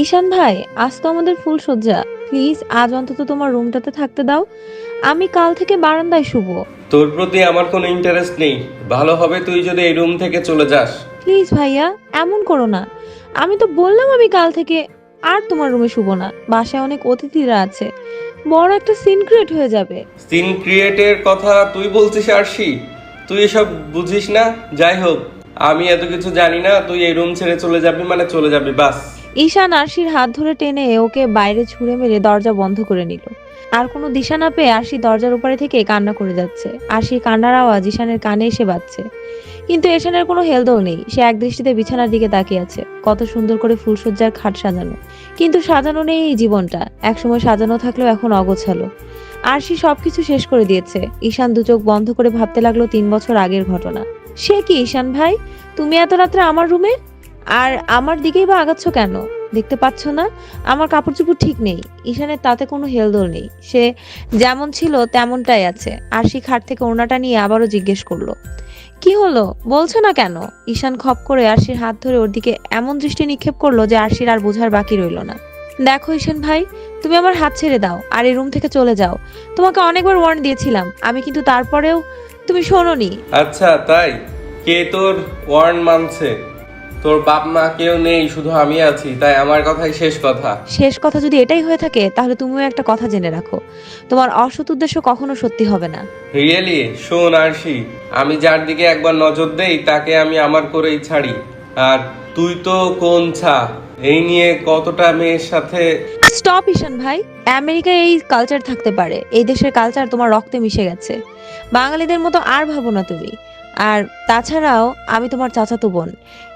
ঈশান ভাই, আজ তো আমাদের ফুল সজ্জা। প্লিজ আজ অন্তত তোমার রুমটাতে থাকতে দাও। আমি কাল থেকে বারান্দায় শুবো। তোর প্রতি আমার কোনো ইন্টারেস্ট নেই। ভালো হবে তুই যদি এই রুম থেকে চলে যাস। প্লিজ ভাইয়া, এমন করো না। আমি তো বললাম আমি কাল থেকে আর তোমার রুমে শুবো না। বাসায় অনেক অতিথিরা আছে, বড় একটা সিন ক্রিয়েট হয়ে যাবে। সিন ক্রিয়েটের কথা তুই বলছিস আরশি? তুই এসব বুঝিস না। যাই হোক, আমি এত কিছু জানি না। তুই এই রুম ছেড়ে চলে যাবি মানে চলে যাবি, বাস। ঈশান আরশির হাত ধরে টেনে ওকে বাইরে ছুঁড়ে মেরে দরজা বন্ধ করে নিল। আর কোনো দিশা না পেয়ে আরশি দরজার উপরে থেকে কান্না করে যাচ্ছে। আরশির কান্নার আওয়াজ ঈশানের কানে এসে বাজছে, কিন্তু ঈশানের কোনো হেলদোল নেই। সে একদৃষ্টিতে বিছানার দিকে তাকিয়ে আছে। কত সুন্দর করে ফুলসজ্জার খাট সাজানো, কিন্তু সাজানো নেই এই জীবনটা। একসময় সাজানো থাকলেও এখন অগোছালো। আরশি সবকিছু শেষ করে দিয়েছে। ঈশান দু চোখ বন্ধ করে ভাবতে লাগলো 3 বছর আগের ঘটনা। সে কি ঈশান ভাই, তুমি এত রাত্রে আমার রুমে? আর আমার দিকেই বা আগাচ্ছ কেন? দেখতে পাচ্ছ না আমার কাপড় চোপড় ঠিক নেই? ঈশানের তাতে কোনো হেলদোল নেই। সে যেমন ছিল তেমনটাই আছে। আরশি খাট থেকে ওড়নাটা নিয়ে আবারও জিজ্ঞেস করলো, কি হলো, বলছো না কেন? ঈশান খপ করে আরশির হাত ধরে ওর দিকে এমন দৃষ্টি নিক্ষেপ করলো যে আরশির আর বোঝার বাকি রইল না। দেখো ঈশান ভাই, তুমি আমার হাত ছেড়ে দাও আর এই রুম থেকে চলে যাও। তোমাকে অনেকবার ওয়ার্ন দিয়েছিলাম আমি, কিন্তু তারপরেও তুমি শোনোনি। আচ্ছা তাই? কে তোর ওয়ার্ন মানছে? তোর বাপ মা কেউ নেই, শুধু আমি আছি, তাই আমার কথাই শেষ কথা। শেষ কথা যদি এটাই হয়ে থাকে, তাহলে তুমিও একটা কথা জেনে রাখো, তোমার অসৎ উদ্দেশ্য কখনো সত্যি হবে না। রিয়েলি? শোন আরশি, আমি যার দিকে একবার নজর দেই তাকে আমি আমার করেই ছাড়ি। আর তুই তো কোন ছা, এই নিয়ে কতটা মেয়ের সাথে। স্টপ ঈশান ভাই। আমেরিকায় এই কালচার থাকতে পারে, এই দেশের কালচার তোমার রক্তে মিশে গেছে। বাঙালিদের মতো আর ভাবো না তুমি। আর তাছাড়াও আমি তোমার চাচাতো বোন।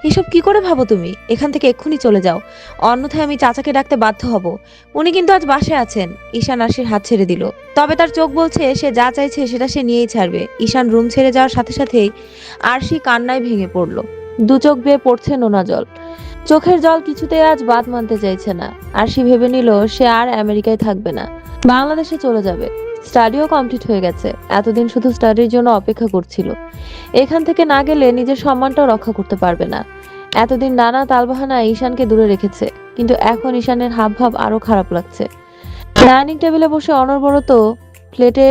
এসব কি করে ভাবো তুমি? এখান থেকে এক্ষুনি চলে যাও, অন্যথায় আমি চাচাকে ডাকতে বাধ্য হব। উনি কিন্তু আজ বাসায় আছেন। ঈশান আরশির হাত ছেড়ে দিল, তবে তার চোখ বলছে সে যা চাইছে সেটা সে নিয়েই ছাড়বে। ঈশান রুম ছেড়ে যাওয়ার সাথে সাথেই আরশি কান্নায় ভেঙে পড়লো। দু চোখ বেয়ে পড়ছে নোনা জল। চোখের জল কিছুতেই আজ বাদ মানতে চাইছে না। আরশি ভেবে নিল সে আর আমেরিকায় থাকবে না, বাংলাদেশে চলে যাবে। স্টাডিও কমপ্লিট হয়ে গেছে, এতদিন শুধু স্টাডির জন্য অপেক্ষা করছিল। এখান থেকে না গেলে নিজের সম্মানটাও রক্ষা করতে পারবে না। এতদিন নানা তালবাহানায় ঈশানকে দূরে রেখেছে, কিন্তু এখন ঈশানের হাবভাব আরো খারাপ লাগছে। ডাইনিং টেবিলে বসে অনবরত প্লেটে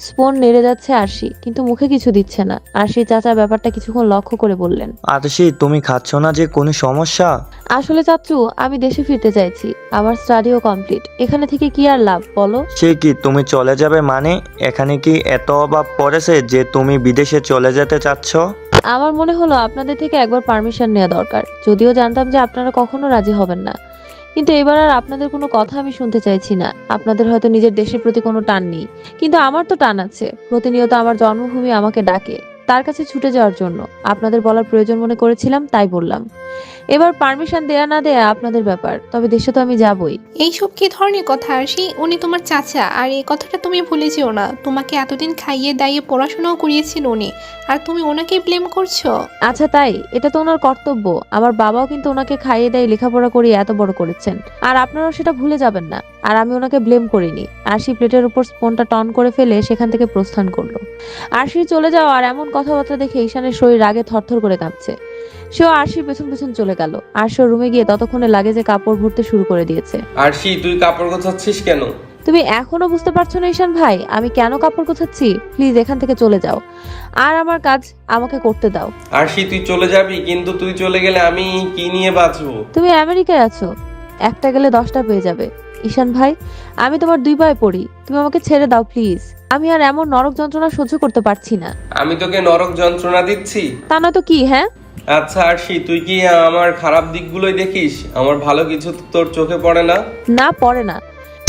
স্পুন নেড়ে যাচ্ছে আরশি, কিন্তু মুখে কিছু দিচ্ছে না। আরশি চাচা ব্যাপারটা কিছুক্ষণ লক্ষ্য করে বললেন, আতসী, তুমি খাচ্ছ না যে কোনো সমস্যা? আসলে চাচ্চু, আমি দেশে ফিরতে চাইছি। আমার স্টাডিও কমপ্লিট, এখানে থেকে কি আর লাভ বলো? সে কি, তুমি চলে যাবে মানে? এখানে কি এত অভাব পড়েছে যে তুমি বিদেশে চলে যেতে চাচ্ছ? আমার মনে হলো আপনাদের থেকে একবার পারমিশন নেওয়া দরকার, যদিও জানতাম যে আপনারা কখনো রাজি হবেন না। কিন্তু এবার আর আপনাদের কোনো কথা আমি শুনতে চাইছি না। আপনাদের হয়তো নিজের দেশের প্রতি কোনো টান নেই, কিন্তু আমার তো টান আছে। প্রতিনিয়ত আমার জন্মভূমি আমাকে ডাকে, তার কাছে ছুটে যাওয়ার জন্য। আপনাদের বলার প্রয়োজন মনে করেছিলাম, তাই বললাম। এবার পারমিশন দেয়া না দেয়া আপনাদের ব্যাপার, তবে দেশে তো আমি যাবই। এইসব কি ধরনের কথা আরশি? উনি তোমার চাচা, আর এই কথাটা তুমি ভুলে যেও না। তোমাকে এতদিন খাইয়ে দাইয়ে পড়াশোনাও করিয়েছেন উনি, আর তুমি ওনাকে ব্লেম করছো? আচ্ছা তাই, এটা তো ওনার কর্তব্য। আমার বাবাও কিন্তু ওনাকে খাইয়ে দেয় লেখাপড়া করিয়ে এত বড় করেছেন, আর আপনারাও সেটা ভুলে যাবেন না। আর আমি ওনাকে ব্লেম করিনি। আরশি প্লেটের উপর স্পুনটা টন করে ফেলে সেখান থেকে প্রস্থান করলো। আরশির চলে যাওয়া আর এমন কথাবার্তা দেখে ঈশানের শরীর রাগে থরথর করে কাঁপছে। সেও আরশির পেছন পেছন চলে গেল। আরশি ওর রুমে গিয়ে ততক্ষণে লাগেজে কাপড় ভরতে শুরু করে দিয়েছে। আরশি, তুই কাপড় গোছাচ্ছিস কেন? তুমি এখনো বুঝতে পারছো না ঈশান ভাই, আমি কেন কাপড় গোছাচ্ছি? প্লিজ এখান থেকে চলে যাও, আর আমার কাজ আমাকে করতে দাও। আরশি, তুই চলে যাবি, কিন্তু তুই চলে গেলে আমি কি নিয়ে বাঁচবো? তুমি আমেরিকায় আছো, একটা গেলে 10টা পেয়ে যাবে। ঈশান ভাই, আমি তোমার 2 পায়ে পড়ি, তুমি আমাকে ছেড়ে দাও প্লিজ। আমি আর এমন নরক যন্ত্রণা সহ্য করতে পারছি না। আমি তোকে নরক যন্ত্রণা দিচ্ছি? তা নয়তো কি? হ্যাঁ, আচ্ছা আরশি, তুই কি আমার খারাপ দিকগুলোই দেখিস? আমার ভালো কিছু তো তোর চোখে পড়ে না? না পড়ে না,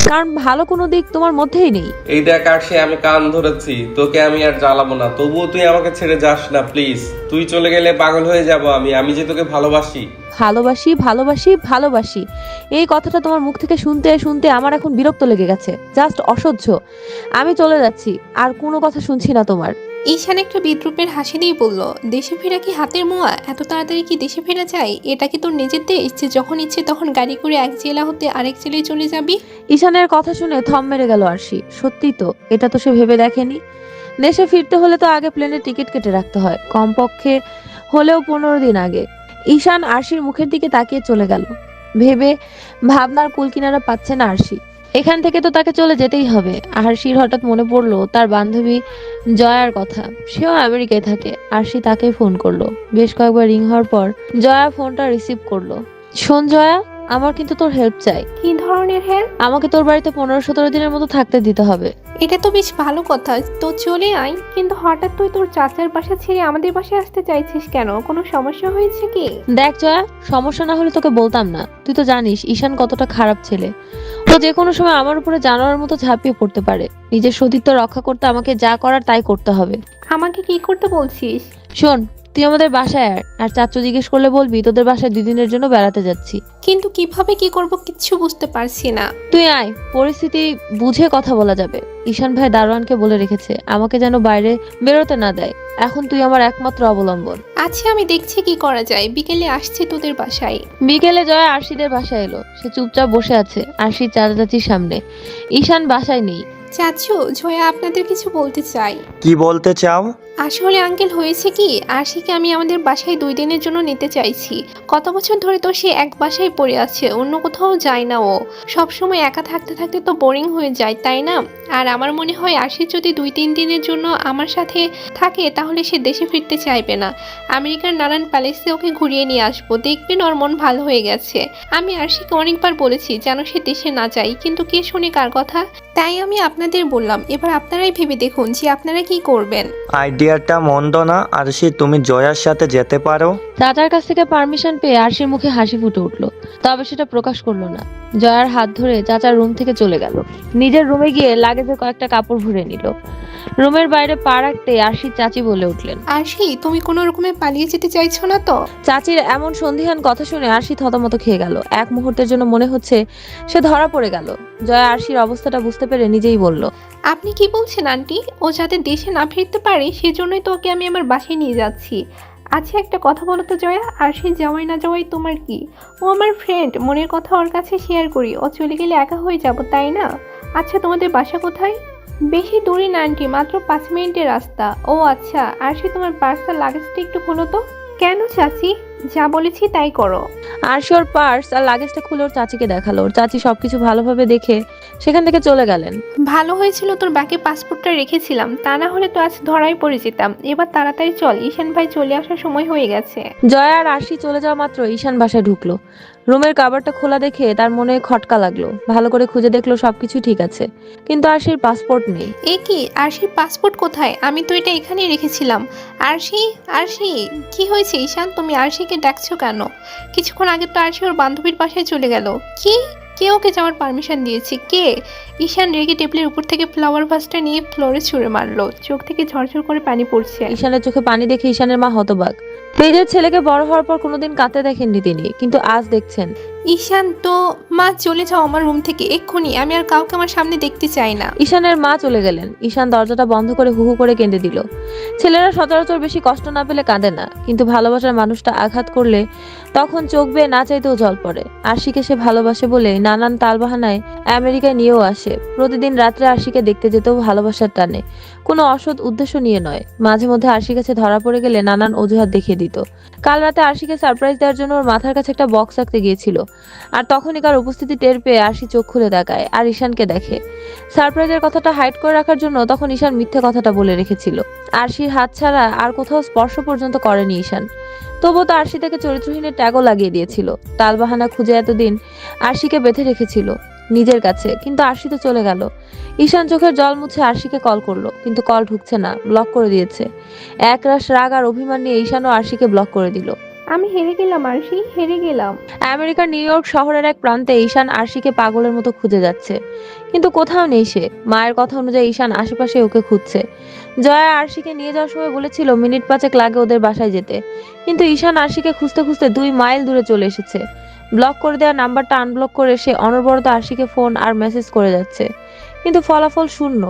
কারণ ভালো কোনো দিক তোমার মধ্যেই নেই। এই দেখ আরশি, আমি কান ধরেছি, তোকে আমি আর জ্বালাবো না, তবুও তুই আমাকে ছেড়ে যাস না প্লিজ। তুই চলে গেলে পাগল হয়ে যাব আমি। আমি যে তোকে ভালোবাসি। ভালোবাসি ভালোবাসি ভালোবাসি, এই কথাটা তোমার মুখ থেকে শুনতে শুনতে আমার এখন বিরক্ত লেগে গেছে, জাস্ট অসহ্য। আমি চলে যাচ্ছি, আর কোনো কথা শুনছি না তোমার। ঈশান একটা বিদ্রুপের হাসি দিয়ে বলল, দেশে ফেরা কি হাতের মোয়া? এত তাড়াতাড়ি কি দেশে ফেরা যায়? এটা কি তোর নিজের দেশ যে যখন ইচ্ছে তখন গাড়ি করে এক জেলা হতে আরেক জেলায় চলে যাবি? ঈশানের কথা শুনে থম মেরে গেল আরশি। সত্যি তো, এটা তো সে ভেবে দেখেনি। দেশে ফিরতে হলে তো আগে প্লেনের টিকিট কেটে রাখতে হয়, কমপক্ষে হলেও 15 দিন আগে। ঈশান আরশির মুখের দিকে তাকিয়ে চলে গেল। ভেবে ভাবনার কুল কিনারা পাচ্ছে না আরশি। এখান থেকে তো তাকে চলে যেতেই হবে। আরশির হঠাৎ মনে পড়লো তার বান্ধবী জয়ার কথা। সেও আমেরিকায় থাকে। আরশি তাকে ফোন করলো। বেশ কয়েকবার রিং হওয়ার পর জয়া ফোনটা রিসিভ করলো। শোন জয়া, আমার কিন্তু তোর হেল্প চাই। কি ধরনের হেল্প? আমাকে তোর বাড়িতে 15-17 দিনের মতো থাকতে দিতে হবে। এটা তো বেশ ভালো কথা, তো চলে আয়। কিন্তু হঠাৎ তুই তোর চাচার বাসা ছেড়ে আমাদের বাসায় আসতে চাইছিস কেন? কোনো সমস্যা হয়েছে কি? দেখ জয়া, সমস্যা না হলে তোকে বলতাম না। তুই তো জানিস ঈশান কতটা খারাপ ছেলে। ও যে কোনো সময় আমার উপরে জানোয়ারের মতো ঝাঁপিয়ে পড়তে পারে। নিজের সতীত্ব রক্ষা করতে আমাকে যা করার তাই করতে হবে। আমাকে কি করতে বলছিস? শোন, তুই আমাদের বাসায় আয়, আর চাচু জিজ্ঞেস করলে বলবি তোদের বাসায় 2 দিনের জন্য বেড়াতে যাচ্ছি। কিন্তু কিভাবে কি করব কিচ্ছু বুঝতে পারছি না। তুই আয়, পরিস্থিতি বুঝে কথা বলা যাবে। ঈশান ভাই দারোয়ানকে বলে রেখেছে আমাকে যেন বাইরে বেরোতে না দেয়। এখন তুই আমার একমাত্র অবলম্বন। আচ্ছা, আমি দেখছি কি করা যায়। বিকেলে আসছি তোদের বাসায়। বিকেলে জয়া আরশিদের বাসায় এলো। সে চুপচাপ বসে আছে আরশির চাচা চাচির সামনে। ঈশান বাসায় নেই। চাচু, জয়া আপনাদের কিছু বলতে চাই। কি বলতে চাও? আসলে আঙ্কেল, হয়েছে কি, আরশিকে আমি আমাদের বাসায় 2 দিনের জন্য নিতে চাইছি। কত বছর ধরে তো সে এক বাসায় পড়ে আছে, অন্য কোথাও যায় না। ও সব সময় একা থাকতে থাকতে তো বোরিং হয়ে যায়, তাই না? আর আমার মনে হয় আরশি যদি 2-3 দিনের জন্য আমার সাথে থাকে তাহলে সে দেশে ফিরতে চাইবে না। আমেরিকার নানান প্যালেসে ওকে ঘুরিয়ে নিয়ে আসবো, দেখবেন ওর মন ভালো হয়ে গেছে। আমি আরশিকে অনেকবার বলেছি যেন সে দেশে না যায়, কিন্তু কে শোনে কার কথা। তাই আমি আপনাদের বললাম, এবার আপনারাই ভেবে দেখুন যে আপনারা কি করবেন। আইডিয়াটা মন্দ না আরশি, তুমি জয়ার সাথে যেতে পারো। চাচার কাছ থেকে পারমিশন পেয়ে আরশির মুখে হাসি ফুটে উঠলো, তবে সেটা প্রকাশ করলো না। জয়ার হাত ধরে চাচার রুম থেকে চলে গেল। নিজের রুমে গিয়ে লাগেজে কয়েকটা কাপড় ভরে নিল। রুমের বাইরে পা রাখতে আরশির চাচি বলে উঠলেন, আরশি, তুমি কোনো রকমে পালিয়ে যেতে চাইছো না তো? চাচির এমন সন্দিহান কথা শুনে আরশি থতমত খেয়ে গেল। এক মুহূর্তের জন্য মনে হচ্ছে সে ধরা পড়ে গেল। জয়া আরশির অবস্থাটা বুঝতে পেরে নিজেই বলল, আপনি কি বলছেন আন্টি? ও যাতে দেশে না ফিরতে পারে সেজন্যই তো ওকে আমি আমার বাসায় নিয়ে যাচ্ছি। আচ্ছা, একটা কথা বলো তো জয়া, আরশি যাওয়াই না যাওয়াই তোমার কি? ও আমার ফ্রেন্ড, মনের কথা ওর কাছে শেয়ার করি। ও চলে গেলে একা হয়ে যাব, তাই না? আচ্ছা, তোমাদের বাসা কোথায়? বেশি দূরে না আন্টি, মাত্র 5 মিনিটের রাস্তা। ও আচ্ছা, আরশি তোমার পার্সেল লাগেজটা একটু খোলো তো। কেন চাচি? যা বলেছি তাই করো। আরশি ওর পার্স আর লাগেজটা খুলে ওর চাচিকে দেখালো। ওর চাচি সবকিছু ভালোভাবে দেখে সেখান থেকে চলে গেলেন। ভালো হয়েছিল তোর ব্যাগে পাসপোর্টটা রেখেছিলাম, তা না হলে তো আজ ধরাই পড়ে যেতাম। এবার তাড়াতাড়ি চল, ঈশান ভাই চলে আসার সময় হয়ে গেছে। জয়া আর আরশি চলে যাওয়া মাত্র ঈশান বাসায় ঢুকলো। রুমের কাভারটা খোলা দেখে তার মনে খটকা লাগলো। ভালো করে খুঁজে দেখলো সবকিছু ঠিক আছে, কিন্তু আরশির পাসপোর্ট নেই। এ কি, আরশির পাসপোর্ট কোথায়? আমি তো এটা এখানেই রেখেছিলাম। আরশি, আরশি, কি হয়েছে ঈশান? তুমি আরশিকে ডাকছো কেন? কিছুক্ষণ আগে তো আরশি ওর বান্ধবীর বাসায় চলে গেল। কি? কে ওকে যাওয়ার পারমিশন দিয়েছে? কে? ঈশান রেগে টেবিলের উপর থেকে ফ্লাওয়ার ভাসটা নিয়ে ফ্লোরে ছুঁড়ে মারলো। চোখ থেকে ঝরঝর করে পানি পড়ছে। ঈশানের চোখে পানি দেখে ঈশানের মা হতবাক। নিজের ছেলেকে বড় হওয়ার পর কোনোদিন কাঁদতে দেখেননি তিনি, কিন্তু আজ দেখছেন। ঈশান, তো মা চলে যাও আমার রুম থেকে এক্ষুনি। আমি আর কাউকে আমার সামনে দেখতে চাই না। ঈশানের মা চলে গেলেন। ঈশান দরজাটা বন্ধ করে হু হু করে কেঁদে দিল। ছেলেরা সচরাচর বেশি কষ্ট না পেলে কাঁদে না, কিন্তু ভালোবাসার মানুষটা আঘাত করলে তখন চোখ বেয়ে না চাইতেও জল পড়ে। আরশিকে সে ভালোবাসে বলে নানান তালবাহানায় আমেরিকায় নিয়েও আসে। প্রতিদিন রাত্রে আরশিকে দেখতে যেতেও ভালোবাসার টানে, কোনো অসৎ উদ্দেশ্য নিয়ে নয়। মাঝে মধ্যে আরশির কাছে ধরা পড়ে গেলে নানান অজুহাত দেখিয়ে দিত। কাল রাতে আরশিকে সারপ্রাইজ দেওয়ার জন্য ওর মাথার কাছে একটা বক্স রাখতে গিয়েছিল, আর তখনই কার উপস্থিতি টের পেয়ে আরশি চোখ খুলে তাকায় আর ঈশানকে দেখে। সারপ্রাইজের কথাটা হাইড করে রাখার জন্য তখন ঈশান মিথ্যে কথাটা বলে রেখেছিল। আরশির হাত ছাড়া আর কোথাও স্পর্শ পর্যন্ত করেনি ঈশান। তবুও তো আরশি তাকে চরিত্রহীনের ট্যাগও লাগিয়ে দিয়েছিল। টালবাহানা খুঁজে এতদিন আরশিকে বেঁধে রেখেছিল নিজের কাছে, কিন্তু আরশি তো চলে গেল। ঈশান চোখের জল মুছে আরশিকে কল করলো, কিন্তু কল ঢুকছে না, ব্লক করে দিয়েছে। একরাশ রাগ আর অভিমান নিয়ে ঈশানও আরশিকে ব্লক করে দিল। আমি হেরে গেলাম আরশি, হেরে গেলাম। আমেরিকার নিউ ইয়র্ক শহরের এক প্রান্তে ঈশান আরশিকে পাগলের মতো খুঁজে যাচ্ছে, কিন্তু কোথাও নেই সে। মায়ের কথা অনুযায়ী ঈশান আশেপাশে ওকে খুঁজছে। জয়া আরশিকে নিয়ে যাওয়ার সময় বলেছিল মিনিট 5 লাগে ওদের বাসায় যেতে, কিন্তু ঈশান আরশিকে খুঁজতে খুঁজতে 2 মাইল দূরে চলে এসেছে। ব্লক করে দেওয়া নাম্বারটা আনব্লক করে সে অনবরত আরশিকে ফোন আর মেসেজ করে যাচ্ছে, কিন্তু ফলাফল শূন্য।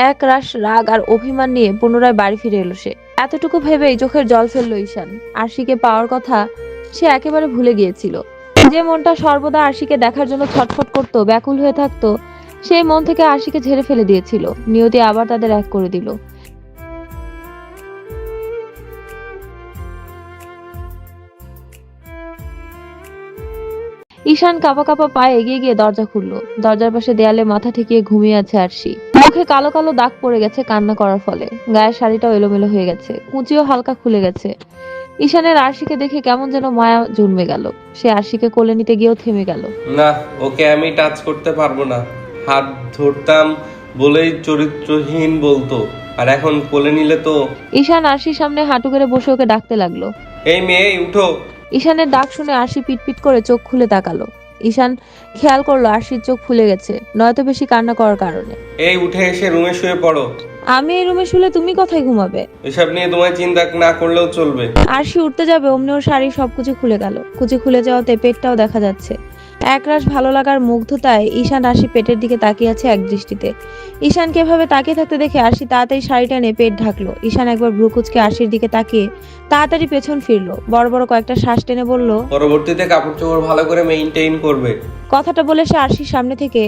এক রাশ রাগ আর অভিমান নিয়ে পুনরায় বাড়ি ফিরে এলো সে। এতটুকু ভেবেই চোখের জল ফেললো ঈশান। আরশিকে পাওয়ার কথা সে একেবারে ভুলে গিয়েছিল। যে মনটা সর্বদা আরশিকে দেখার জন্য ছটফট করত, ব্যাকুল হয়ে থাকতো, সেই মন থেকে আরশিকে ঝেড়ে ফেলে দিয়েছিল। নিয়তি আবার তাদের এক করে দিল। ঈশান ঈশান কাঁপা কাঁপা পায়ে এগিয়ে গিয়ে দরজা খুললো। দরজার পাশে দেয়ালে মাথা ঠেকিয়ে ঘুমিয়ে আছে আরশি। মুখে কালো কালো দাগ পড়ে গেছে কান্না করার ফলে। গায়ের শাড়িটাও এলোমেলো হয়ে গেছে, কুঁচিও হালকা খুলে গেছে। ঈশানের আরশিকে দেখে কেমন যেন মায়া জন্মে গেল। সে আরশিকে কোলে নিতে গিয়েও থেমে গেল। না, ওকে আমি টাচ করতে পারবো না। হাত ধরতাম বলেই চরিত্রহীন বলতো, আর এখন কোলে নিলে তো। ঈশান আরশির সামনে হাঁটু করে বসে ওকে ডাকতে লাগলো। এই মেয়ে, এই উঠো। ঈশানের ডাক শুনে আরশি পিটপিট করে চোখ খুলে তাকালো। ঈশান খেয়াল করলো আরশির চোখ ফুলে গেছে, নয়তো বেশি কান্না করার কারণে। এই উঠে এসে রুমে শুয়ে পড়ো। আমি এই রুমে শুলে তুমি কোথায় ঘুমাবে? এসব নিয়ে তোমায় চিন্তা না করলেও চলবে। আরশি উঠতে যাবে অমনি ওর শাড়ির সবকিছু খুলে গেল। কুচি খুলে যাওয়াতে পেটটাও দেখা যাচ্ছে। একরাশ ভালো লাগার মুগ্ধতায় ঈশান আরশি পেটের দিকে তাকিয়ে আছে এক দৃষ্টিতে। ঈশানকে এভাবে তাকিয়ে থাকতে দেখে আরশি তাড়াতাড়ি শাড়িটা নিয়ে পেট ঢাকলো। ঈশান একবার ভ্রু কুচকে আরশির দিকে তাকিয়ে তাড়াতাড়ি পেছন ফিরলো। বড় বড় কয়েকটা শ্বাস টেনে বলল, পরবর্তীতে কাপড় চোপড় ভালো করে মেইনটেইন করবে। কথাটা বলে সে আরশির সামনে থেকে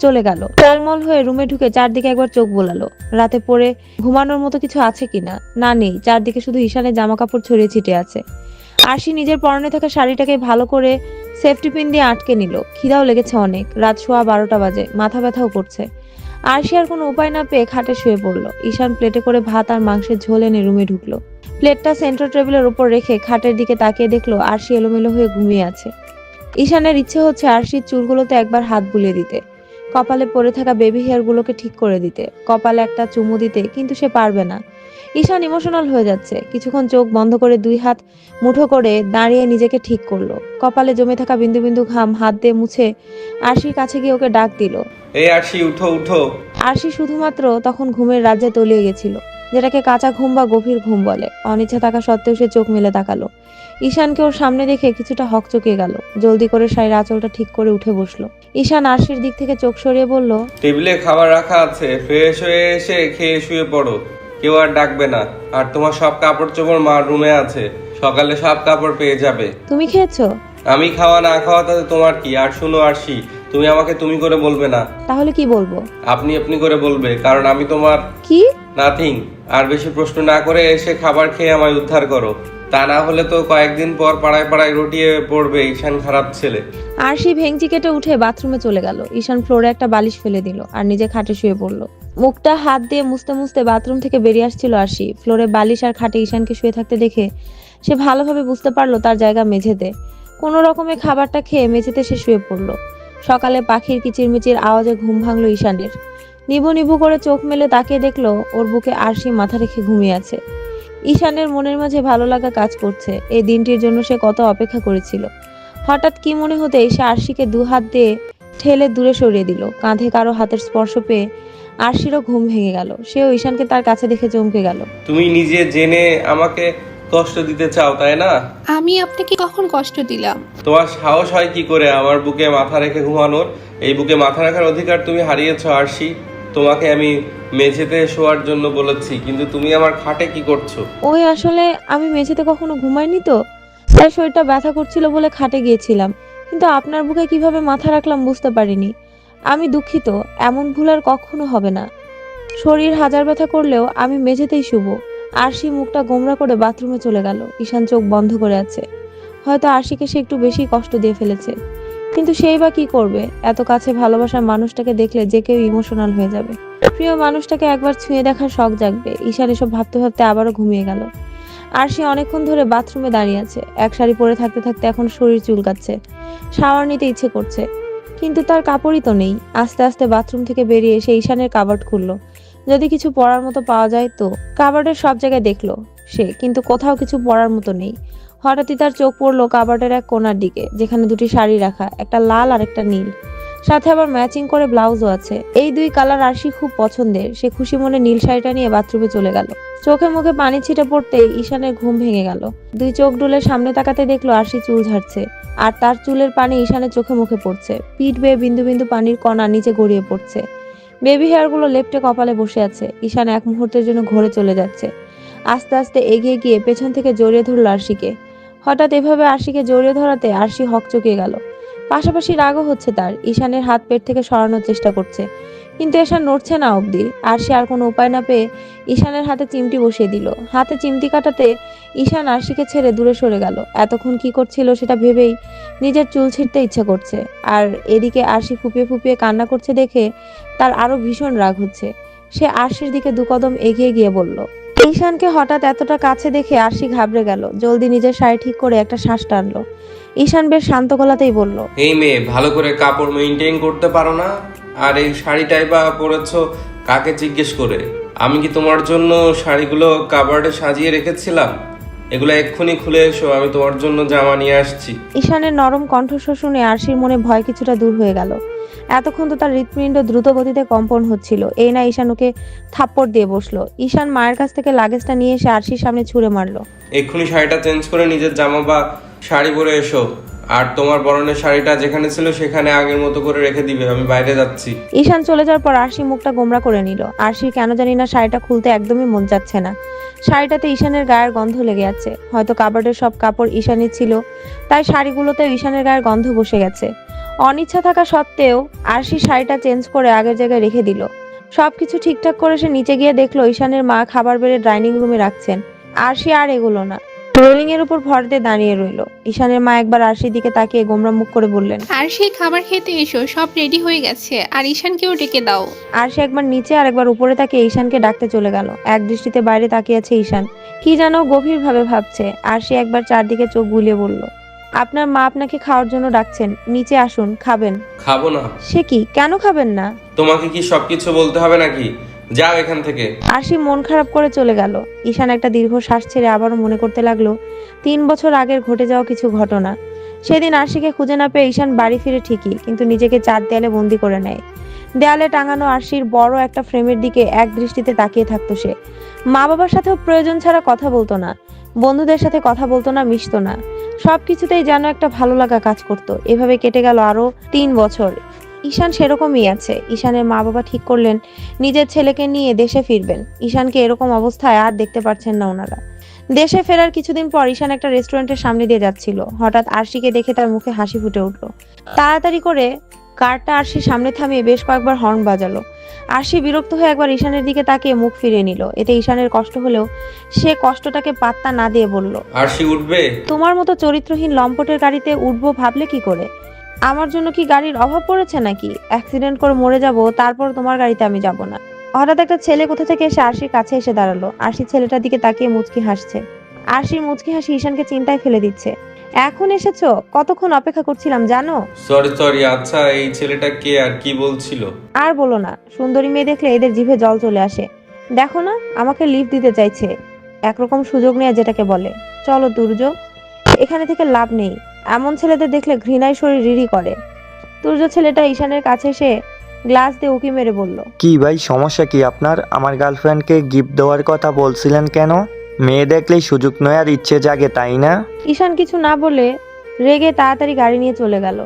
চলে গেল। টলমল হয়ে রুমে ঢুকে চারদিকে একবার চোখ বোলালো। রাতে পরে ঘুমানোর মতো কিছু আছে কিনা। না, নেই। চারদিকে শুধু ঈশানের জামা কাপড় ছড়িয়ে ছিটে আছে। আরশি নিজের পরনে থাকা শাড়িটাকে ভালো করে সেফটি পিন দিয়ে আটকে নিল। খিদাও লেগেছে অনেক। রাত 12:15 বাজে, মাথা ব্যথাও করছে। আরশি আর কোনো উপায় না পেয়ে খাটে শুয়ে পড়লো। ঈশান প্লেটে করে ভাত আর মাংসের ঝোল এনে রুমে ঢুকলো। প্লেটটা সেন্টার টেবিলের উপর রেখে খাটের দিকে তাকিয়ে দেখলো আরশি এলোমেলো হয়ে ঘুমিয়ে আছে। ঈশানের ইচ্ছে হচ্ছে আরশির চুলগুলোতে একবার হাত বুলিয়ে দিতে, কপালে পড়ে থাকা বেবি হেয়ার গুলোকে ঠিক করে দিতে, কপালে একটা চুমু দিতে, কিন্তু সে পারবে না। ঈশান ইমোশনাল হয়ে যাচ্ছে। কিছুক্ষণ চোখ বন্ধ করে দুই হাত মুঠো করে দাঁড়িয়ে নিজেকে ঠিক করলো। কপালে জমে থাকা বিন্দু বিন্দু ঘাম হাত দিয়ে মুছে আরশির কাছে গিয়ে ওকে ডাক দিল। এই আরশি, উঠো উঠো। আরশি শুধুমাত্র তখন ঘুমের রাজ্যে তলিয়ে গেছিল, যেটাকে কাঁচা ঘুম বা গভীর ঘুম বলে। অনিচ্ছা থাকা সত্ত্বেও সে চোখ মেলে তাকালো। ঈশানকে ওর সামনে দেখে কিছুটা হকচকে গেল। জলদি করে শাড়ির আঁচলটা ঠিক করে উঠে বসলো। ঈশান আরশির দিক থেকে চোখ সরিয়ে বলল, টেবিলে খাবার রাখা আছে, ফ্রেশ হয়ে এসে খেয়ে শুয়ে পড়ো। কেউ আর ডাকবে না। আর তোমার সব কাপড় চোপড় মার রুমে আছে, সকালে সব কাপড় পেয়ে যাবে। তুমি খেয়েছো? আমি খাওয়া না খাওয়া তাতে তোমার কি? আর শুনো আরশি, তুমি আমাকে তুমি করে বলবে না, তাহলে কি বলবো? আপনি আপনি করে বলবে, কারণ আমি তোমার কি? নাথিং। আর বেশি প্রশ্ন না করে এসে খাবার খেয়ে আমায় উদ্ধার করো। তা না হলে তো কয়েকদিন পর পাড়ায় পাড়ায় রটিয়ে পড়বে ঈশান খারাপ ছেলে। আরশি ভেঙচি কেটে উঠে বাথরুমে চলে গেল। ঈশান ফ্লোরে একটা বালিশ ফেলে দিল আর নিজে খাটে শুয়ে পড়লো। মুখটা হাত দিয়ে মুছতে মুছতে বাথরুম থেকে বেরিয়ে আসছিল আরশি। ফ্লোরে বালিশ আর খাটে ঈশানকে শুয়ে থাকতে দেখে সে ভালোভাবে বুঝতে পারলো তার জায়গা মেঝেতে। কোনো রকমে খাবারটা খেয়ে মেঝেতে সে শুয়ে পড়লো। সকালে পাখির কিচিরমিচির আওয়াজে ঘুম ভাঙলো ঈশানের। নিভু নিভু করে চোখ মেলে তাকিয়ে দেখলো ওর বুকে আরশি মাথা রেখে ঘুমিয়ে আছে। ঈশানের মনের মাঝে ভালো লাগা কাজ করছে। এই দিনটির জন্য সে কত অপেক্ষা করেছিল। হঠাৎ কি মনে হতেই সে আরশিকে দু হাত দিয়ে ঠেলে দূরে সরিয়ে দিল। কাঁধে কারো হাতের স্পর্শ পেয়ে আরশিরও ঘুম ভেঙে গেল। সেও ঈশানকে তার কাছে দেখে চমকে গেল। তুমি নিজে জেনে আমাকে কষ্ট দিতে চাও, তাই না? আমি আপনাকে কখন কষ্ট দিলাম? তোমার সাহস হয় কি করে আমার বুকে মাথা রেখে ঘুমানোর? এই বুকে মাথা রাখার অধিকার তুমি হারিয়েছো আরশি। তোমাকে আমি মেঝেতে শোয়ার জন্য বলেছি, কিন্তু তুমি আমার খাটে কি করছো? ওই আসলে আমি মেঝেতে কখনো ঘুমাইনি তো, তাই শরীরটা ব্যথা করছিল বলে খাটে গিয়েছিলাম। কিন্তু আপনার বুকে কিভাবে মাথা রাখলাম বুঝতে পারিনি। আমি দুঃখিত, এমন ভুল আর কখনো হবে না। শরীর হাজার ব্যথা করলেও আমি মেঝেতেই শুব। আরশি মুখটা গোমরা করে বাথরুমে চলে গেল। ঈশান চোখ বন্ধ করে আছে। হয়তো আরশিকে সে একটু বেশি কষ্ট দিয়ে ফেলেছে, কিন্তু সেই বা কি করবে? এত কাছে ভালোবাসার মানুষটাকে দেখলে যে কেউ ইমোশনাল হয়ে যাবে। প্রিয় মানুষটাকে একবার ছুঁয়ে দেখার শখ জাগবে। ঈশান এসব ভাবতে ভাবতে আবারও ঘুমিয়ে গেল। আরশি অনেকক্ষণ ধরে বাথরুমে দাঁড়িয়ে আছে। এক শাড়ি পরে থাকতে থাকতে এখন শরীর চুলকাচ্ছে, শাওয়ার নিতে ইচ্ছে করছে, কিন্তু তার কাপড়ই তো নেই। আস্তে আস্তে বাথরুম থেকে বেরিয়ে এসে ঈশানের কাবার্ড খুললো, যদি কিছু পরার মতো পাওয়া যায় তো। কাবার্ডের সব জায়গায় দেখলো সে, কিন্তু কোথাও কিছু পরার মতো নেই। হঠাৎই তার চোখ পড়লো কাবার্ডের এক কোণার দিকে, যেখানে দুটি শাড়ি রাখা, একটা লাল আর একটা নীল, সাথে আবার ম্যাচিং করে ব্লাউজও আছে। এই দুই কালার আরশি খুব পছন্দের। সে খুশি মনে নীল শাড়িটা নিয়ে বাথরুমে চলে গেল। চোখে মুখে পানি ছিটে পড়তেই ঈশানের ঘুম ভেঙে গেল। দুই চোখ ডুলে সামনে তাকাতে দেখলো আরশি চুল ঝাড়ছে, আর তার চুলের পানি ঈশানের চোখে মুখে পড়ছে। পিঠ বেয়ে বিন্দু বিন্দু পানির কণা নিচে গড়িয়ে পড়ছে। বেবি হেয়ারগুলো লেপ্টে কপালে বসে আছে। ঈশান এক মুহূর্তের জন্য ঘরে চলে যাচ্ছে। আস্তে আস্তে এগিয়ে গিয়ে পেছন থেকে জড়িয়ে ধরল আরশিকে। হঠাৎ এভাবে আরশিকে জড়িয়ে ধরাতে আরশি হকচকিয়ে গেল। পাশাপাশি রাগও হচ্ছে তার। ঈশানের হাত পেট থেকে সরানোর চেষ্টা করছে, কিন্তু ঈশান নড়ছে না অবধি। আরশি আর কোনো উপায় না পেয়ে ঈশানের হাতে চিমটি বসিয়ে দিল। হাতে চিমটি কাটাতে ঈশান আরশিকে ছেড়ে দূরে সরে গেল। এতক্ষণ কি করছিল সেটা ভেবেই নিজের চুল ছিঁড়তে ইচ্ছা করছে। আর এদিকে আরশি ফুপিয়ে ফুপিয়ে কান্না করছে দেখে তার আরো ভীষণ রাগ হচ্ছে। সে আরশির দিকে দু কদম এগিয়ে গিয়ে বলল। ঈশানকে হঠাৎ এতটা কাছে দেখে আরশি ঘাবড়ে গেল। জলদি নিজের শাড়ি ঠিক করে একটা শ্বাস টানলো। ঈশান বেশ শান্ত গলাতেই বলল। এই মেয়ে, ভালো করে কাপড় মেনটেন করতে পারো না? আর এই শাড়িটাই বা পরেছো কাকে জিজ্ঞেস করে? আমি কি তোমার জন্য শাড়িগুলো কাবার্ডে সাজিয়ে রেখেছিলাম? এগুলো এক্ষুনি খুলে এসো, আমি তোমার জন্য জামা নিয়ে আসছি। ঈশানের নরম কণ্ঠস্বর শুনে আরশির মনে ভয় কিছুটা দূর হয়ে গেল। এতক্ষণ তো তার হৃৎপিণ্ড দ্রুত গতিতে কম্পন হচ্ছিল। এই না ঈশান ওকে থাপ্পড় দিয়ে বসলো। ঈশান মায়ের কাছ থেকে লাগেজটা নিয়ে এসে আরশির সামনে ছুঁড়ে মারলো। এক্ষুনি শাড়িটা চেঞ্জ করে নিজের জামা বা শাড়ি পরে এসো। আর তোমার বরণের শাড়িটা যেখানে ছিল সেখানে আগের মতো করে রেখে দিবে, আমি বাইরে যাচ্ছি। ঈশান চলে যাওয়ার পর আরশি মুখটা গোমরা করে নিল। আরশির কেন জানি না শাড়িটা খুলতে একদমই মন যাচ্ছে না। শাড়িটাতে ঈশানের গায়ের গন্ধ লেগে আছে। হয়তো কাবার্ডের সব কাপড় ঈশানের ছিল, তাই শাড়িগুলোতেও ঈশানের গায়ের গন্ধ বসে গেছে। অনিচ্ছা থাকা সত্ত্বেও আরশি শাড়িটা চেঞ্জ করে আগের জায়গায় রেখে দিল। সবকিছু ঠিকঠাক করে সে নিচে গিয়ে দেখলো ঈশানের মা খাবার বেড়ে ডাইনিং রুমে রাখছেন। আরশি আর এগুলো না, রোলিং এর উপর ভর দিয়ে দাঁড়িয়ে রইলো। ঈশানের মা একবার আরশির দিকে তাকিয়ে গোমরা মুখ করে বললেন। আর সেই খাবার খেতে এসো, সব রেডি হয়ে গেছে। আর ঈশানকেও ডেকে দাও। আরশি একবার নিচে আর একবার উপরে তাকিয়ে ঈশানকে ডাকতে চলে গেল। এক দৃষ্টিতে বাইরে তাকিয়ে আছে ঈশান, কি যেন গভীরভাবে ভাবছে। আরশি একবার চারদিকে চোখ বুলিয়ে বলল। আপনার মা আপনাকে খাওয়ার জন্য ডাকছেন, নিচে আসুন, খাবেন। খাবো না। সে কি, কেন খাবেন না? তোমাকে কি সবকিছু বলতে হবে নাকি? যাও এখান থেকে। আরশি মন খারাপ করে চলে গেল। ঈশান একটা দীর্ঘ শ্বাস ছেড়ে আবারও মনে করতে লাগলো 3 বছর আগের ঘটে যাওয়া কিছু ঘটনা। সেদিন আরশিকে খুঁজে না পেয়ে ঈশান বাড়ি ফিরে ঠিকই, কিন্তু নিজেকে 4 দেয়ালে বন্দি করে নেয়। দেয়ালে টাঙানো আরশির বড় একটা ফ্রেমের দিকে এক দৃষ্টিতে তাকিয়ে থাকতো সে। মা বাবার সাথেও প্রয়োজন ছাড়া কথা বলতো না, বন্ধুদের সাথে কথা বলতো না, মিশতো না। সবকিছুতেই যেন একটা ভালো লাগা কাজ করতো। এভাবে কেটে গেল আরো 3 বছর। ঈশান সেরকমই আছে। ঈশানের মা বাবা ঠিক করলেন নিজের ছেলেকে নিয়ে দেশে ফিরবেন। ঈশানকে এরকম অবস্থায় আর দেখতে পারছেন না ওনারা। দেশে ফেরার কিছুদিন পর ঈশান একটা রেস্টুরেন্টের সামনে দিয়ে যাচ্ছিল। হঠাৎ আরশিকে দেখে তার মুখে হাসি ফুটে উঠলো। তাড়াতাড়ি করে কারটা আরশির সামনে থামিয়ে বেশ কয়েকবার হর্ন বাজালো। আরশি বিরক্ত হয়ে একবার ঈশানের দিকে তাকিয়ে মুখ ফিরিয়ে নিল। এতে ঈশানের কষ্ট হলেও সে কষ্টটাকে পাত্তা না দিয়ে বলল। আরশি উঠবে? তোমার মতো চরিত্রহীন লম্পটের গাড়িতে উঠবো ভাবলে কি করে? আমার জন্য কি গাড়ির অভাব পড়েছে নাকি? অ্যাক্সিডেন্ট করে মরে যাব, তারপর তোমার গাড়িতে আমি যাব না। হঠাৎ একটা ছেলে কোথা থেকে এসে আরশির কাছে এসে দাঁড়ালো। আরশি ছেলেটার দিকে তাকিয়ে মুচকি হাসছে। আরশির মুচকি হাসি ঈশানকে চিন্তায় ফেলে দিচ্ছে। এখন এসেছো? কতক্ষণ অপেক্ষা করছিলাম জানো? সরি। আচ্ছা, এই ছেলেটা কে আর কি বলছিল? আর বলো না, সুন্দরী মেয়ে দেখলে এদের জিভে জল চলে আসে। দেখো না, আমাকে লিফট দিতে চাইছে। একরকম সুযোগ নেয় যেটাকে বলে। চলো তুর্য, এখানে থেকে লাভ নেই। এমন ছেলেদের দেখলে ঘৃণায় শরীর রিরি করে। তুর্য ছেলেটা ঈশানের কাছে এসে গ্লাস দিয়ে উকি মেরে বলল। কি ভাই, সমস্যা কি আপনার? আমার গার্লফ্রেন্ডকে গিফট দেওয়ার কথা বলছিলেন কেন? মেয়ে দেখলেই সুযোগ নেওয়ার ইচ্ছে জাগে, তাই না? ঈশান কিছু না বলে রেগে তাড়াতাড়ি গাড়ি নিয়ে চলে গেল।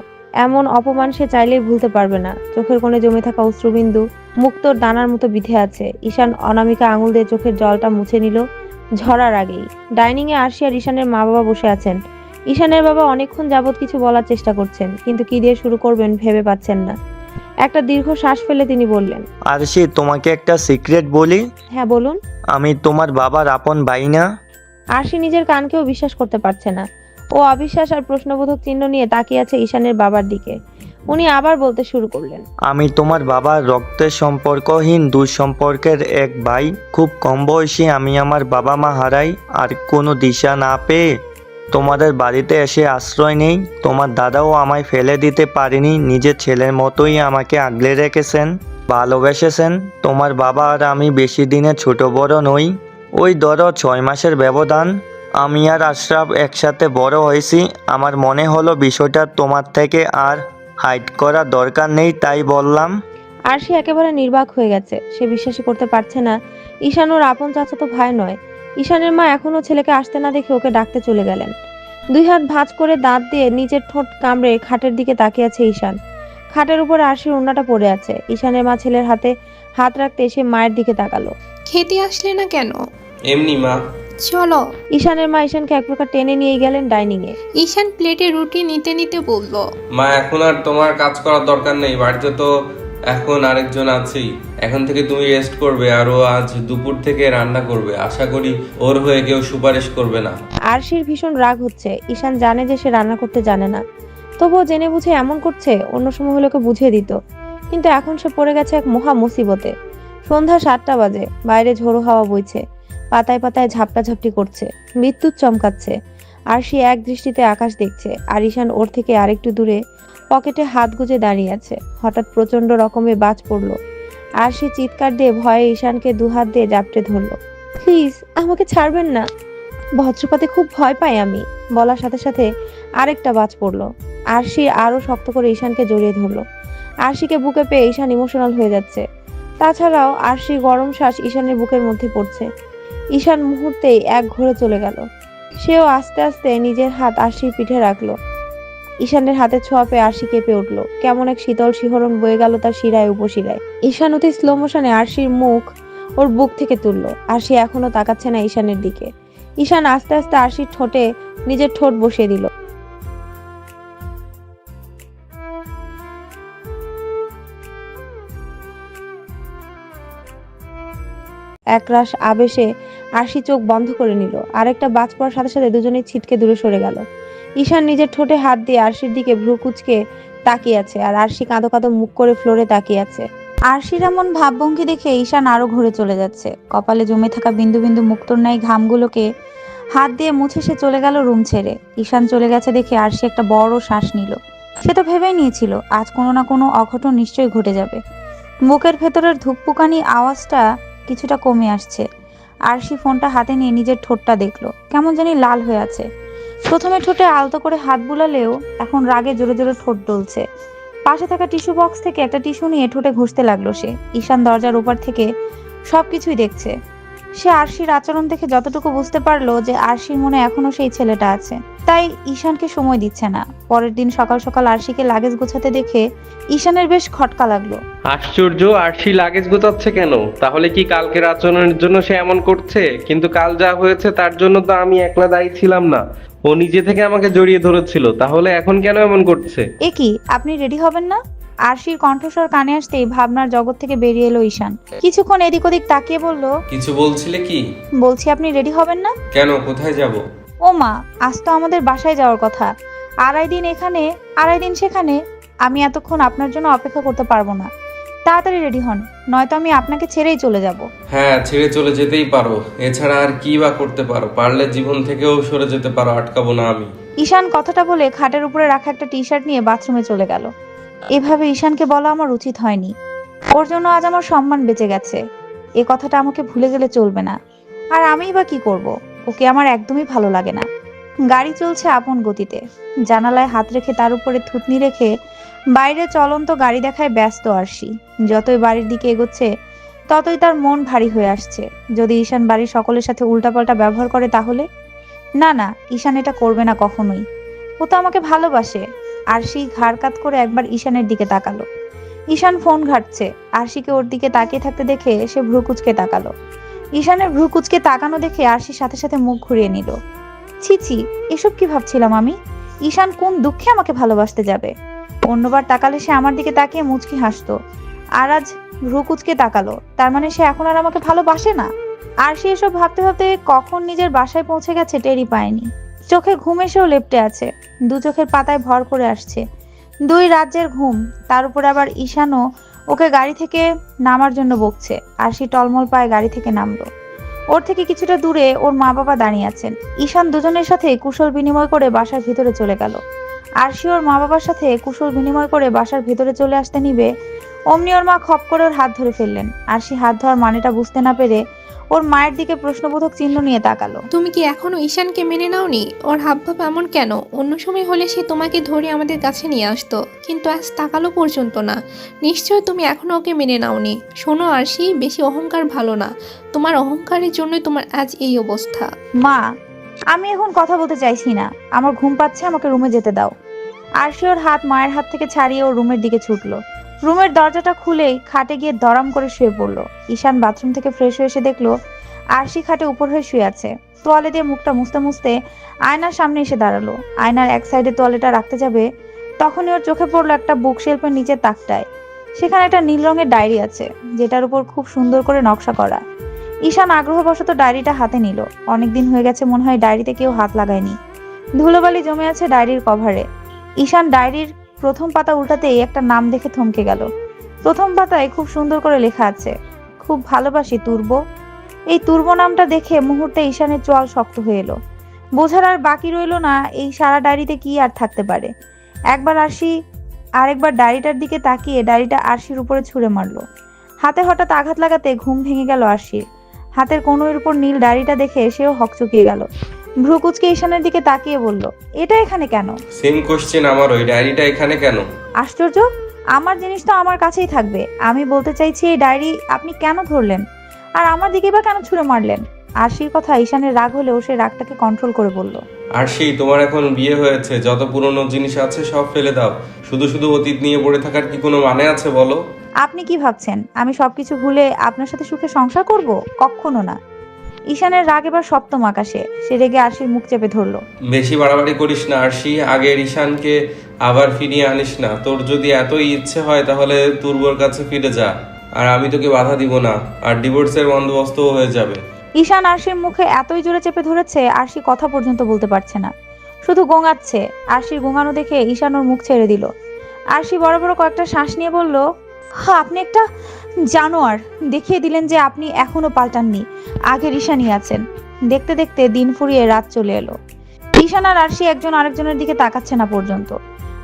এমন অপমান সে চাইলেই ভুলতে পারবে না। চোখের কোণে জমে থাকা অশ্রুবিন্দু মুক্তোর দানার মতো বিঁধে আছে। ঈশান অনামিকা আঙুল দিয়ে চোখের জলটা মুছে নিল ঝরার আগেই। ডাইনিং এ আরশি আর ঈশানের মা বাবা বসে আছেন। ঈশানের বাবা অনেকক্ষণ যাবৎ কিছু বলার চেষ্টা করছেন, কিন্তু কি দিয়ে শুরু করবেন ভেবে পাচ্ছেন না। একটা দীর্ঘ শ্বাস ফেলে তিনি বললেন। আরশি, তোমাকে একটা সিক্রেট বলি। হ্যাঁ বলুন। আমি তোমার বাবার আপন ভাই না। আরশি নিজের কানকেও বিশ্বাস করতে পারছে না। ও অবিশ্বাস আর প্রশ্নবোধক চিহ্ন নিয়ে তাকিয়ে আছে ঈশানের বাবার দিকে। উনি আবার বলতে শুরু করলেন। আমি তোমার বাবার রক্তের সম্পর্কহীন দূর সম্পর্কের এক ভাই। খুব কম বয়সে আমি আমার বাবা মা হারাই। আর কোনো দিশা না পেয়ে তোমাদের বাড়িতে এসে আশ্রয় নেই। তোমার দাদাও আমায় ফেলে দিতে পারেনি, নিজের ছেলের মতোই আমাকে আগলে রেখেছেন, ভালোবেসেছেন। তোমার বাবা আর আমি বেশি দিনে ছোট বড় নই। ওই ধরো 6 মাসের ব্যবধান। আমি আর আশরাফ একসাথে বড় হয়েছি। আমার মনে হলো বিষয়টা তোমার থেকে আর হাইড করা দরকার নেই, তাই বললাম। আরশি একেবারে নির্বাক হয়ে গেছে। সে বিশ্বাসই করতে পারছে না ঈশান ওর আপন চাচাতো ভাই নয়। ঈশানের মা এখনো ছেলেকে আসতে না দেখে ওকে ডাকতে চলে গেলেন। 2 হাত ভাঁজ করে দাঁত দিয়ে নিজের ঠোঁট কামড়ে খাটের দিকে তাকিয়ে আছে ঈশান। খাটের উপরে আরশির ওড়নাটা পড়ে আছে। ঈশানের মা ছেলের হাতে হাত রাখতে এসে মায়ের দিকে তাকালো। খেতে আসলে না কেন? এমনি মা। চলো। ঈশানের মা ঈশানকে এক প্রকার টেনে নিয়ে গেলেন ডাইনিং এ। ঈশান প্লেটে রুটি নিতে নিতে বলল। মা, এখন আর তোমার কাজ করার দরকার নেই। বাড়িতে তো এখন আরেকজন আছেই। এখন থেকে তুমি রেস্ট করবে, আর ও আজ দুপুর থেকে রান্না করবে। আশা করি ওর হয়ে কেউ সুপারিশ করবে না। আরশির ভীষণ রাগ হচ্ছে। ঈশান জানে যে সে রান্না করতে জানে না, তবুও জেনে বুঝে এমন করছে। অন্য সময় হলে ওকে বুঝিয়ে দিত, কিন্তু এখন সে পড়ে গেছে এক মহা মুসিবতে। সন্ধ্যা 7টা বাজে, বাইরে ঝোড়ো হাওয়া বইছে, পাতায় পাতায় ঝাপটাঝাপটি করছে, বিদ্যুৎ চমকাচ্ছে। আরশি এক দৃষ্টিতে আকাশ দেখছে, আর ঈশান ওর থেকে আরেকটু দূরে পকেটে হাত গুজে দাঁড়িয়ে আছে। হঠাৎ প্রচন্ড রকমের বাজ পড়লো। আরশি চিৎকার দিয়ে ভয়ে ঈশানকে দুহাত দিয়ে জাপটে ধরলো। প্লিজ আমাকে ছাড়বেন না, বজ্রপাতে খুব ভয় পাই আমি। বলার সাথে সাথে আরেকটা বাজ পড়লো। আরশি আরো শক্ত করে ঈশানকে জড়িয়ে ধরলো। আরশিকে বুকে পেয়ে ঈশান ইমোশনাল হয়ে যাচ্ছে। তাছাড়াও আরশি গরম শ্বাস ঈশানের বুকের মধ্যে পড়ছে। ঈশান মুহূর্তেই এক ঘোরে চলে গেল। সেও আস্তে আস্তে নিজের হাত আরশির পিঠে রাখলো। ঈশানের হাতে ছোঁয়া পেয়ে আরশি কেঁপে উঠলো। কেমন এক শীতল শিহরণ বয়ে গেল তার শিরায় উপশিরায়। ঈশান অতি স্লো মোশনে আরশির মুখ ওর বুক থেকে তুললো। আরশি এখনো তাকাচ্ছে না ঈশানের দিকে। ঈশান আস্তে আস্তে আরশির ঠোঁটে নিজের ঠোঁট বসিয়ে দিল। একরাশ আবেশে আরশি চোখ বন্ধ করে নিল। আরেকটা বাজ পড়ার সাথে সাথে দুজনেই ছিটকে দূরে সরে গেল। ঈশান নিজের ঠোঁটে হাত দিয়ে আরশির দিকে ভ্রু কুঁচকে তাকিয়ে আছে, আর আরশি কাঁদো কাঁদো মুখ করে ফ্লোরে তাকিয়ে আছে। আরশির এমন ভাবভঙ্গি দেখে ঈশান আরো ঘুরে চলে যাচ্ছে। কপালে জমে থাকা বিন্দু বিন্দু মুক্তোর ন্যায় ঘামগুলোকে হাত দিয়ে মুছে সে চলে গেল রুম ছেড়ে। ঈশান চলে গেছে দেখে আরশি একটা বড় শ্বাস নিল। সে তো ভেবেই নিয়েছিল আজ কোনো না কোনো অঘটন নিশ্চয়ই ঘটে যাবে। বুকের ভেতরের ধুকপুকানি আওয়াজটা কিছুটা কমে আসছে। আরশি ফোনটা হাতে নিয়ে নিজের ঠোঁটটা দেখলো, কেমন জানি লাল হয়ে আছে। প্রথমে ঠোঁটে আলতো করে হাত বুলালেও এখন রাগে জোরে জোরে ঠোঁট ডলছে। পাশে থাকা টিস্যু বক্স থেকে একটা টিস্যু নিয়ে ঠোঁটে ঘষতে লাগলো সে। ঈশান দরজার ওপার থেকে সবকিছুই দেখছে। সে আরশির আচরণ দেখে যতটুকু বুঝতে পারলো যে আরশির মনে এখনো সেই ছেলেটা আছে, তাই ঈশানকে সময় দিচ্ছে না। পরের দিন সকাল সকাল আরশিকে লাগেজ গোছাতে দেখে ঈশানের বেশ খটকা লাগলো। আশ্চর্য, আরশি লাগেজ গোছাচ্ছে কেন? তাহলে কি কালকের আচরণের জন্য সে এমন করছে? কিন্তু কাল যা হয়েছে তার জন্য তো আমি একলা দায়ী ছিলাম না। ও নিজে থেকে আমাকে জড়িয়ে ধরেছিল, তাহলে এখন কেন এমন করছে? এ কি, আপনি রেডি হবেন না? আরশির কণ্ঠস্বর কানে আসতেই ভাবনার জগৎ থেকে বেরিয়ে এলো ঈশান। কিছুক্ষণ এদিক ওদিক তাকিয়ে বলল, কিছু বলছিলে কি? বলছি আপনি রেডি হবেন না? কেন, কোথায় যাব? ও মা, আজ তো আমাদের বাসায় যাওয়ার কথা। 2.5 দিন এখানে, 2.5 দিন সেখানে। আমি এতক্ষণ আপনার জন্য অপেক্ষা করতে পারবো না। তাড়াতাড়ি রেডি হন, নয়তো আমি আপনাকে ছেড়েই চলে যাব। হ্যাঁ, ছেড়ে চলে যেতেই পারো। এছাড়া আর কি বা করতে পারো? পারলে জীবন থেকেও সরে যেতে পারো, আটকাবো না আমি। ঈশান কথাটা বলে খাটের উপরে রাখা একটা টি শার্ট নিয়ে বাথরুমে চলে গেল। এভাবে ঈশানকে বলা আমার উচিত হয়নি। ওর জন্য আজ আমার সম্মান বেঁচে গেছে, এ কথাটা আমাকে ভুলে গেলে চলবে না। আর আমিই বা কি করব? ওকে আমার একদমই ভালো লাগে না। গাড়ি চলছে আপন গতিতে। জানালায় হাত রেখে তার উপরে থুতনি রেখে বাইরে চলন্ত গাড়ি দেখায় ব্যস্ত আরশি। যতই বাড়ির দিকে এগোচ্ছে ততই তার মন ভারী হয়ে আসছে। যদি ঈশান বাড়ির সকলের সাথে উল্টাপাল্টা ব্যবহার করে তাহলে? না না, ঈশান এটা করবে না কখনোই। ও তো আমাকে ভালোবাসে। আরশি ঘাড় কাত করে একবার ঈশানের দিকে তাকালো। ঈশান ফোন ঘাঁটছে। আরশিকে ওর দিকে তাকিয়ে থাকতে দেখে সে ভ্রু কুঁচকে তাকালো। ঈশানের ভ্রু কুঁচকে তাকানো দেখে আরশির সাথে সাথে মুখ ঘুরিয়ে নিল। ছি ছি, এসব কি ভাবছিলাম আমি? ঈশান কোন দুঃখে আমাকে ভালোবাসতে যাবে? অন্যবার তাকালে সে আমার দিকে তাকিয়ে মুচকি হাসতো, আর আজ ভ্রু কুঁচকে তাকালো, তার মানে সে এখন আর আমাকে ভালোবাসে না। আরশি এসব ভাবতে ভাবতে কখন নিজের বাসায় পৌঁছে গেছে টেরই পায়নি। চোখে ঘুম এসেও লেপ্টে আছে, দু চোখের পাতায় ভর করে আসছে। 2 রাজ্যের ঘুম, তার উপর আবার ঈশানও ওকে গাড়ি থেকে নামার জন্য বকছে। আরশি টলমল পায়ে গাড়ি থেকে নামলো। ওর থেকে কিছুটা দূরে ওর মা বাবা দাঁড়িয়ে আছেন। ঈশান দুজনের সাথে কুশল বিনিময় করে বাসার ভিতরে চলে গেল। আরশি ওর মা বাবার সাথে কুশল বিনিময় করে বাসার ভিতরে চলে আসতে নিবে, অমনি ওর মা খপ করে ওর হাত ধরে ফেললেন। আরশি হাত ধরার মানেটা বুঝতে না পেরে ওর মায়ের দিকে প্রশ্নবোধক চিহ্ন নিয়ে তাকালো। তুমি কি এখনো ঈশানকে মেনে নাওনি? ওর হাবভাব এমন কেন? অন্য সময় হলে সে তোমাকে ধরে আমাদের কাছে নিয়ে আসতো, কিন্তু আজ তাকালো পর্যন্ত না। নিশ্চয় তুমি এখনো ওকে মেনে নাওনি। শোনো আরশি, বেশি অহংকার ভালো না। তোমার অহংকারের জন্যই তোমার আজ এই অবস্থা। মা, আমি এখন কথা বলতে চাইছি না, আমার ঘুম পাচ্ছে, আমাকে রুমে যেতে দাও। আরশি ওর হাত মায়ের হাত থেকে ছাড়িয়ে ওর রুমের দিকে ছুটলো। রুমের দরজাটা খুলেই খাটে গিয়ে দরাম করে শুয়ে পড়লো। ঈশান বাথরুম থেকে ফ্রেশ হয়ে এসে দেখলো আরশি খাটে উপর হয়ে শুয়ে আছে। তোয়ালে দিয়ে মুখটা মুছতে মুছতে আয়নার সামনে এসে দাঁড়ালো। আয়নার এক সাইডে তোয়ালেটা রাখতে যাবে, তখনই ওর চোখে পড়লো একটা বুক শেলফের নিচের তাকটায়। সেখানে একটা নীল রঙের ডায়েরি আছে, যেটার উপর খুব সুন্দর করে নকশা করা। ঈশান আগ্রহবশত ডায়েরিটা হাতে নিল। অনেকদিন হয়ে গেছে মনে হয় ডায়েরিতে কেউ হাত লাগায়নি। ধুলোবালি জমে আছে ডায়েরির কভারে। ঈশান ডায়েরির প্রথম পাতা উল্টাতেই একটা নাম দেখে থমকে গেল। প্রথম পাতায় খুব সুন্দর করে লেখা আছে, খুব ভালোবাসি তুর্ব। এই তুর্ব নামটা দেখে মুহূর্তে ঈশানের চোয়াল শক্ত হয়ে এলো। বোঝার আর বাকি রইল না এই সারা ডায়েরিতে কি আর থাকতে পারে। একবার আরেকবার ডায়েরিটার দিকে তাকিয়ে ডায়েরিটা আরশির উপরে ছুঁড়ে মারলো। হাতে হঠাৎ আঘাত লাগাতে ঘুম ভেঙে গেল আরশির। হাতের কনুইয়ের উপর নীল ডায়েরিটা দেখে সেও হকচকিয়ে গেল। ভ্রুকুচকে ঈশানের দিকে তাকিয়ে বলল, এটা এখানে কেন? সেম কোশ্চেন আমার, ওই ডায়েরিটা এখানে কেন? আশ্চর্য, আমার জিনিস তো আমার কাছেই থাকবে। আমি বলতে চাইছি এই ডায়েরি আপনি কেন ধরলেন, আর আমার দিকে বা কেন ছুঁড়ে মারলেন? আরশির কথা ঈশানের রাগ হলেও সে রাগটাকে কন্ট্রোল করে বলল, আর সেই তোমার এখন বিয়ে হয়েছে, যত পুরনো জিনিস আছে সব ফেলে দাও। শুধু শুধু অতীত নিয়ে পড়ে থাকার কি কোনো মানে আছে বলো? আপনি কি ভাবছেন আমি সবকিছু ভুলে আপনার সাথে সুখে সংসার করব? কখনো না। ঈশানের রাগ এবার সপ্তম আকাশে। সে রেগে আরশির মুখ চেপে ধরলো। বেশি বাড়াবাড়ি করিস না আরশি, আগের ঈশানকে আবার ফিরিয়ে আনিস না। তোর যদি এতই ইচ্ছে হয় তাহলে তুর্বর কাছে ফিরে যা, আর আমি তোকে বাধা দিব না, আর ডিভোর্সের বন্দোবস্তও হয়ে যাবে। ঈশান আরশির মুখে এতই জোরে চেপে ধরেছে আরশি কথা পর্যন্ত বলতে পারছে না, শুধু গোঙাচ্ছে। আরশির গোঙানো দেখে ঈশান ওর মুখ ছেড়ে দিল। আরশি বড় বড় কয়েকটা শ্বাস নিয়ে বলল, হ্যাঁ আপনি একটা জানোয়ার। দেখিয়ে দিলেন যে আপনি এখনো পাল্টাননি, আগের ঈশানই আছেন। দেখতে দেখতে দিন ফুরিয়ে রাত চলে এলো। ঈশান আর আরশি একজন আরেকজনের দিকে তাকাচ্ছে না পর্যন্ত।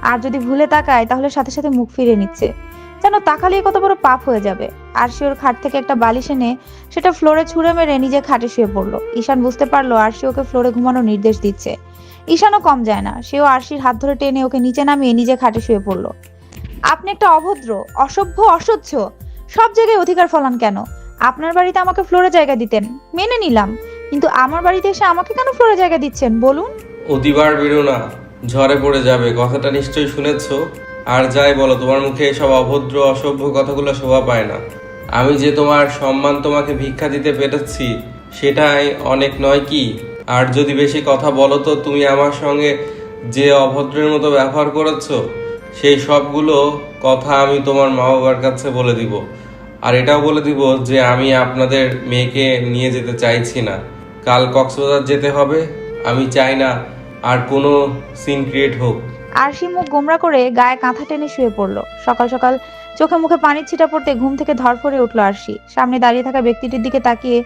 আর যদি ভুলে তাকায় তাহলে সাথে সাথে মুখ ফিরিয়ে নিচ্ছে, যেন তাকালেই কত বড় পাপ হয়ে যাবে। আরশি ওর খাট থেকে একটা বালিশ এনে সেটা ফ্লোরে ছুঁড়ে মেরে নিজে খাটে শুয়ে পড়লো। ঈশান বুঝতে পারলো আরশি ওকে ফ্লোরে ঘুমানোর নির্দেশ দিচ্ছে। ঈশানও কম যায় না, সেও আরশির হাত ধরে টেনে ওকে নিচে নামিয়ে নিজে খাটে শুয়ে পড়লো। আপনি একটা অভদ্র, অসভ্য, অসহ্য, সব জায়গায় অধিকার ফলান কেন? আপনার বাড়িতে আমাকে ফ্লোরে জায়গা দিতেন, মেনে নিলাম, কিন্তু আমার বাড়িতে এসে আমাকে কেন ফ্লোরে জায়গা দিচ্ছেন বলুন? অতিবার বেরো না, ঝড়ে পড়ে যাবে। কথাটা নিশ্চয়ই শুনেছো। আর যাই বলো, তোমার মুখে এসব অভদ্র অসভ্য কথাগুলো শোভা পায় না। আমি যে তোমার সম্মান তোমাকে ভিক্ষা দিতে পেরেছি সেটাই অনেক নয় কি? আর যদি বেশি কথা বলো তো তুমি আমার সঙ্গে যে অভদ্রের মতো ব্যবহার করেছো সেই সবগুলো কথা আমি তোমার মা বাবার কাছে বলে দিব। আর এটাও বলে দিব যে আমি আপনাদের মেয়েকে নিয়ে যেতে চাইছি না। কাল কক্সবাজার যেতে হবে। আমি চাই না আর কোনো সিন ক্রিয়েট হোক। আরশি মুখ গোমরা করে গায়ে কাঁথা টেনে শুয়ে পড়লো। সকাল সকাল চোখে মুখে পানির ছিটা পড়তে ঘুম থেকে ধরফরে উঠলো আরশি। সামনে দাঁড়িয়ে থাকা ব্যক্তিটির দিকে তাকিয়ে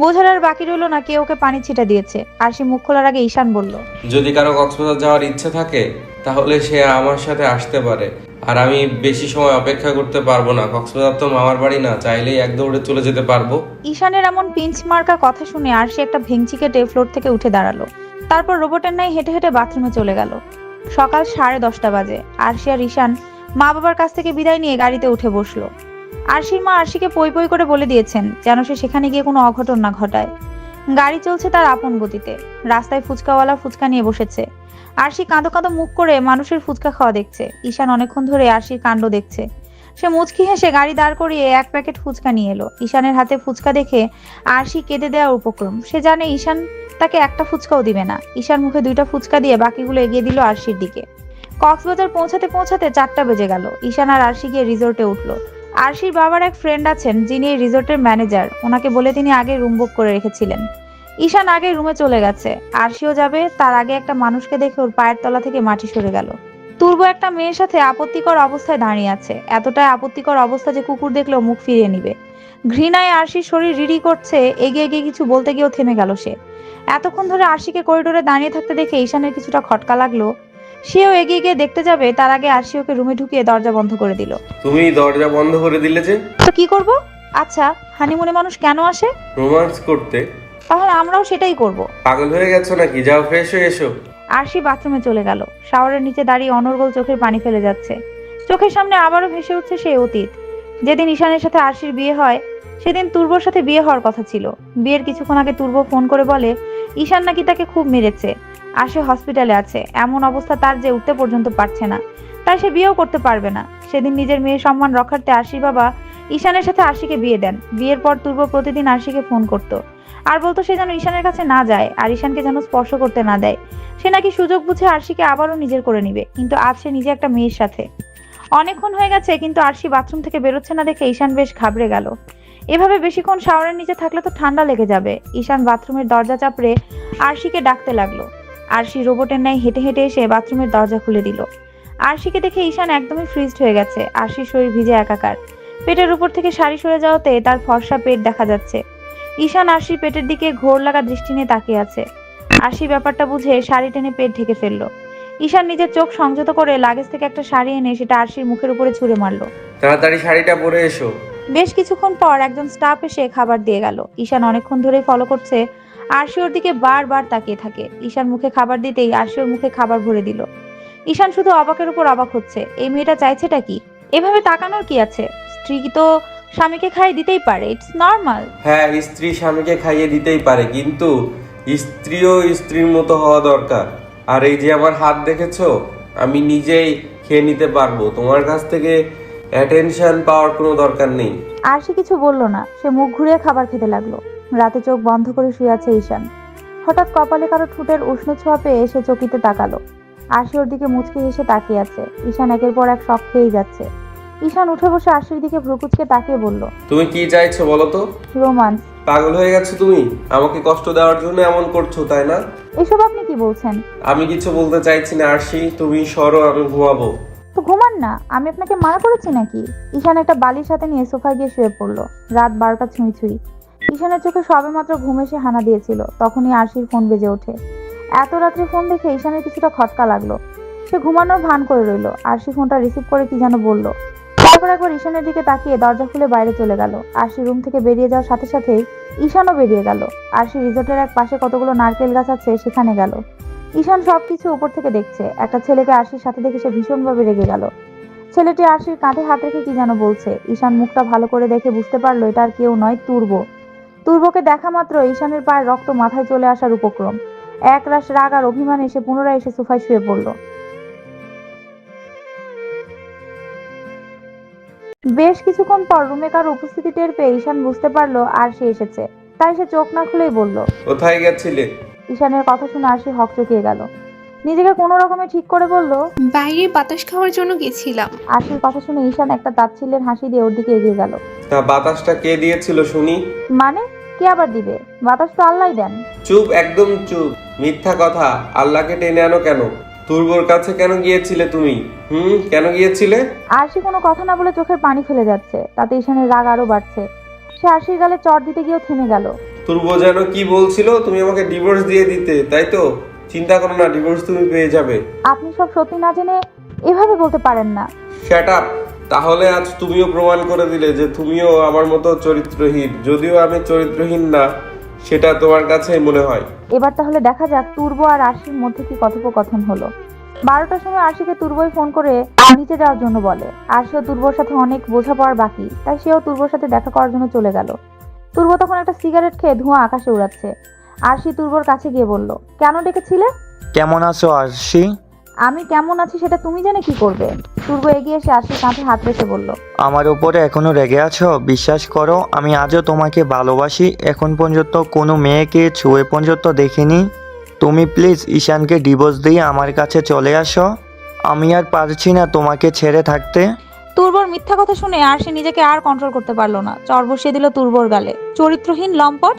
বোঝার আর বাকি রইলো না কে ওকে পানির ছিটা দিয়েছে। আরশি মুখ খোলার আগে ঈশান বলল, যদি কারো কক্সবাজার যাওয়ার ইচ্ছে থাকে তাহলে সে আমার সাথে আসতে পারে। আর আমি বেশি সময় অপেক্ষা করতে পারবো না। কক্সবাজার তো মামার বাড়ি না, চাইলেই এক দৌড়ে চলে যেতে পারবো। ঈশানের এমন পিঞ্চ মার্কা কথা শুনে আরশি একটা ভেঙচি কেটে ফ্লোর থেকে উঠে দাঁড়ালো। তারপর রোবটের ন্যায় হেঁটে হেঁটে বাথরুমে চলে গেল। সকাল 10:30 বাজে। আরশি আর ঈশান মা বাবার কাছ থেকে বিদায় নিয়ে গাড়িতে উঠে বসলো। আরশির মা আরশিকে পই পই করে বলে দিয়েছেন যেন সে সেখানে গিয়ে কোনো অঘটন না ঘটায়। গাড়ি চলছে তার আপন গতিতে। রাস্তায় ফুচকাওয়ালা ফুচকা নিয়ে বসেছে। আরশি কাঁদো কাঁদো মুখ করে মানুষের ফুচকা খাওয়া দেখছে। ঈশান অনেকক্ষণ ধরে আরশির কাণ্ড দেখছে। সে মুচকি হেসে গাড়ি দাঁড় করিয়ে এক প্যাকেট ফুচকা নিয়ে এলো। ঈশানের হাতে ফুচকা দেখে আরশি কেঁদে দেওয়ার উপক্রম। সে জানে ঈশান তাকে একটা ফুচকাও দিবে না। ঈশান মুখে 2টা ফুচকা দিয়ে বাকিগুলো এগিয়ে দিল আরশির দিকে। কক্সবাজার পৌঁছাতে পৌঁছাতে 4টা বেজে গেল। ঈশান আর আরশি গিয়ে রিসোর্টে উঠলো। আরশির বাবার এক ফ্রেন্ড আছেন যিনি এই রিসোর্টের ম্যানেজার। ওনাকে বলে তিনি আগে রুম বুক করে রেখেছিলেন। ঈশান আগে রুমে চলে গেছে। আরশিও যাবে, তার আগে একটা মানুষকে দেখে ওর পায়ের তলা থেকে মাটি সরে গেল। তুর্ব একটা মেয়ের সাথে আপত্তিকর অবস্থায় দাঁড়িয়ে আছে। এতটাই আপত্তিকর অবস্থা যে কুকুর দেখলেও মুখ ফিরিয়ে নিবে। ঘৃণায় আরশির শরীর রিরি করছে। এগিয়ে গিয়ে কিছু বলতে গিয়েও থেমে গেল সে। এতক্ষণ ধরে আরশিকে করিডোরে দাঁড়িয়ে থাকতে দেখে ঈশানের কিছুটা খটকা লাগলো। সেও এগিয়ে গিয়ে দেখতে যাবে, তার আগে আরশি ওকে রুমে ঢুকিয়ে দরজা বন্ধ করে দিল। তুমি দরজা বন্ধ করে দিলে যে? তো কি করব? আচ্ছা, হানিমুনে মানুষ কেন আসে? রোমান্স করতে। তাহলে আমরাও সেটাই করব। পাগল হয়ে গেছো নাকি? যাও ফ্রেশ হয়ে এসো। আরশি বাথরুমে চলে গেল। শাওয়ারের নিচে দাঁড়িয়ে অনর্গল চোখের পানি ফেলে যাচ্ছে। চোখের সামনে আবারও ভেসে উঠছে সেই অতীত। যেদিন ঈশানের সাথে আরশির বিয়ে হয় সেদিন তুর্বর সাথে বিয়ে হওয়ার কথা ছিল। বিয়ের কিছুক্ষণ আগে তুর্ব ফোন করে বলে ঈশান নাকি তাকে খুব মেরেছে। আরশি হসপিটালে আছে, এমন অবস্থা তার যে উঠতে পর্যন্ত পারছে না, তাই সে বিয়েও করতে পারবে না। সেদিন নিজের মেয়ের সম্মান রক্ষার্থে আরশির বাবা ঈশানের সাথে আরশিকে বিয়ে দেন। বিয়ের পর তুর্ব প্রতিদিন আরশিকে ফোন করতো আর বলতো সে যেন ঈশানের কাছে না যায় আর ঈশানকে যেন স্পর্শ করতে না দেয়। সে নাকি সুযোগ বুঝে আরশিকে আবারও নিজের করে নিবে। কিন্তু আজ সে নিজে একটা মেয়ের সাথে। অনেকক্ষণ হয়ে গেছে কিন্তু আরশি বাথরুম থেকে বেরোচ্ছে না দেখে ঈশান বেশ ঘাবড়ে গেল। এভাবে বেশিক্ষণ শাওয়ারের নিচে থাকলে তো ঠান্ডা লেগে যাবে। ঈশান বাথরুমের দরজা চাপড়ে আরশিকে ডাকতে লাগলো। আরশি রোবটের ন্যায় হেঁটে হেঁটে এসে বাথরুমের দরজা খুলে দিল। আরশিকে দেখে ঈশান একদমই ফ্রিজড হয়ে গেছে। আরশির শরীর ভিজে একাকার। পেটের উপর থেকে শাড়ি সরে যাওয়াতে তার ফর্সা পেট দেখা যাচ্ছে। ঈশান আরশির পেটের দিকে ঘোর লাগা দৃষ্টি নিয়ে তাকিয়ে আছে। আরশি ব্যাপারটা বুঝে শাড়ি টেনে পেট ঢেকে ফেললো। ঈশান নিজের চোখ সংযত করে লাগেজ থেকে একটা শাড়ি এনে সেটা আরশির মুখের উপরে ছুঁড়ে মারলো। তাড়াতাড়ি শাড়িটা পরে এসো। বেশ কিছুক্ষণ পর একজন স্টাফ এসে খাবার দিয়ে গেল। ঈশান অনেকক্ষণ ধরেই ফলো করছে। আরশি ওর দিকে বারবার তাকিয়ে থাকে। ঈশান মুখে খাবার দিতেই আরশি ওর মুখে খাবার ভরে দিল। ঈশান শুধু অবাকের উপর অবাক হচ্ছে। এই মেয়েটা চাইছেটা কি? এভাবে তাকানোর কি আছে? স্ত্রী তো স্বামীকে খাইয়ে দিতেই পারে, ইটস নর্মাল। হ্যাঁ, স্ত্রী স্বামীকে খাইয়ে দিতেই পারে, কিন্তু স্ত্রীও স্ত্রীর মতো হওয়া দরকার। আর এই যে আমার হাত দেখেছো, আমি নিজেই খেয়ে নিতে পারবো, তোমার কাছ থেকে অ্যাটেনশন পাওয়ার কোনো দরকার নেই। আরশি কিছু বলল না। সে মুখ ঘুরিয়ে খাবার খেতে লাগলো। রাতে চোখ বন্ধ করে শুয়ে আছে ঈশান। হঠাৎ কপালে কারো ঠোঁটের উষ্ণ ছোঁয়া পেয়ে সে চকিতে তাকালো। আরশি ওর দিকে মুচকি হেসে তাকিয়ে আছে। ঈশান একের পর এক শখ খেয়েই যাচ্ছে। ঈশান উঠে বসে আরশির দিকে ভ্রুকুচকে তাকিয়ে বলল, তুমি কি চাইছো বলো তো? রোমান্স। পাগল হয়ে গেছো তুমি? আমাকে কষ্ট দেওয়ার জন্য এমন করছো, তাই না? এসব আপনি কি বলছেন? আমি কিছু বলতে চাইছি না আরশি, তুমি সরো, আমি ঘুমাবো। তো ঘুমান না, আমি আপনাকে মানা করেছি নাকি? ঈশান একটা বালির সাথে নিয়ে সোফায় গিয়ে শুয়ে পড়লো। রাত 12টা ছুঁই ছুঁই। ঈশানের চোখে সবেমাত্র ঘুম এসে হানা দিয়েছিল, তখনই আরশির ফোন বেজে ওঠে। এত রাত্রে ফোন দেখে ঈশানের কিছুটা খটকা লাগলো। সে ঘুমানোর ভান করে রইলো। আরশি ফোনটা রিসিভ করে কি যেন বললো। তারপর একবার ঈশানের দিকে তাকিয়ে দরজা খুলে বাইরে চলে গেল। আরশি রুম থেকে বেরিয়ে যাওয়ার সাথে সাথেই ঈশানও বেরিয়ে গেল। আরশি রিসোর্টের এক পাশে কতগুলো নারকেল গাছ আছে সেখানে গেল। ঈশান সবকিছু উপর থেকে দেখছে। একটা ছেলেকে আরশির সাথে দেখে সে ভীষণভাবে রেগে গেল। ছেলেটি আরশির কাঁধে হাত রেখে কি যেন বলছে। ঈশান মুখটা ভালো করে দেখে বুঝতে পারলো এটা আর কেউ নয়, তুর্ব। তুর্বকে দেখা মাত্র ঈশানের পায়ের রক্ত মাথায় চলে আসার উপক্রম। একরাশ রাগ আর অভিমানে সে পুনরায় এসে সোফায় শুয়ে পড়ল। বেশ কিছুক্ষণ পর রুমে কারো উপস্থিতি টের পেয়ে ঈশান বুঝতে পারলো আরশি এসেছে। তাই সে চোখ না খুলেই বলল, কোথায় গেছিলে? ঈশানের কথা শুনে আরশি হকচকিয়ে গেল। নিজেকে কোনো রকমে ঠিক করে বলল, বাইরে বাতাস খাওয়ার জন্য গেছিলাম। আরশির কথা শুনে ঈশান একটা তাচ্ছিল্যের হাসি দিয়ে ওর দিকে এগিয়ে গেল। তা বাতাসটা কে দিয়েছিল শুনি? মানে কে আবার দিবে? বাতাস তো আল্লাহই দেন। চুপ, একদম চুপ, মিথ্যা কথা। আল্লাহকে টেনে আনো কেন? তুর্বর কাছে কেন গিয়েছিলে তুমি? কেন গিয়েছিলে? আরশি কোনো কথা না বলে চোখের পানি ফেলে যাচ্ছে। তাতে ঈশানের রাগ আরো বাড়ছে। সে আরশির গালে চড় দিতে গিয়েও থেমে গেল। তুর্ব যেন কি বলছিল, তুমি আমাকে ডিভোর্স দিয়ে দিতে, তাই তো? চিন্তা করো না, ডিভোর্স তুমি পেয়ে যাবে। আপনি সব সত্যি না জেনে এভাবে বলতে পারেন না। Shut up. তাহলে আজ তুমিও প্রমাণ করে দিলে যে তুমিও আমার মতো চরিত্রহীন। যদিও আমি চরিত্রহীন না, সেটা তোমার কাছেই মনে হয়। এবার তাহলে দেখা যাক তুর্ব আর আরশির মধ্যে কি কথোপকথন হলো। 12টার সময় আরশিকে তুর্বই ফোন করে নিচে যাওয়ার জন্য বলে। আরশিও তুর্বর সাথে অনেক বোঝাপড়ার বাকি, তাই সেও তুর্বর সাথে দেখা করার জন্য চলে গেল। তুর্ব তখন একটা সিগারেট খেয়ে ধোঁয়া আকাশে উড়াচ্ছে। আরশি তুর্বর কাছে গিয়ে বলল, কেন ডেকেছিলে? কেমন আছো আরশি? আমি কেমন আছি সেটা তুমি জেনে কি করবে? তুর্ব এগিয়ে এসে আরশির কাঁধে হাত রেখে বলল, আমার উপরে এখনো রেগে আছো? বিশ্বাস করো, আমি আজও তোমাকে ভালোবাসি। এখন পর্যন্ত কোনো মেয়েকে ছুঁয়ে পর্যন্ত দেখিনি। তুমি প্লিজ ঈশানকে ডিভোর্স দিয়ে আমার কাছে চলে আসো। আমি আর পারছি না তোমাকে ছেড়ে থাকতে। তুর্বর মিথ্যা কথা শুনে আরশি নিজেকে আর কন্ট্রোল করতে পারলো না। চড় বসিয়ে দিল তুর্বর গালে। চরিত্রহীন লম্পট,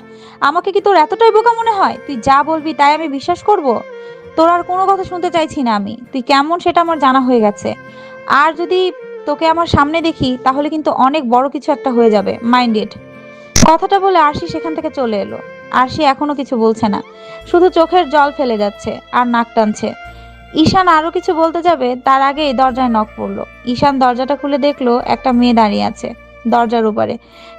আমাকে কি তোর এতটাই বোকা মনে হয়? তুই যা বলবি তাই আমি বিশ্বাস করব? তোর আর কোনো কথা শুনতে চাইছি না আমি। তুই কেমন সেটা আমার জানা হয়ে গেছে। আর যদি তোকে আমার সামনে দেখি তাহলে কিন্তু অনেক বড় কিছু একটা হয়ে যাবে, মাইন্ডেড। কথাটা বলে আরশি সেখান থেকে চলে এলো। আরশি এখনো কিছু বলছে না, শুধু চোখের জল ফেলে যাচ্ছে আর নাক টানছে। ঈশান আরো কিছু বলতে যাবে তার আগেই দরজায় নক পড়লো। ঈশান দরজাটা খুলে দেখলো একটা মেয়ে দাঁড়িয়ে আছে দরজার উপরে।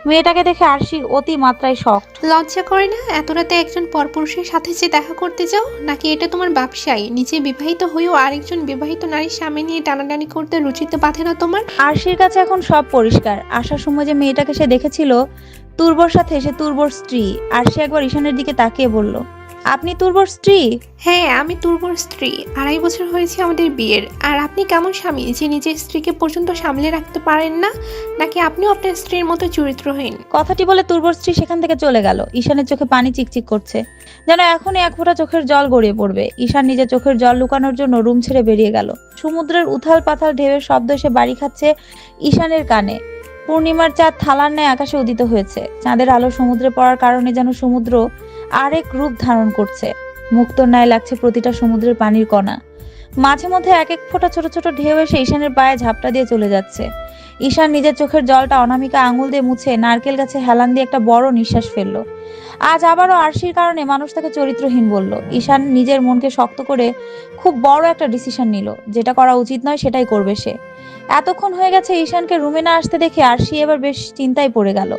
মেয়েটাকে দেখে আরশি অতি মাত্রায় শকড। লজ্জা করে না এত রাতে একজন পরপুরুষের সাথে যে দেখা করতে যাও? নাকি এটা তোমার ব্যবসায়? নিজে বিবাহিত হয়েও আরেকজন বিবাহিত নারীর সামনে নিয়ে টানাটানি করতে রুচিতে বাঁধে না তোমার? আরশির কাছে এখন সব পরিষ্কার। আসার সময় যে মেয়েটাকে সে দেখেছিল তুর্বর সাথে, সে তুর্বর স্ত্রী। আরশি একবার ঈশানের দিকে তাকিয়ে বলল, আপনি তুর্বর স্ত্রী? হ্যাঁ, আমি তুর্বর স্ত্রী। 2.5 বছর হয়েছে আমাদের বিয়ের। আর আপনি কেমন স্বামী যে নিজের স্ত্রীকে পর্যন্ত সামলে রাখতে পারেন না? নাকি আপনিও আপনার স্ত্রীর মতো চরিত্রহীন? কথাটি বলে তুর্বর স্ত্রী সেখান থেকে চলে গেল। ঈশানের চোখে পানি চিকচিক করছে, যেন এখনই এক ফোঁটা চোখের জল গড়িয়ে পড়বে। ঈশান নিজের চোখের জল লুকানোর জন্য রুম ছেড়ে বেরিয়ে গেল। সমুদ্রের উথাল পাথাল ঢেউয়ের শব্দ এসে বাড়ি খাচ্ছে ঈশানের কানে। পূর্ণিমার চাঁদ থালার ন্যায় আকাশে উদিত হয়েছে। চাঁদের আলো সমুদ্রে পড়ার কারণে যেন সমুদ্র আরেক রূপ ধারণ করছে। মুক্তোর ন্যায় লাগছে প্রতিটা সমুদ্রের পানির কণা। মাঝে মধ্যে এক এক ফোঁটা ছোট ছোট ঢেউ এসে ঈশানের পায়ে ঝাপটা দিয়ে চলে যাচ্ছে। ঈশান নিজের চোখের জলটা অনামিকা আঙুল দিয়ে মুছে নারকেল গাছে হেলান দিয়ে একটা বড় নিঃশ্বাস ফেললো। আজ আবারও আরশির কারণে মানুষ তাকে চরিত্রহীন বলল। ঈশান নিজের মনকে শক্ত করে খুব বড় একটা ডিসিশন নিল। যেটা করা উচিত নয় সেটাই করবে সে। এতক্ষণ হয়ে গেছে ঈশানকে রুমে না আসতে দেখে আরশি এবার বেশ চিন্তায় পড়ে গেল।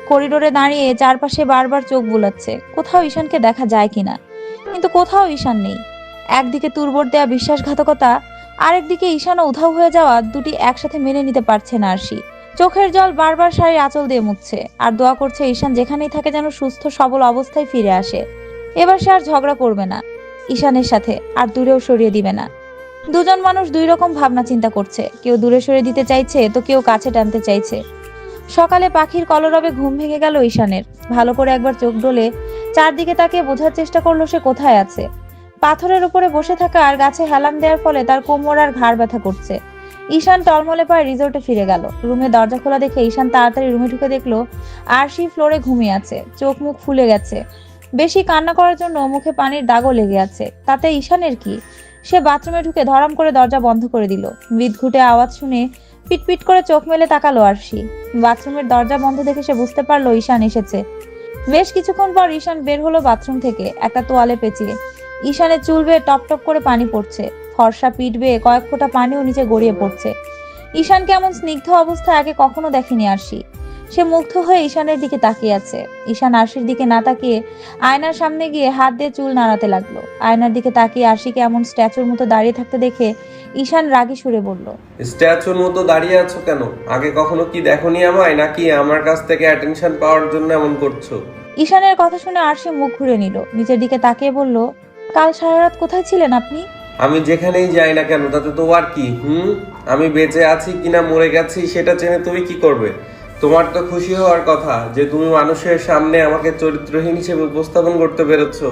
করিডোরে দাঁড়িয়ে চারপাশে বারবার চোখ বুলাচ্ছে, কোথাও ঈশানকে দেখা যায় কিনা। কিন্তু কোথাও ঈশান নেই। একদিকে তুর্বর দেয়া বিশ্বাসঘাতকতা, আরেকদিকে ঈশানও উধাও হয়ে যাওয়া, দুটি একসাথে মেনে নিতে পারছে না আরশি। চোখের জল বারবার শাড়ির আঁচল দিয়ে মুছছে আর দোয়া করছে ঈশান যেখানেই থাকে যেন সুস্থ সবল অবস্থায় ফিরে আসে। এবার সে আর ঝগড়া করবে না ঈশানের সাথে, আর দূরেও সরিয়ে দিবে না। দুজন মানুষ দুই রকম ভাবনা চিন্তা করছে, কেউ দূরে সরিয়ে দিতে চাইছে তো কেউ কাছে টানতে চাইছে। সকালে পাখির কলরবে ঘুম ভেঙে গেল ঈশানের। ভালো করে একবার চোখ ডলে চারদিকে তাকিয়ে বোঝার চেষ্টা করলো সে কোথায় আছে। পাথরের উপরে বসে থাকা আর গাছে হেলান দেওয়ার ফলে তার কোমর আর ঘাড় ব্যথা করছে। ঈশান টলমলে পায়ে রিসোর্টে ফিরে গেল। রুমে দরজা খোলা দেখে ঈশান তাড়াতাড়ি রুমে ঢুকে দেখলো আরশি ফ্লোরে ঘুমিয়ে আছে, চোখ মুখ ফুলে গেছে। বেশি কান্না করার জন্য মুখে পানির দাগও লেগে আছে। তাতে ঈশানের কি? সে বাথরুমে ঢুকে ধরাম করে দরজা বন্ধ করে দিল। বিদঘুটে আওয়াজ শুনে পিটপিট করে চোখ মেলে তাকালো আরশি। বাথরুমের দরজা বন্ধ দেখে সে বুঝতে পারলো ঈশান এসেছে। বেশ কিছুক্ষণ পর ঈশান বের হলো বাথরুম থেকে, একটা তোয়ালে পেঁচিয়ে। ঈশানের চুল বেয়ে টপ টপ করে পানি পড়ছে, ফর্সা পিঠ বেয়ে কয়েক ফোঁটা পানিও নিচে গড়িয়ে পড়ছে। ঈশানকে এমন স্নিগ্ধ অবস্থা আগে কখনো দেখেনি আরশি। সে মুগ্ধ হয়ে ঈশানের দিকে তাকিয়ে আছে। ঈশান আরশির দিকে না তাকিয়ে আয়নার সামনে গিয়ে হাত দিয়ে চুল নাড়াতে লাগলো। আয়নার দিকে তাকিয়ে আরশিকে এমন স্ট্যাচুর মতো দাঁড়িয়ে থাকতে দেখে ঈশান রাগী সুরে বলল, স্ট্যাচুর মতো দাঁড়িয়ে আছো কেন? আগে কখনো কি দেখোনি আমায়, নাকি আমার কাছ থেকে অ্যাটেনশন পাওয়ার জন্য এমন করছো? ঈশানের কথা শুনে আরশি মুখ ঘুরে নিল, নিচের দিকে তাকিয়ে বলল, কাল সারা রাত কোথায় ছিলেন আপনি? আমি যেখানেই যাই না কেন তাতে তোমার কি? আমি বেঁচে আছি কিনা মরে গেছি সেটা জেনে তুমি কি করবে? তোমার তো খুশি হওয়ার কথা যে তুমি মানুষের সামনে আমাকে চরিত্রহীন হিসেবে উপস্থাপন করতে পেরেছো।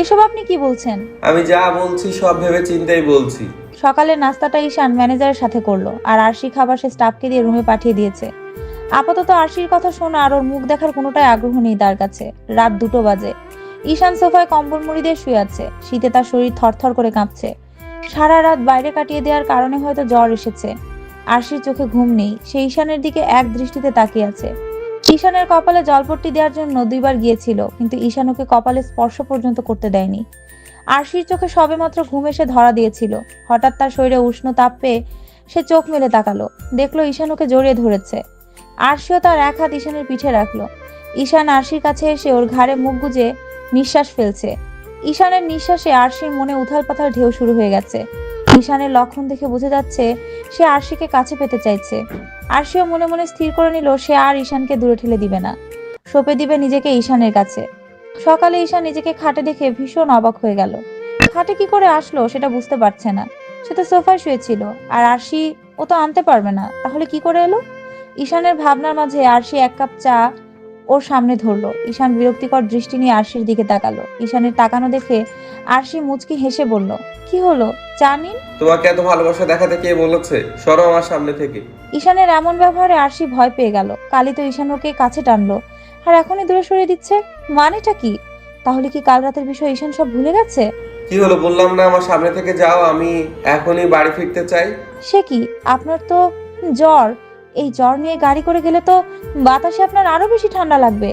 এসব আপনি কি বলছেন? আমি যা বলছি সব ভেবে চিন্তাই বলছি। সকালে নাস্তাটা ঈশান ম্যানেজারের সাথে করলো, আর আরশি খাবার সে স্টাফকে দিয়ে রুমে পাঠিয়ে দিয়েছে। আপাতত আরশির কথা শোনা আর ওর মুখ দেখার কোনোটাই আগ্রহ নেই তার কাছে। রাত 2টো বাজে। ঈশান সোফায় কম্বল মুড়ি দিয়ে শুয়ে আছে। শীতে তার শরীর থরথর করে কাঁপছে। সারা রাত বাইরে কাটিয়ে দেওয়ার কারণে হয়তো জ্বর এসেছে। আরশির চোখে ঘুম নেই, সে ঈশানের দিকে এক দৃষ্টিতে তাকিয়ে আছে। ঈশানের কপালে জলপট্টি দেওয়ার জন্য 2বার গিয়েছিল, কিন্তু ঈশান ওকে কপালে স্পর্শ পর্যন্ত করতে দেয়নি। আরশির চোখে সবেমাত্র ঘুম এসে ধরা দিয়েছিল। হঠাৎ তার শরীরে উষ্ণ তাপ পেয়ে সে চোখ মেলে তাকালো, দেখলো ঈশান ওকে জড়িয়ে ধরেছে। আরশিও তার এক হাত ঈশানের পিঠে রাখলো। ঈশান আরশির কাছে এসে ওর ঘাড়ে মুখ গুজে নিঃশ্বাস ফেলছে। ঈশানের নিঃশ্বাসে আরশির মনে উথাল পাথাল ঢেউ শুরু হয়ে গেছে। ঈশানের লক্ষণ দেখে বোঝা যাচ্ছে সে আরশিকে কাছে পেতে চাইছে। আরশিও মনে মনে স্থির করে নিল সে আর ঈশানকে দূরে ঠেলে দিবে না, সঁপে দিবে নিজেকে ঈশানের কাছে। সকালে ঈশান নিজেকে খাটে দেখে ভীষণ অবাক হয়ে গেল। খাটে কি করে আসলো সেটা বুঝতে পারছে না। সে তো সোফায় শুয়েছিল, আর আরশি ও তো আনতে পারবে না, তাহলে কি করে এলো? ঈশানের ভাবনার মাঝে আরশি 1 কাপ চা ওর সামনে ধরলো। ঈশান বিরক্তিকর দৃষ্টি নিয়ে আরশির দিকে তাকালো। ঈশানের তাকানো দেখে আরশি মুচকি হেসে বলল, কি হলো, চা নিন। তোমাকে এত ভালোবাসা দেখাতে কে বলেছে? সরো আমার সামনে থেকে। ঈশানের এমন ব্যবহারে আরশি ভয় পেয়ে গেল। কালি তো ঈশান ওকে কাছে টানলো, আর এখনই দূরে সরিয়ে দিচ্ছে, মানেটা কি? তাহলে কি কাল রাতের বিষয় ঈশান সব ভুলে গেছে? কি হলো বললাম না আমার সামনে থেকে যাও, আমি এখনই বাড়ি ফিরতে চাই। সে কি, আপনার তো জ্বর। এই জ্বর নিয়ে গাড়ি করে গেলে তো বাতাসে আপনার আরো বেশি ঠান্ডা লাগবে,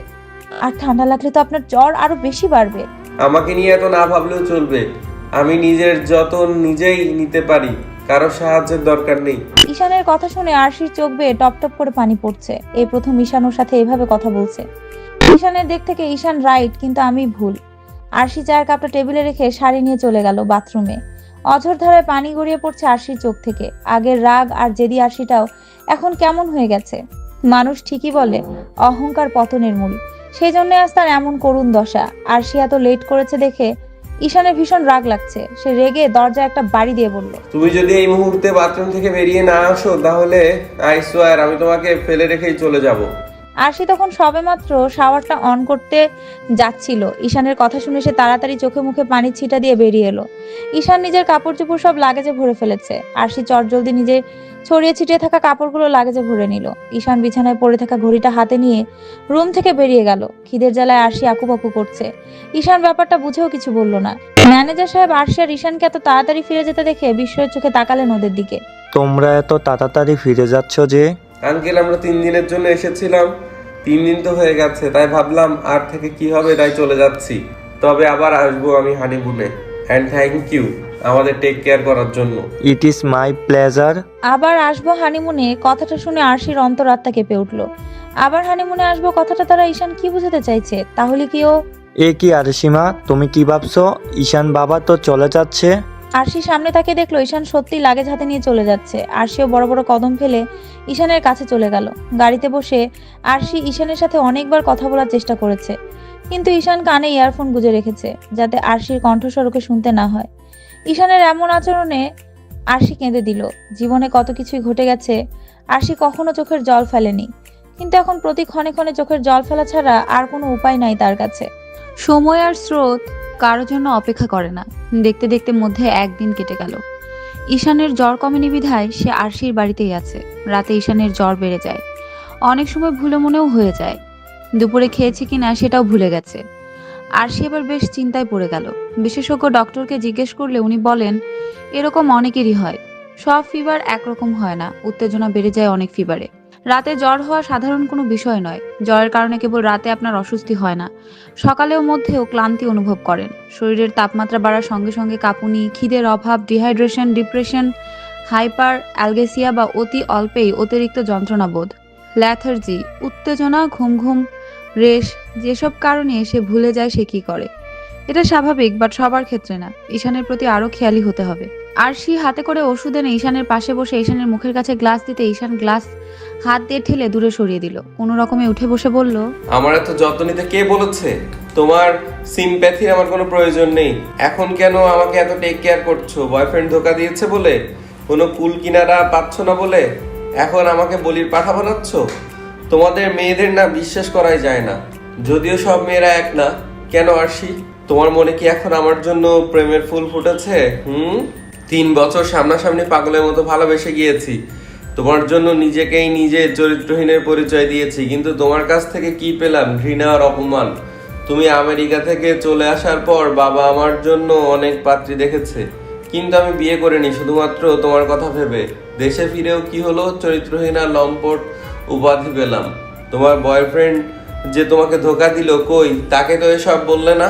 আর ঠান্ডা লাগলে তো আপনার জ্বর আরো বেশি বাড়বে। আমাকে নিয়ে এত না ভাবলেও চলবে। আমি নিজের যত্ন নিজেই নিতে পারি, কারো সাহায্যের দরকার নেই। ঈশানের কথা শুনে আরশির চোখ বেয়ে টপ টপ করে পানি পড়ছে। এই প্রথম ঈশান ওর সাথে এভাবে কথা বলছে। ঈশানের দিক থেকে ঈশান রাইট, কিন্তু আমি ভুল। আরশি চায়ের কাপটা টেবিলে রেখে শাড়ি নিয়ে চলে গেল বাথরুমে। অঝোর ধারায় পানি গড়িয়ে পড়ছে আরশির চোখ থেকে। আগের রাগ আর জেদি আরশিটাও এখন কেমন হয়ে গেছে। মানুষ ঠিকই বলে অহংকার পতনের মূল। সেই জন্য আজ তার এমন করুণ দশা। আরশি এত লেট করেছে দেখে ঈশানের ভীষণ রাগ লাগছে। সে রেগে দরজায় একটা বাড়ি দিয়ে বলল, তুমি যদি এই মুহূর্তে বাথরুম থেকে বেরিয়ে না আসো তাহলে আই সোয়ার আমি তোমাকে ফেলে রেখেই চলে যাব। আরশি তখন সবেমাত্র শাওয়ারটা অন করতে যাচ্ছিল। ঈশানের কথা শুনে সে তাড়াতাড়ি চোখে মুখে পানির ছিটা দিয়ে বেরিয়ে এলো। ঈশান নিজের কাপড় চোপড় সব লাগেজে ভরে ফেলেছে। আরশি চটজলদি নিজে ছড়িয়ে ছিটিয়ে থাকা কাপড়গুলো লাগেজে ভরে নিল। ঈশান বিছানায় পড়ে থাকা ঘড়িটা হাতে নিয়ে রুম থেকে বেরিয়ে গেল। খিদের জ্বালায় আরশি আকুপাকু করছে। ঈশান ব্যাপারটা বুঝেও কিছু বলল না। ম্যানেজার সাহেব আরশি আর ঈশানকে এত তাড়াতাড়ি ফিরে যেতে দেখে বিস্ময়ের চোখে তাকালেন ওদের দিকে। তোমরা এত তাড়াতাড়ি ফিরে যাচ্ছ যে? আঙ্কেল আমরা 3 দিনের জন্য এসেছিলাম, 3 দিন তো হয়ে গেছে, তাই ভাবলাম আর থেকে কি হবে, তাই চলে যাচ্ছি। তবে আবার আসবো আমি হানিমুনে। অ্যান্ড থ্যাংক ইউ আমাদের টেক কেয়ার করার জন্য। It is my pleasure. আবার আসবো হানিমুনে কথাটা শুনে আরশির অন্তরাত্মা কেঁপে উঠল। আবার হানিমুনে আসবো কথাটা তারা ঈশান কি বোঝাতে চাইছে? তাহলে কি ও? এ কি আরশিমা, তুমি কি ভাবছো? ঈশান বাবা তো চলে যাচ্ছে। আরশি সামনে তাকিয়ে দেখলো ঈশান সত্যি লাগেজ হাতে নিয়ে চলে যাচ্ছে। আরশিও বড় বড় কদম ফেলে ঈশানের কাছে চলে গেল। গাড়িতে বসে আরশি ঈশানের সাথে অনেকবার কথা বলার চেষ্টা করেছে, কিন্তু ঈশান কানে ইয়ারফোন গুঁজে রেখেছে যাতে আরশির কণ্ঠস্বর ওকে শুনতে না হয়। ঈশানের এমন আচরণে আরশি কেঁদে দিল। জীবনে কত কিছুই ঘটে গেছে, আরশি কখনো চোখের জল ফেলেনি, কিন্তু এখন প্রতি ক্ষণে ক্ষণে চোখের জল ফেলা ছাড়া আর কোনো উপায় নাই তার কাছে। সময় আর স্রোত কারোর জন্য অপেক্ষা করে না। দেখতে দেখতে মধ্যে একদিন কেটে গেল। ঈশানের জ্বর কমেনি বিধায় সে আরশির বাড়িতেই আছে। রাতে ঈশানের জ্বর বেড়ে যায়, অনেক সময় ভুলে মনেও হয়ে যায়। দুপুরে খেয়েছে কিনা সেটাও ভুলে গেছে। আরশি এবার বেশ চিন্তায় পড়ে গেল। বিশেষজ্ঞ ডক্টরকে জিজ্ঞেস করলে উনি বলেন এরকম অনেকেরই হয়, সব ফিভার একরকম হয় না, উত্তেজনা বেড়ে যায় অনেক ফিভারে। রাতে জ্বর হওয়া সাধারণ কোনো বিষয় নয়। জ্বরের কারণে কেবল রাতে আপনার অস্বস্তি হয় না, সকালেও মধ্যেও ক্লান্তি অনুভব করেন। শরীরের তাপমাত্রা বাড়ার সঙ্গে সঙ্গে কাঁপুনি, খিদের অভাব, ডিহাইড্রেশন, ডিপ্রেশন, হাইপার অ্যালগেসিয়া বা অতি অল্পেই অতিরিক্ত যন্ত্রণাবোধ, ল্যাথার্জি, উত্তেজনা, ঘুম ঘুম, রেশ, যেসব কারণে সে ভুলে যায় সে কি করে। এটা স্বাভাবিক, বাট সবার ক্ষেত্রে না। ঈশানের প্রতি আরো খেয়ালি হতে হবে। আরশি হাতে করে ওষুধ এনে ঈশানের পাশে বসে ঈশানের মুখের কাছে গ্লাস দিতে ঈশান গ্লাস হাত দিয়ে ঠেলে দূরে সরিয়ে দিল। কোনো রকমে উঠে বসে বলল, আমার এত যত্ন নিতে কে বলেছে? তোমার সিম্প্যাথির আমার কোনো প্রয়োজন নেই। এখন কেন আমাকে এত টেক কেয়ার করছো? বয়ফ্রেন্ড ধোকা দিয়েছে বলে? কোনো কুল কিনারা পাচ্ছ না বলে এখন আমাকে বলির পাঠা বানাচ্ছ? তোমাদের মেয়েদের না বিশ্বাস করাই যায় না। যদিও সব মেয়েরা এক না। কেন আরশি, তোমার মনে কি এখন আমার জন্য প্রেমের ফুল ফুটেছে? 3 বছর সামনাসামনি পাগলের মতো ভালোবেসে গিয়েছি। তোমার জন্য নিজেকেই নিজে চরিত্রহীনের পরিচয় দিয়েছি, কিন্তু তোমার কাছ থেকে কি পেলাম? ঘৃণা আর অপমান। তুমি আমেরিকা থেকে চলে আসার পর বাবা আমার জন্য অনেক পাত্রী দেখেছে, কিন্তু আমি বিয়ে করিনি শুধুমাত্র তোমার কথা ভেবে। দেশে ফিরেও কি হলো? চরিত্রহীন আর লম্পট উপাধি পেলাম। তোমার বয়ফ্রেন্ড যে তোমাকে ধোকা দিল, কই তাকে তো এসব বললে না?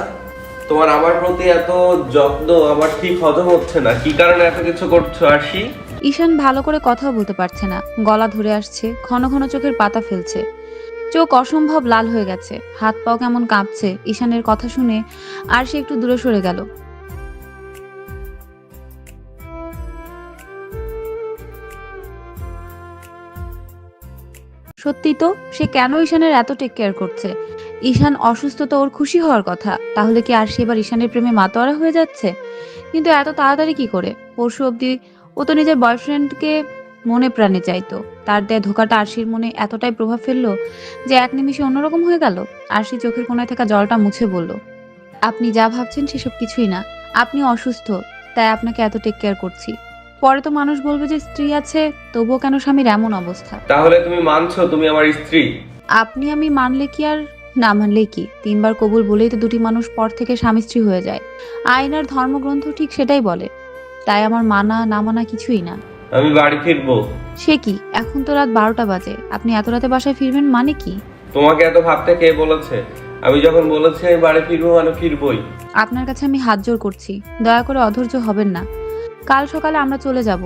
তোমার আমার প্রতি এত যত্ন আমার ঠিক হজম হচ্ছে না। কি কারণে এত কিছু করছো আরশি? ঈশান ভালো করে কথাও বলতে পারছে না, গলা ধরে আসছে, ঘন ঘন চোখের পাতা ফেলছে, চোখ অসম্ভব লাল হয়ে গেছে, হাত পাও কেমন কাঁপছে। ঈশানের কথা শুনে আরশি একটু দূরে সরে গেল। সত্যি তো, সে কেন ঈশানের এত টেক কেয়ার করছে? ঈশান অসুস্থ তো ওর খুশি হওয়ার কথা, তাহলে কি আরশি এবার ঈশানের প্রেমে মাতোয়ারা হয়ে যাচ্ছে? কিন্তু এত তাড়াতাড়ি কি করে? পরশু অবধি ও তো নিজের বয়ফ্রেন্ডকে মনে প্রাণে চাইতো। তার দেয়া ধোকাটা আরশির মনে এতটাই প্রভাব ফেললো যে এক নিমিষে অন্যরকম হয়ে গেল। আরশি চোখের কোণায় থাকা জলটা মুছে বলল, আপনি যা ভাবছেন সেসব কিছুই না। আপনি অসুস্থ, তাই আপনাকে এত টেক কেয়ার করছি। পরে তো মানুষ বলবে যে স্ত্রী আছে, তবুও কেন স্বামীর এমন অবস্থা। তাহলে তুমি মানছো তুমি আমার স্ত্রী? আপনি আমি মানলে কি আর না মানলে কি? 3 বার কবুল বলেই তো দুটি মানুষ পর থেকে স্বামী স্ত্রী হয়ে যায়। আইন আর ধর্মগ্রন্থ ঠিক সেটাই বলে। তাই আমার মানা না মানা কিছুই না। আমি বাড়ি ফিরবো। সে কি, এখন তো রাত 12টা বাজে, আপনি এত রাতে বাসায় ফিরবেন মানে কি? তোমাকে এত ভাবতে কে বলেছে? আমি যখন বলেছি আমি বাড়ি ফিরবো মানে ফিরবোই। আপনার কাছে আমি হাত জোড় করছি, দয়া করে অধৈর্য হবেন না। কাল সকালে আমরা চলে যাব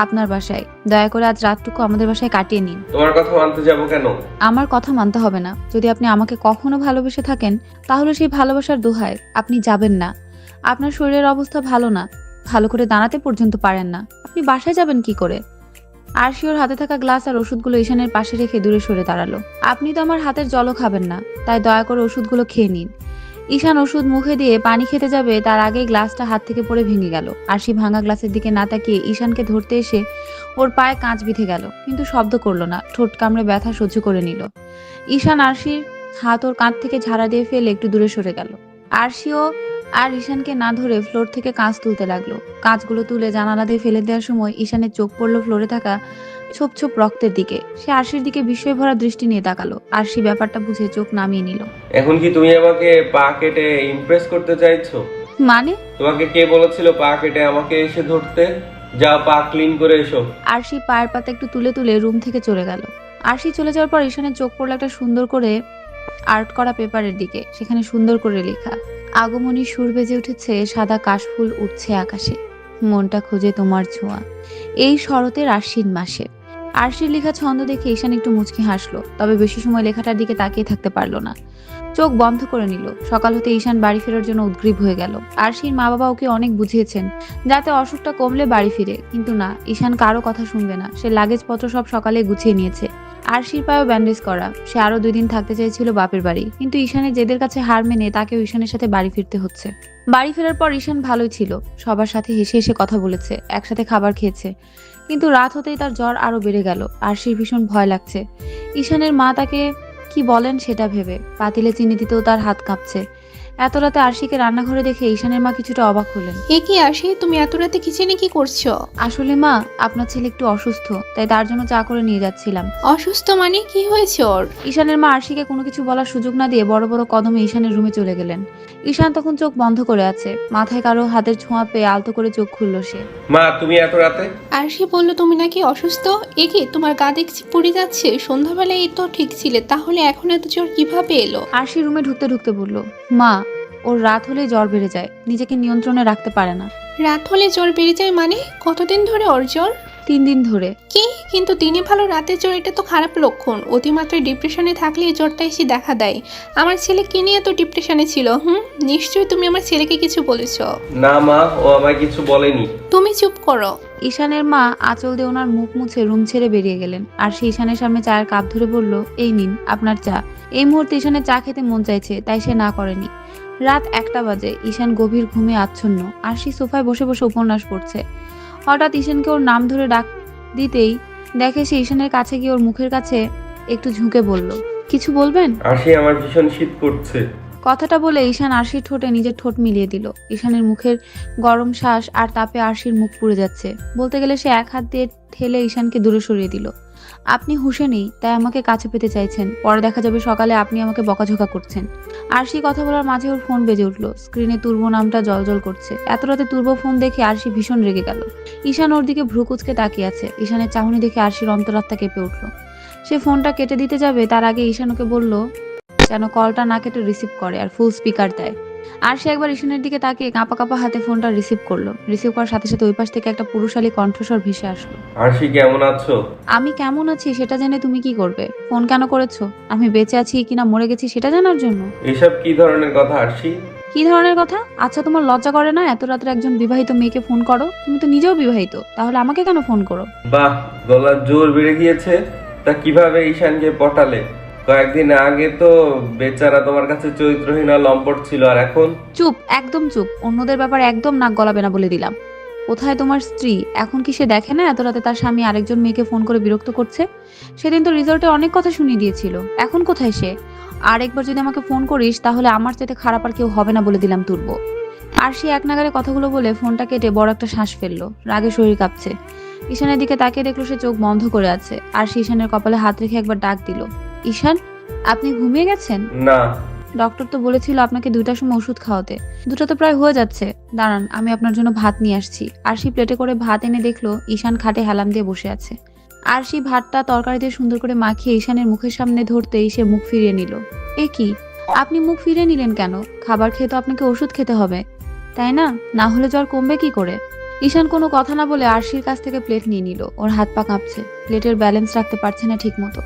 আপনার বাসায়। দয়া করে আজ রাতটুকু আমাদের বাসায় কাটিয়ে নিন। তোমার কথা মানতে যাব কেন? আমার কথা মানতে হবে না। যদি আপনি আমাকে কখনো ভালোবেসে থাকেন, তাহলে সেই ভালোবাসার দোহায় আপনি যাবেন না। আপনার শরীরের অবস্থা ভালো না, ভালো করে দাঁড়াতে পর্যন্ত পারেন না, আপনি বাসায় যাবেন কি করে? আরশি ওর হাতে থাকা গ্লাস আর ওষুধগুলো ঈশানের পাশে রেখে দূরে সরে দাঁড়ালো। আপনি তো আমার হাতের জলও খাবেন না, তাই দয়া করে ওষুধগুলো খেয়ে নিন। ঈশান ওষুধ মুখে দিয়ে পানি খেতে যাবে তার আগেই গ্লাসটা হাত থেকে পড়ে ভেঙে গেল। আরশি ভাঙা গ্লাসের দিকে না তাকিয়ে ঈশানকে ধরতে এসে ওর পায়ে কাঁচ বিঁধে গেল, কিন্তু শব্দ করলো না, ঠোঁট কামড়ে ব্যথা সহ্য করে নিল। ঈশান আরশির হাত ওর কাঁধ থেকে ঝাড়া দিয়ে ফেলে একটু দূরে সরে গেল। আরশিও আর ঈশানকে না ধরে ফ্লোর থেকে কাঁচ তুলতে লাগলো। কাঁচগুলো তুলে জানালা দিয়ে ফেলে দেওয়ার সময় ঈশানের চোখ পড়লো ফ্লোরে থাকা ছোপ ছোপ রক্তের দিকে। সে আরশির দিকে বিস্ময় ভরা দৃষ্টি নিয়ে তাকালো। আরশি ব্যাপারটা বুঝে চোখ নামিয়ে নিল। এখন কি তুমি আমাকে পা কেটে ইমপ্রেস করতে চাইছো? মানে? তোমাকে কে বলেছিল পা কেটে আমাকে এসে ধরতে? যাও পা ক্লিন করে এসো। আরশি পায়ের পাতা একটু তুলে তুলে রুম থেকে চলে গেল। আরশি চলে যাওয়ার পর ঈশানের চোখ পড়লো একটা সুন্দর করে আর্ট করা পেপারের দিকে। সেখানে সুন্দর করে লেখা, আগমনী সুর বেজে উঠেছে, সাদা কাশফুল উঠছে আকাশে, মনটা খোঁজে তোমার ছোঁয়া, এই শরতের আশ্বিন মাসে। আরশির লেখা ছন্দ দেখে ঈশান একটু মুচকি হাসলো, তবে বেশি সময় লেখাটার দিকে তাকিয়ে থাকতে পারলো না। চোখ বন্ধ করে নিল। সকাল হতে ঈশান বাড়ি ফেরার জন্য উদ্গ্রীব হয়ে গেল। আরশির মা বাবা ওকে অনেক বুঝিয়েছেন যাতে অসুখটা কমলে বাড়ি ফিরে, কিন্তু না, ঈশান কারো কথা শুনবে না। সে লাগেজপত্র সব সকালে গুছিয়ে নিয়েছে। আরশির পায়েও ব্যান্ডেজ করা। সে আরো 2 দিন থাকতে চাইছিল বাপের বাড়ি, কিন্তু ঈশানের জেদের কাছে হার মেনে তাকেও ঈশানের সাথে বাড়ি ফিরতে হচ্ছে। বাড়ি ফেরার পর ঈশান ভালোই ছিল, সবার সাথে হেসে হেসে কথা বলেছে, একসাথে খাবার খেয়েছে, কিন্তু রাত হতেই তার জ্বর আরো বেড়ে গেল। আরশির ভীষণ ভয় লাগছে। ঈশানের মা তাকে কি বলেন সেটা ভেবে। পাতিলে চিনি দিতেও তার হাত কাঁপছে। এত রাতে আরশিকে রান্নাঘরে দেখে ঈশানের মা কিছুটা অবাক হলেন। এ কি আরশি, তুমি এত রাতে কিচেনে কি করছো? আসলে মা, আপনার ছেলে একটু অসুস্থ, তাই তার জন্য চা করে নিয়ে যাচ্ছিলাম। অসুস্থ মানে কি হয়েছে ওর? ঈশানের মা আরশিকে কোনো কিছু বলার সুযোগ না দিয়ে বড় বড় কদমে ঈশানের রুমে চলে গেলেন। ঈশান তখন চোখ বন্ধ করে আছে। মাথায় কারো হাতের ছোঁয়া পেয়ে আলতো করে চোখ খুলল সে। মা তুমি এত রাতে? আরশি বলল তুমি নাকি অসুস্থ। এ কি, তোমার গা দেখছি পুড়ে যাচ্ছে। সন্ধ্যাবেলায় এই তো ঠিক ছিলে, তাহলে এখন এত জ্বর কিভাবে এলো? আরশি রুমে ঢুকতে ঢুকতে বলল, মা, ওর রাত হলেই জ্বর বেড়ে যায়, নিজেকে নিয়ন্ত্রণে রাখতে পারে না। রাত হলে জ্বর বেড়ে যায় মানে? কতদিন ধরে ওর জ্বর? 3 দিন ধরে। কি? কিন্তু দিনে ভালো রাতে জ্বর, এটা তো খারাপ লক্ষণ। অতিমাত্রায় ডিপ্রেশনে থাকলে এই জ্বরটা এসে দেখা দেয়। আমার ছেলে কি নিয়ে এত ডিপ্রেশনে ছিল? নিশ্চয়ই তুমি আমার ছেলেকে কিছু বলেছ। না মা, ও আমায় কিছু বলেনি। তুমি চুপ করো। ঈশানের মা আঁচল দিয়ে ওনার মুখ মুছে রুম ছেড়ে বেরিয়ে গেলেন। আর সে ঈশানের সামনে চায়ের কাপ ধরে বলল, এই নিন আপনার চা। এই মুহূর্তে ঈশানের চা খেতে মন চাইছে, তাই সে না করেনি। রাত 1টা বাজে। ঈশান গভীর ঘুমে আচ্ছন্ন। আরশি সোফায় বসে বসে উপন্যাস পড়ছে। হঠাৎ ঈশানকে ওর নাম ধরে ডাক দিতেই দেখে সে ঈশানের কাছে গিয়ে ওর মুখের কাছে একটু ঝুঁকে বলল, কিছু বলবেন? আসি, আমার ভীষণ শীত করছে। কথাটা বলে ঈশান আরশির ঠোঁটে নিজের ঠোঁট মিলিয়ে দিল। ঈশানের মুখের গরম শ্বাস আর তাপে আরশির মুখ পুড়ে যাচ্ছে। বলতে গেলে সে এক হাত দিয়ে ঠেলে ঈশানকে দূরে সরিয়ে দিল। আপনি হুঁশে নেই, তাই আমাকে কাছে পেতে চাইছেন, পরে দেখা যাবে সকালে আপনি আমাকে বকাঝকা করছেন। আরশি কথা বলার মাঝে ওর ফোন বেজে উঠলো। স্ক্রিনে তুর্ব নামটা জলজল করছে। এত রাতে তুর্ব ফোন দেখে আরশি ভীষণ রেগে গেল। ঈশান ওর দিকে ভ্রু কুঁচকে তাকিয়ে আছে। ঈশানের চাহনি দেখে আরশির অন্তরাত্মা কেঁপে উঠলো। সে ফোনটা কেটে দিতে যাবে, তার আগে ঈশান ওকে বলল যেন কলটা না কেটে রিসিভ করে আর ফুল স্পিকার দেয়। আর সে একবার ঈশানের দিকে তাকিয়ে কাঁপা কাঁপা হাতে ফোনটা রিসিভ করলো। রিসিভ করার সাথে সাথে ওই পাশ থেকে একটা পুরুষালী কণ্ঠস্বর ভেসে আসলো। আরশি কেমন আছো? আমি কেমন আছি সেটা জেনে তুমি কি করবে? ফোন কেন করেছো? আমি বেঁচে আছি কিনা মরে গেছি সেটা জানার জন্য। এসব কি ধরনের কথা আরশি? কি ধরনের কথা? আচ্ছা, তোমার লজ্জা করে না এত রাতে একজন বিবাহিত মেয়েকে ফোন করো? তুমি তো নিজেও বিবাহিত, তাহলে আমাকে কেন ফোন করো? বাহ, গলার জোর বেড়ে গিয়েছে। তা কিভাবে ঈশানকে পটালে? কয়েকদিন আগে তো বেচারা তোমার কাছে চরিত্রহীন আর লম্পট ছিল, আর এখন? চুপ, একদম চুপ। অন্যদের ব্যাপারে একদম নাক গলাবে না বলে দিলাম। কোথায় তোমার স্ত্রী? এখন কি সে দেখে না এত রাতে তার স্বামী আরেকজন মেয়েকে ফোন করে বিরক্ত করছে? সেদিন তো রিসর্টে অনেক কথা শুনিয়ে দিয়েছিল। এখন কোথায় সে? আর একবার যদি আমাকে ফোন করিস তাহলে আমার চাইতে খারাপ আর কেউ হবে না বলে দিলাম তুরবো। আর সে এক নাগারে কথাগুলো বলে ফোনটা কেটে বড় একটা শ্বাস ফেললো। রাগে শরীর কাঁপছে। ঈশানের দিকে তাকিয়ে দেখলো সে চোখ বন্ধ করে আছে। আর সে ঈশানের কপালে হাত রেখে একবার ডাক দিল, ঈশান, আপনি ঘুমিয়ে গেছেন? না। ডক্টর তো বলেছিল আপনাকে 2টার সময় ওষুধ খাওয়াতে। 2টা তো প্রায় হয়ে যাচ্ছে। দাঁড়ান, আমি আপনার জন্য ভাত নিয়ে আসছি। আরশি প্লেটে করে ভাত এনে দেখলো ঈশান খাটে হেলান দিয়ে বসে আছে। আরশি ভাতটা তরকারি দিয়ে সুন্দর করে মাখিয়ে ঈশানের মুখের সামনে ধরতেই সে মুখ ফিরিয়ে নিল। এ কি, আপনি মুখ ফিরিয়ে নিলেন কেন? খাবার খেয়ে তো আপনাকে ওষুধ খেতে হবে, তাই না? না হলে জ্বর কমবে কি করে? ঈশান কোনো কথা না বলে আরশির কাছ থেকে প্লেট নিয়ে নিল। ওর হাত পা কাঁপছে, প্লেটের ব্যালেন্স রাখতে পারছে না ঠিক মতো।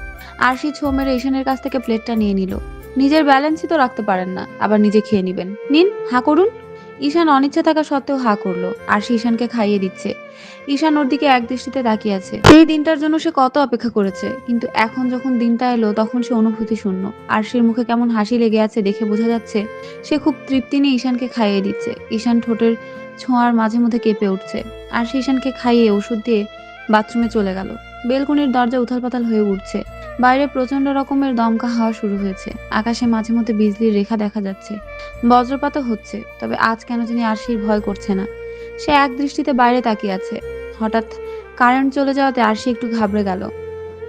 আরশি ছো মেরে ঈশানের কাছ থেকে প্লেটটা নিয়ে নিল। নিজের ব্যালেন্সই তো রাখতে পারেন না, আবার নিজে খেয়ে নিবেন। নিন, হা করুন। ঈশান অনিচ্ছা থাকা সত্ত্বেও হা করলো। আরশি ঈশানকে খাইয়ে দিচ্ছে। ঈশান ওর দিকে এক দৃষ্টিতে তাকিয়ে আছে। এই দিনটার জন্য সে কত অপেক্ষা করেছে, কিন্তু এখন যখন দিনটা এলো তখন সে অনুভূতি শূন্য। আরশির মুখে কেমন হাসি লেগে আছে দেখে বোঝা যাচ্ছে সে খুব তৃপ্তি নিয়ে ঈশানকে খাইয়ে দিচ্ছে। ঈশান ঠোঁটের ছোঁয়ার মাঝে মধ্যে কেঁপে উঠছে। আরশি ঈশানকে খাইয়ে ওষুধ দিয়ে বাথরুমে চলে গেল। বেলকনির দরজা উথালপাতাল হয়ে উঠছে। বাইরে প্রচন্ড রকমের দমকা হাওয়া শুরু হয়েছে। আকাশে মাঝে মধ্যে বিজলির রেখা দেখা যাচ্ছে। বজ্রপাতও হচ্ছে, তবে আজ কেন জানি আরশির ভয় করছে না। সে এক দৃষ্টিতে বাইরে তাকিয়ে আছে। হঠাৎ কারেন্ট চলে যাওয়াতে আরশি একটু ঘাবড়ে গেল।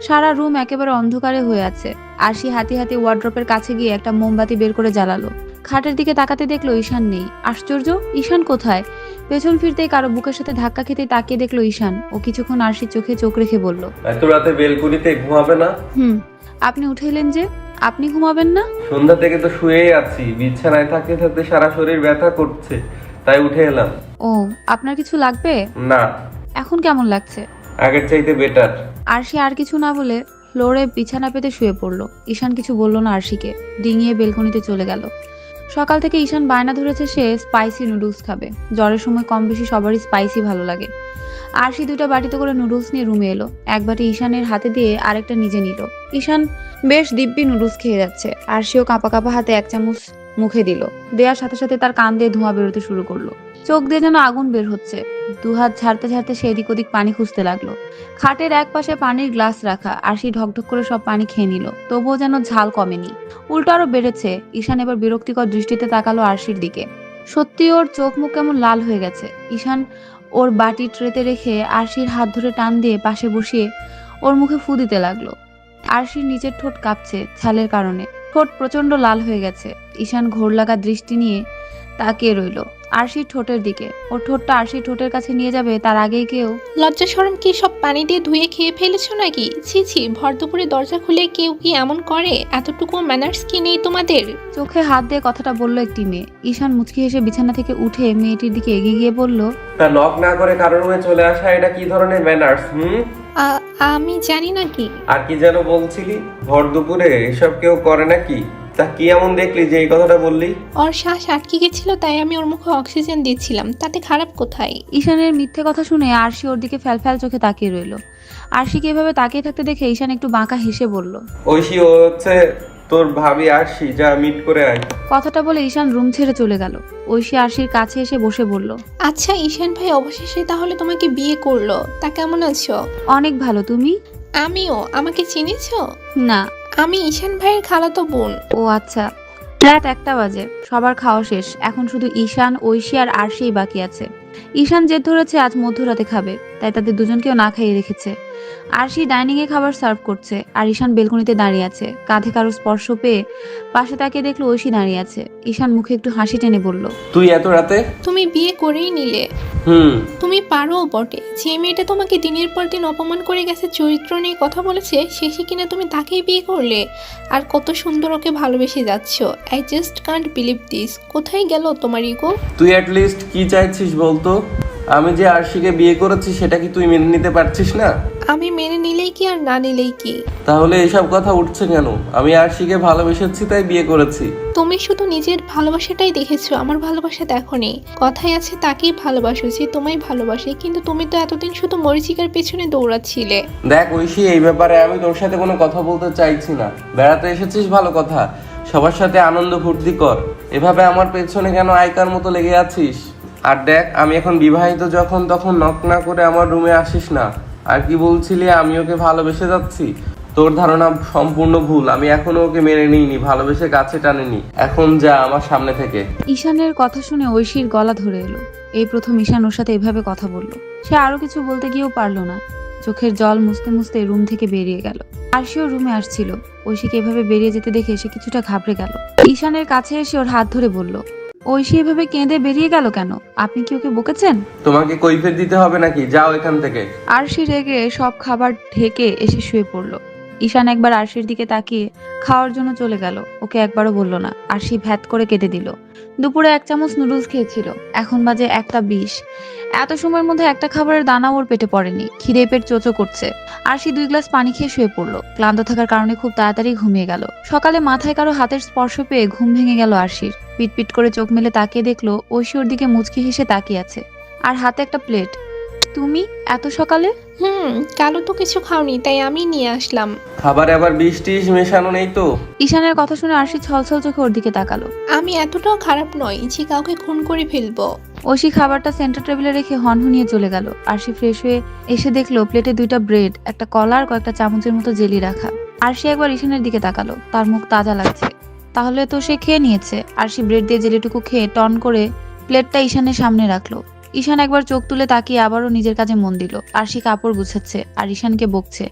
সারা রুম একেবারে অন্ধকারে হয়ে আছে। আরশি হাতি হাতি ওয়ার্ড্রপের কাছে গিয়ে একটা মোমবাতি বের করে জ্বালালো। খাটের দিকে তাকাতে দেখলো ঈশান নেই। আশ্চর্য, ঈশান কোথায়? পেছন ফিরতেই কারো বুকের সাথে ধাক্কা খেতেই তাকিয়ে দেখলো ঈশান। ও কিছুক্ষণ আরশির চোখে চোখ রেখে বলল, এত রাতে বেলকুনিতে ঘুমাবে না? আপনি উঠে এলেন যে? আপনি ঘুমাবেন না? সন্ধ্যা থেকে তো শুয়েই আছি, বিছানায় থাকতে থাকতে সারা শরীর ব্যথা করছে, তাই উঠে এলাম। ও, আপনার কিছু লাগবে? না, এখন কেমন লাগছে? আগের চাইতে বেটার। আরশি আর কিছু না বলে ফ্লোরে বিছানা পেতে শুয়ে পড়লো। ঈশান কিছু বলল না আরশিকে, ডিঙিয়ে বেলকনিতে চলে গেল। সকাল থেকে ঈশান বায়না ধরেছে সে স্পাইসি নুডলস খাবে। জ্বরের সময় কম বেশি সবারই স্পাইসি ভালো লাগে। আরশি 2টা বাটিতে করে নুডলস নিয়ে রুমে এলো। এক বাটি ঈশানের হাতে দিয়ে আরেকটা নিজে নিল। ঈশান বেশ দিব্যি নুডলস খেয়ে যাচ্ছে। আরশিও কাঁপা কাঁপা হাতে 1 চামচ মুখে দিল। দেওয়ার সাথে সাথে তার কান দিয়ে ধোঁয়া বেরোতে শুরু করলো। চোখ দিয়ে যেন আগুন বের হচ্ছে। 2 হাত ঝাড়তে ঝাড়তে সে এদিক ওদিক পানি খুঁজতে লাগলো। খাটের এক পাশে পানির গ্লাস রাখা। আরশি ঢকঢক করে সব পানি খেয়ে নিল। তবুও যেন ঝাল কমেনি, উল্টো আরো বেড়েছে। ঈশান এবার বিরক্তিকর দৃষ্টিতে তাকালো আরশির দিকে। সত্যি ওর চোখ মুখ কেমন লাল হয়ে গেছে। ঈশান ওর বাটি ট্রেতে রেখে আরশির হাত ধরে টান দিয়ে পাশে বসিয়ে ওর মুখে ফু দিতে লাগলো। আরশির নিচের ঠোঁট কাঁপছে ছালের কারণে। ঠোঁট প্রচন্ড লাল হয়ে গেছে। ঈশান ঘোর লাগা দৃষ্টি নিয়ে তাকিয়ে রইল আরশির ঠোঁটের দিকে। ওর ঠোঁটটা আরশির ঠোঁটের কাছে নিয়ে যাবে তার আগেই কেউ লজ্জা শরম কি সব পানি দিয়ে ধুয়ে খেয়ে ফেলেছো নাকি? ছি ছি, ভর দুপুরে দরজা খুলে কেউ কি এমন করে? এতটুকু ম্যানার্স কি নেই তোমাদের? চোখে হাত দিয়ে কথাটা বলল একটি মেয়ে। ঈশান মুচকি হেসে বিছানা থেকে উঠে মেয়েটির দিকে এগিয়ে গিয়ে বলল, তা নক না করে কারোর রুমে চলে আসা এটা কি ধরনের ম্যানার্স? আমি জানি না কি। আর কি যেন বলছিলি? ভর দুপুরে এসব কেউ করে নাকি? তা কি এমন দেখলি যে এই কথাটা বললি? ওর শ্বাস আটকে গেছিল, তাই আমি ওর মুখে অক্সিজেন দিচ্ছিলাম, তাতে খারাপ কোথায়? ঈশানের মিথ্যে কথা শুনে আরশি ওর দিকে ফ্যাল চোখে তাকিয়ে রইল। আরশিকে এভাবে তাকিয়ে থাকতে দেখে ঈশান একটু বাঁকা হেসে বলল, ঐশী, ও হচ্ছে তোর ভাবি আরশি, যা মিট করে আয়। কথাটা বলে ঈশান রুম ছেড়ে চলে গেল। ঐশী আরশির কাছে এসে বসে বলল, আচ্ছা ঈশান ভাই অবশেষে তাহলে তোমাকে বিয়ে করলো, তা কেমন আছো? অনেক ভালো, তুমি? আমিও। আমাকে চিনেছো? না। আমি ঈশান ভাইয়ের খালাতো বোন। ও আচ্ছা। রাত 1টা বাজে, সবার খাওয়া শেষ। এখন শুধু ঈশান, ঐশী আর আরশিই বাকি আছে। ঈশান জেদ ধরেছে আজ মধ্যরাতে খাবে, তাই তাদের দুজনকেও না খাইয়ে রেখেছে। আরশি ডাইনিং এ খাবার সার্ভ করছে আর ঈশান বেলকনিতে দাঁড়িয়ে আছে। কাঁধে কারো স্পর্শ পেয়ে পাশে তাকিয়ে দেখলো ঐশী দাঁড়িয়ে আছে। ঈশান মুখে একটু হাসি টেনে বলল, তুই এত রাতে? তুমি বিয়ে করেই নিলে। তুমি পারো বটে। যে মেয়েটা তোমাকে দিনের পর দিন অপমান করে গেছে, চরিত্র নিয়ে কথা বলেছে, শেষে কিনা তুমি তাকেই বিয়ে করলে। আর কত সুন্দর ওকে ভালোবেসে যাচ্ছ। I just can't believe this. কোথায় গেল তোমার ইগো? তুই অ্যাটলিস্ট কি চাইছিস বলতো? আমি যে আরশিকে বিয়ে করেছি সেটা কি তুই মেনে নিতে পারছিস না? আমি মেনে নিলেই কি আর না নিলেই কি? তাহলে এসব কথা উঠছে কেন? আমি আরশিকে ভালোবেসেছি তাই বিয়ে করেছি। তুমি শুধু নিজের ভালোবাসাটাই দেখেছো, আমার ভালোবাসা দেখোনি। কথাই আছে তাকেই ভালোবাসো যে তোমায় ভালোবাসে, কিন্তু তুমি তো এতদিন শুধু মরিচিকার পেছনে দৌড়াচ্ছিলে। দেখ ঐশী, এই ব্যাপারে আমি তোর সাথে কোনো কথা বলতে চাইছি না। বেড়াতে এসেছিস ভালো কথা, সবার সাথে আনন্দ ফুর্তি কর। এভাবে আমার পেছনে কেন আইকার মতো লেগে আছিস? আর দেখ, আমি এখন বিবাহিত, যখন তখন নক না করে আমার রুমে আসিস না। আর কি বলছিলি আমি ওকে ভালোবেসে যাচ্ছি? তোর ধারণা সম্পূর্ণ ভুল। আমি এখনো ওকে মেনে নিইনি, ভালোবেসে কাছে টানিনি। এখন যা আমার সামনে থেকে। ঈশানের কথা শুনে ঐশীর গলা ধরে এলো। এই প্রথম ঈশান ওর সাথে এভাবে কথা বলল। সে আরো কিছু বলতে গিয়েও পারলো না। চোখের জল মুছতে মুছতে রুম থেকে বেরিয়ে গেল। আরশিও রুমে আসছিল। ঐশীকে এভাবে বেরিয়ে যেতে দেখে সে কিছুটা ঘাবড়ে গেল। ঈশানের কাছে এসে ওর হাত ধরে বলল, ঐশী এভাবে কেঁদে বেরিয়ে গেল কেন? আপনি কি ওকে বকেছেন? তোমাকে কৈফিয়ত দিতে হবে নাকি? যাও এখান থেকে। আরশি রেগে সব খাবার ঢেকে এসে শুয়ে পড়ল। ঈশান একবার আরশির দিকে তাকিয়ে খাওয়ার জন্য চলে গেল। ওকে একবারও বলল না। আরশি ভ্যাত করে কেটে দিল। দুপুরে 1 চামচ নুডলস খেয়েছিল, এখন বাজে 1টা 20। এত সময়ের মধ্যে একটা খাবারের দানা ওর পেটে পড়েনি। খিদে পেট চোচো করছে। আরশি 2 গ্লাস পানি খেয়ে শুয়ে পড়লো। ক্লান্ত থাকার কারণে খুব তাড়াতাড়ি ঘুমিয়ে গেল। সকালে মাথায় কারো হাতের স্পর্শ পেয়ে ঘুম ভেঙে গেল আরশির। পিটপিট করে চোখ মেলে তাকিয়ে দেখলো ঐশী ওর দিকে মুচকি হেসে তাকিয়ে আছে, আর হাতে একটা প্লেট। তুমি এত সকালে? কালো তো কিছু খাওনি, তাই আমি নিয়ে আসলাম। খাবারে আবার বিষ-টিষ মেশানো নেই তো? ঈশানের কথা শুনে আরশি ছলছল চোখে ওর দিকে তাকালো। আমি এতটাও খারাপ নই যে কাউকে খুন করে ফেলবো। ঐশী খাবারটা সেন্টার টেবিলে রেখে হনহনিয়ে চলে গেল। আরশি ফ্রেশ হয়ে এসে দেখলো প্লেটে 2টা ব্রেড, একটা কলা আর কয়েকটা চামচের মতো জেলি রাখা। আরশি একবার ঈশানের দিকে তাকালো, তার মুখ তাজা লাগছে। তাহলে তো সে খেয়ে নিয়েছে। আরশি ব্রেড দিয়ে জেলিটুকু খেয়ে টন করে প্লেটটা ঈশানের সামনে রাখলো। ঈশান একবার চোখ তুলে তাকিয়ে আবারও নিজের কাজে মন দিল। আরশি কাপড় গুছাচ্ছে আর ঈশানকে বকছে।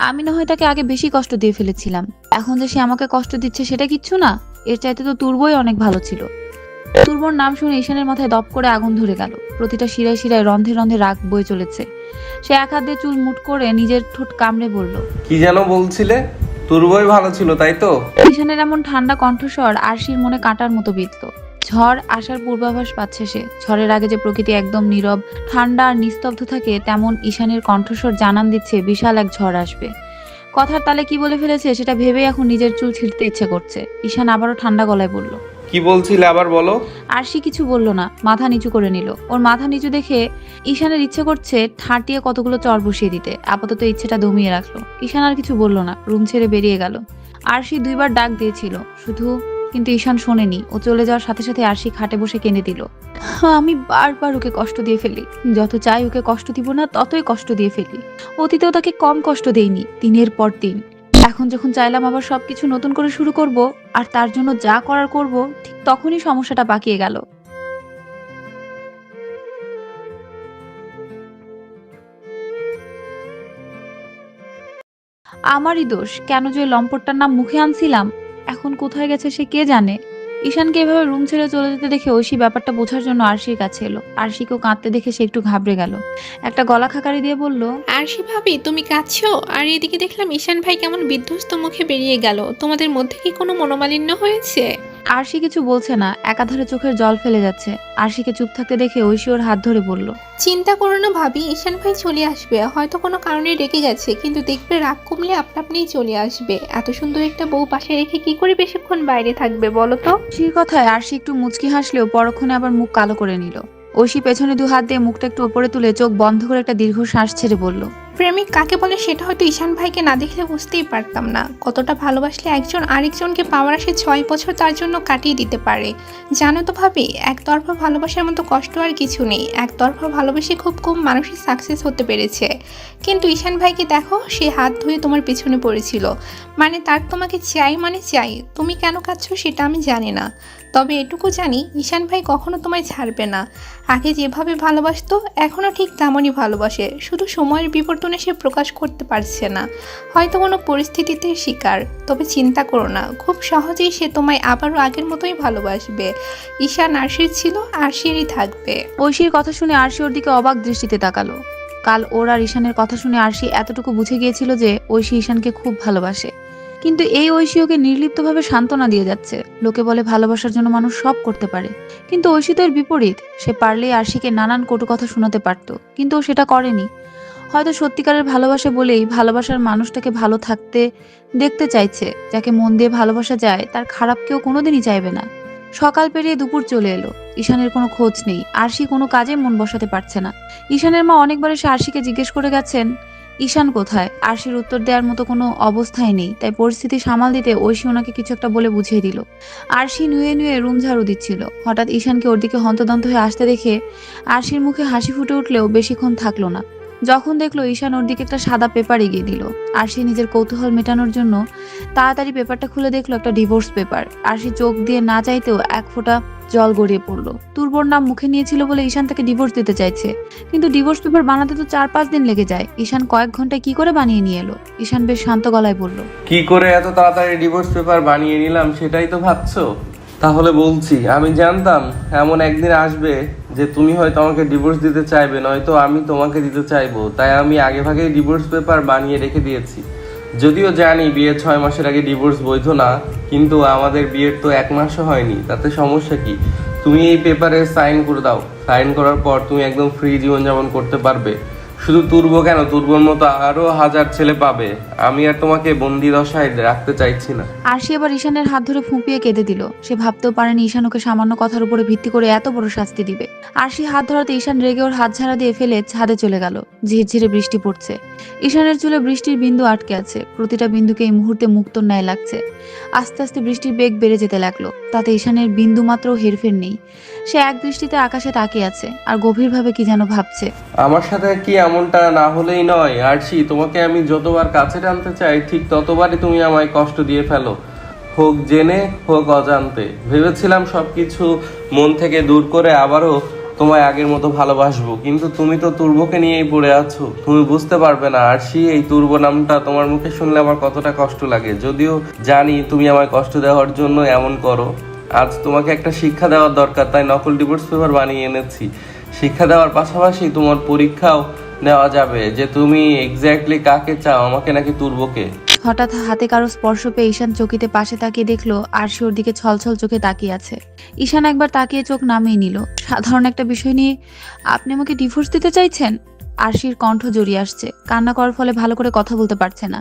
আমি না হয় তাকে আগে বেশি কষ্ট দিয়ে ফেলেছিলাম, এখন যে সে আমাকে কষ্ট দিচ্ছে সেটা কিচ্ছু না। এর চাইতে তো তুর্বই অনেক ভালো ছিল। তুর্বর নাম শুনে ঈশানের মাথায় দপ করে আগুন ধরে গেল। প্রতিটা শিরায় শিরায় রন্ধে রন্ধে রাগ বয়ে চলেছে। সে এক হাত দিয়ে চুল মুট করে নিজের ঠোঁট কামড়ে বলল, কি যেন বলছিলে? তুর্বই ভালো ছিল তাই তো? ঈশানের এমন ঠান্ডা কণ্ঠস্বর আরশির মনে কাঁটার মতো বিঁধল। ঝড় আসার পূর্বাভাস পাচ্ছে সে। ঝড়ের আগে যে প্রকৃতি একদম নীরব, ঠান্ডা আর নিস্তব্ধ থাকে, তেমন ঈশানের কণ্ঠস্বর জানান দিচ্ছে বিশাল এক ঝড় আসবে। কথার তালে কি বলে ফেলেছে সেটা ভেবেই এখন নিজের চুল ছিঁড়তে ইচ্ছে করছে। ঈশান আবারও ঠান্ডা গলায় বলল, কি বলছিলে আবার বলো। আরশি কিছু বলল না, মাথা নিচু করে নিল। ওর মাথা নিচু দেখে ঈশানের ইচ্ছে করছে ঠাঁটিয়ে কতগুলো চর বসিয়ে দিতে। আপাতত ইচ্ছেটা দমিয়ে রাখলো। ঈশান আর কিছু বলল না, রুম ছেড়ে বেরিয়ে গেল। আরশি 2বার ডাক দিয়েছিল শুধু, কিন্তু ঈশান শোনেনি। ও চলে যাওয়ার সাথে সাথে আরশি খাটে বসে কেঁদে দিল। আমি বারবার ওকে কষ্ট দিয়ে ফেলি, যত চাই ওকে কষ্ট দিব না ততই কষ্ট দিয়ে ফেলি। অতীতেও তাকে কম কষ্ট দেইনি, দিনের পর দিন। এখন যখন চাইলাম আবার সবকিছু নতুন করে শুরু করব, আর তার জন্য যা করার করব, ঠিক তখনই সমস্যাটা পাকিয়ে গেল। আমারই দোষ, কেন যে ওই লম্পটটার নাম মুখে আনছিলাম। এখন কোথায় গেছে সে কে জানে। ঈশানকে এভাবে রুম ছেড়ে চলে যেতে দেখে ঐশী ব্যাপারটা বোঝার জন্য আরশির কাছে এলো। আরশিকেও কাঁদতে দেখে সে একটু ঘাবড়ে গেল। একটা গলা খাকারি দিয়ে বলল, আরশি ভাবি তুমি কাঁদছো? আর এদিকে দেখলাম ঈশান ভাই কেমন বিধ্বস্ত মুখে বেরিয়ে গেল। তোমাদের মধ্যে কি কোনো মনোমালিন্য হয়েছে? আরশি কিছু বলছে না, একাধারে চোখের জল ফেলে যাচ্ছে। আরশিকে চুপ থাকতে দেখে ঐশী ওর হাত ধরে বলল, চিন্তা করো না ভাবি, ঈশান ভাই চলে আসবে। হয়তো কোনো কারণে রেগে গেছে, কিন্তু দেখবে রাগ কমলে আপনা আপনিই চলে আসবে। এত সুন্দর একটা বউ পাশে রেখে কি করে বেশিক্ষণ বাইরে থাকবে বলো তো? সেই কথায় আরশি একটু মুচকি হাসলেও পরক্ষণে আবার মুখ কালো করে নিল। ঐশী পেছনে 2 হাত দিয়ে মুখটা একটু উপরে তুলে চোখ বন্ধ করে একটা দীর্ঘ শ্বাস ছেড়ে বলল, প্রেমিক কাকে বলে সেটা হয়তো ঈশান ভাইকে না দেখলে বুঝতেই পারতাম না। কতটা ভালোবাসলে একজন আরেকজনকে পাওয়ার আসে 6 বছর তার জন্য কাটিয়ে দিতে পারে। জানো তো ভাবি, একতরফা ভালোবাসার মতো কষ্ট আর কিছু নেই। একতরফা ভালোবেসে খুব কম মানুষই সাকসেস হতে পেরেছে। কিন্তু ঈশান ভাইকে দেখো, সে হাত ধুয়ে তোমার পিছনে পড়েছিল। মানে তার তোমাকে চাই, মানে চাই। তুমি কেন কাঁদছো সেটা আমি জানি না, তবে এটুকু জানি ঈশান ভাই কখনো তোমায় ছাড়বে না। আগে যেভাবে ভালোবাসতো এখনও ঠিক তেমনই ভালোবাসে, শুধু সময়ের বিবর্তনে সে প্রকাশ করতে পারছে না। হয়তো কোনো পরিস্থিতিতে শিকার। তবে চিন্তা করো না, খুব সহজেই সে তোমায় আবারও আগের মতোই ভালোবাসবে। ঈশান আরশির ছিল, আরশিরই থাকবে। ঐশীর কথা শুনে আরশি ওর দিকে অবাক দৃষ্টিতে তাকালো। কাল ওর আর ঈশানের কথা শুনে আরশি এতটুকু বুঝে গিয়েছিল যে ঐশী ঈশানকে খুব ভালোবাসে। কিন্তু এই ঐশী ওকে নির্লিপ্তভাবে সান্ত্বনা দিয়ে যাচ্ছে। লোকে বলে ভালোবাসার জন্য মানুষ সব করতে পারে, কিন্তু ঐশী তো এর বিপরীত। সে পারলেই আরশিকে নানান কটু কথা শোনাতে পারত, কিন্তু ও সেটা করেনি। হয়তো সত্যিকারের ভালোবাসে বলেই ভালোবাসার মানুষটাকে ভালো থাকতে দেখতে চাইছে। যাকে মন দিয়ে ভালোবাসা যায় তার খারাপ কেউ কোনোদিনই চাইবে না। সকাল পেরিয়ে দুপুর চলে এলো, ঈশানের কোনো খোঁজ নেই। আরশি কোনো কাজে মন বসাতে পারছে না। ঈশানের মা অনেকবার এসে আরশিকে জিজ্ঞেস করে গেছেন ঈশান কোথায়। আরশির উত্তর দেওয়ার মতো কোনো অবস্থায় নেই, তাই পরিস্থিতি সামাল দিতে ঐশী ওনাকে কিছু একটা বলে বুঝিয়ে দিল। আরশি নুয়ে নুয়ে রুম ঝাড়ু দিচ্ছিল। হঠাৎ ঈশানকে ওর দিকে হন্তদন্ত হয়ে আসতে দেখে আরশির মুখে হাসি ফুটে উঠলেও বেশিক্ষণ থাকলো না। যখন দেখলো ঈশান ওর দিকে একটা সাদা পেপার এগিয়ে দিল, আরশি নিজের কৌতূহল মেটানোর জন্য তাড়াতাড়ি পেপারটা খুলে দেখলো একটা ডিভোর্স পেপার। আরশি চোখ দিয়ে না চাইতেও 1 ফোঁটা জল গড়িয়ে পড়লো। তুর্বর নাম মুখে নিয়েছিল বলে ঈশান তাকে ডিভোর্স দিতে চাইছে, কিন্তু ডিভোর্স পেপার বানাতে তো 4-5 দিন লেগে যায়। ঈশান কয়েক ঘন্টায় কি করে বানিয়ে নিয়ে এলো? ঈশান বেশ শান্ত গলায় বলল, কি করে এত তাড়াতাড়ি ডিভোর্স পেপার বানিয়ে নিলাম সেটাই তো ভাবছো? তাহলে বলছি, আমি জানতাম এমন একদিন আসবে যে তুমি হয়তো আমাকে ডিভোর্স দিতে চাইবে, নয়তো আমি তোমাকে দিতে চাইবো। তাই আমি আগে ভাগেই ডিভোর্স পেপার বানিয়ে রেখে দিয়েছি। যদিও জানি বিয়ের 6 মাসের আগে ডিভোর্স বৈধ না, কিন্তু আমাদের বিয়ের তো 1 মাসও হয়নি, তাতে সমস্যা কি? তুমি এই পেপারে সাইন করে দাও। সাইন করার পর তুমি একদম ফ্রি জীবনযাপন করতে পারবে। শুধু তুর্ব কেন, তুর্বর মতো আরো হাজার ছেলে পাবে। আমি আর তোমাকে বন্দি দশায় রাখতে চাইছি না। আরশি এবার ঈশানের হাত ধরে ফুঁপিয়ে কেঁদে দিল। সে ভাবতেও পারেনি ঈশান ওকে সামান্য কথার উপরে ভিত্তি করে এত বড় শাস্তি দিবে। আরশি হাত ধরাতে ঈশান রেগে ওর হাত ঝাড়া দিয়ে ফেলে ছাদে চলে গেল। ঝিরঝিরে বৃষ্টি পড়ছে। ঈশানের চুলে বৃষ্টির বিন্দু আটকে আছে। প্রতিটা বিন্দুকে এই মুহূর্তে মুক্তোর ন্যায় লাগছে। আস্তে আস্তে বৃষ্টির বেগ বেড়ে যেতে লাগলো। তাতে ঈশানের বিন্দু মাত্র হেরফের নেই। সে এক দৃষ্টিতে আকাশে তাকিয়ে আছে আর গভীরভাবে কি যেন ভাবছে। আমার সাথে কি এমনটা না হলেই নয় আরশি? তোমাকে আমি যতবার কাছে টানতে চাই ঠিক ততবারই তুমি আমায় কষ্ট দিয়ে ফেলো, হোক জেনে হোক অজান্তে। ভেবেছিলাম সবকিছু মন থেকে দূর করে আবারও তোমায় আগের মতো ভালোবাসবো, কিন্তু তুমি তো তুর্বকে নিয়েই পড়ে আছো। তুমি বুঝতে পারবে না আরশি, এই তুর্ব নামটা তোমার মুখে শুনলে আমার কতটা কষ্ট লাগে। যদিও জানি তুমি আমায় কষ্ট দেওয়ার জন্য এমন করো। আজ তোমাকে একটা শিক্ষা দেওয়ার দরকার, তাই নকল ডিভোর্স পেপার বানিয়ে এনেছি। শিক্ষা দেওয়ার পাশাপাশি তোমার পরীক্ষাও নেওয়া যাবে যে তুমি এক্স্যাক্টলি কাকে চাও, আমাকে নাকি তুর্বকে। হঠাৎ হাতে কারো স্পর্শ পেয়ে ঈশান চকিতে পাশে তাকিয়ে দেখলো আরশি ওর দিকে ছলছল চোখে তাকিয়ে আছে। ঈশান একবার তাকিয়ে চোখ নামিয়ে নিল। সাধারণ একটা বিষয় নিয়ে আপনি আমাকে ডিভোর্স দিতে চাইছেন? আরশির কণ্ঠ জড়িয়ে আসছে। কান্না করার ফলে ভালো করে কথা বলতে পারছে না।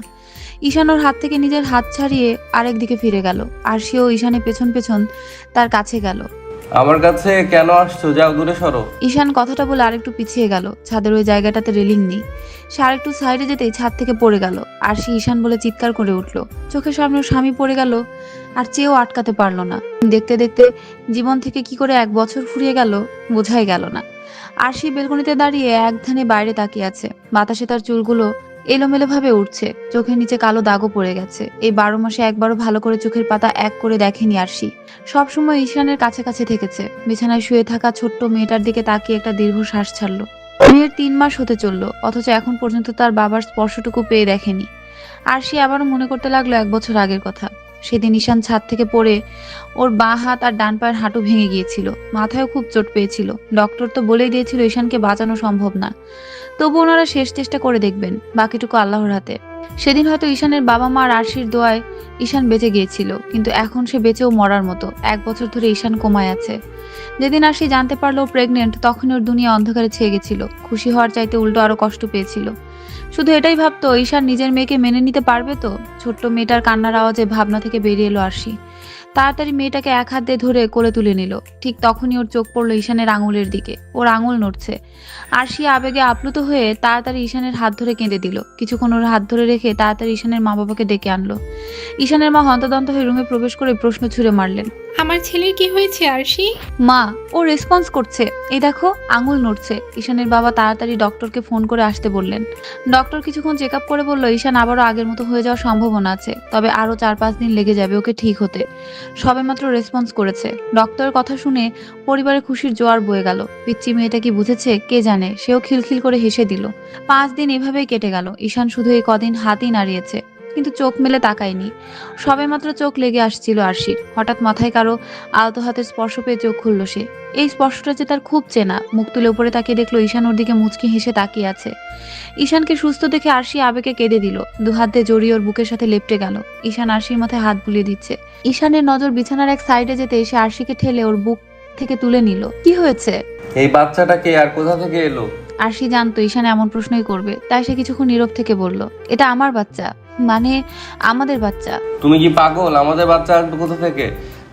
ঈশান ওর হাত থেকে নিজের হাত ছাড়িয়ে আরেক দিকে ফিরে গেল। আরশিও ঈশানের পেছন পেছন তার কাছে গেল। আমার কাছে কেন আসছো? যাও দূরে সরো। ঈশান কথাটা বলে আরেকটু পিছিয়ে গেল। ছাদের ওই জায়গাটাতে রেলিং নেই। সে আরেকটু সাইডে যেতেই ছাদ থেকে পড়ে গেল। আরশি ঈশান বলে চিৎকার করে উঠল। চোখের সামনে ওর স্বামী পড়ে গেল আর চেয়েও আটকাতে পারলো না। দেখতে দেখতে জীবন থেকে কি করে 1 বছর ফুরিয়ে গেল বোঝাই গেল না। আরশি বেলকনিতে দাঁড়িয়ে এক ধ্যানে বাইরে তাকিয়ে আছে। বাতাসে তার চুলগুলো এলোমেলো ভাবে উঠছে। চোখের নিচে কালো দাগও পড়ে গেছে। এই 12 মাসে একবারও ভালো করে চোখের পাতা এক করে দেখেনি আরশি। সবসময় ঈশানের কাছাকাছি থেকেছে। বিছানায় শুয়ে থাকা ছোট্ট মেয়েটার দিকে তাকিয়ে একটা দীর্ঘ শ্বাস ছাড়লো। মেয়ের 3 মাস হতে চললো, অথচ এখন পর্যন্ত তার বাবার স্পর্শটুকু পেয়ে দেখেনি। আরশি আবারও মনে করতে লাগলো 1 বছর আগের কথা। সেদিন ঈশান ছাদ থেকে পড়ে ওর বাঁ হাত আর ডান পায়ের হাঁটু ভেঙে গিয়েছিল। মাথায়ও খুব চোট পেয়েছিল। ডক্টর তো বলেই দিয়েছিল ঈশানকে বাঁচানো সম্ভব না। তবু ওনারা শেষ চেষ্টা করে দেখবেন, বাকিটুকু আল্লাহর হাতে। সেদিন হয়তো ঈশানের বাবা মা আর আরশির দোয়ায় ঈশান বেঁচে গিয়েছিল, কিন্তু এখন সে বেঁচেও মরার মতো। 1 বছর ধরে ঈশান কোমায় আছে। যেদিন আরশি জানতে পারলো প্রেগনেন্ট, তখন ওর দুনিয়া অন্ধকারে ছেয়ে গেছিল। খুশি হওয়ার চাইতে উল্টো আরো কষ্ট পেয়েছিল। শুধু এটাই ভাবতো ঈশান নিজের মেয়েকে মেনে নিতে পারবে তো। ছোট্ট মেয়েটার কান্নার আওয়াজে ভাবনা থেকে বেরিয়ে এলো আরশি। তাড়াতাড়ি মেয়েটাকে এক হাত দিয়ে ধরে কোলে তুলে নিল। ঠিক তখনই ওর চোখ পড়লো ঈশানের আঙুলের দিকে। ওর আঙুল নড়ছে। আরশি আবেগে আপ্লুত হয়ে তাড়াতাড়ি ঈশানের হাত ধরে কেঁদে দিল। কিছুক্ষণ ওর হাত ধরে রেখে তাড়াতাড়ি ঈশানের মা বাবাকে ডেকে আনলো। ঈশানের মা হন্তদন্ত হয়ে রুমে প্রবেশ করে প্রশ্ন ছুড়ে মারলেন, আমার ছেলের কি হয়েছে আরশি? মা ও রেসপন্স করছে, এই দেখো আঙুল নড়ছে। ঈশানের বাবা তাড়াতাড়ি ডক্টরকে ফোন করে আসতে বললেন। ডক্টর কিছুক্ষণ চেক আপ করে বলল ঈশান আবারও আগের মতো হয়ে যাওয়ার সম্ভাবনা আছে, তবে আরো 4-5 দিন লেগে যাবে ওকে ঠিক হতে। সবেমাত্র রেসপন্স করেছে। ডক্টরের কথা শুনে পরিবারে খুশির জোয়ার বয়ে গেল। পিচ্চি মেয়েটা কি বুঝেছে কে জানে, সেও খিলখিল করে হেসে দিল। 5 দিন এভাবেই কেটে গেল। ঈশান শুধু এই কদিন হাতই নাড়িয়েছে, কিন্তু চোখ মেলে তাকায়নি। সবেমাত্র চোখ লেগে আসছিল আরশির। হঠাৎ মাথায় কারো আলতো হাতের স্পর্শ পেয়ে চোখ খুলল সে। এই স্পর্শটা যে তার খুব চেনা। মুখ তুলে উপরে তাকিয়ে দেখলো ঈশান ওর দিকে মুচকি হেসে তাকিয়ে আছে। ঈশানকে সুস্থ দেখে আরশি আবেগে কেঁদে দিল। 2 হাত দিয়ে জড়িয়ে ওর বুকের সাথে লেপ্টে গেল। ঈশান আরশির মাথায় হাত বুলিয়ে দিচ্ছে। ঈশানের নজর বিছানার এক সাইডে যেতে এসে আরশিকে ঠেলে ওর বুক থেকে তুলে নিল। কি হয়েছে? এই বাচ্চাটাকে আর কোথা থেকে এলো? আরশি জানতো ঈশান এমন প্রশ্নই করবে, তাই সে কিছুক্ষণ নীরব থেকে বলল, এটা আমার বাচ্চা, মানে আমাদের বাচ্চা। তুমি কি পাগল? আমাদের বাচ্চা আসবে কোথা থেকে?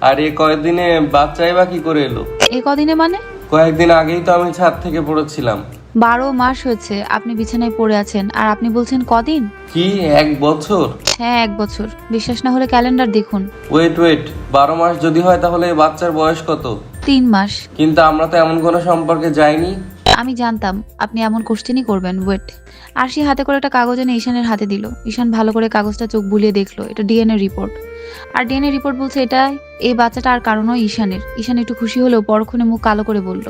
আর এই কয়েকদিনে বাচ্চাই বা কি করে এলো? এ কদিনে মানে? কয়েকদিন আগেই তো আমি ছাদ থেকে পড়েছিলাম। 12 মাস হয়েছে আপনি বিছানায় পড়ে আছেন, আর আপনি বলছেন কদিন? কি 1 বছর? হ্যাঁ 1 বছর। বিশ্বাস না হলে ক্যালেন্ডার দেখুন। ওয়েট 12 মাস যদি হয় তাহলে এই বাচ্চার বয়স কত? 3 মাস। কিন্তু আমরা তো এমন কোনো সম্পর্কে যাইনি। আমি জানতাম আপনি এমন কোশ্চেনই করবেন। ওয়েট। আরশি হাতে করে একটা কাগজ এনে ঈশানের হাতে দিল। ঈশান ভালো করে কাগজটা চোখ বুলিয়ে দেখলো। এটা ডিএনএ রিপোর্ট। আর ডিএনএ রিপোর্ট বলছে এটা এই বাচ্চাটা আর কারো নয়, ঈশানের। ঈশান একটু খুশি হলেও পরক্ষণে মুখ কালো করে বলল,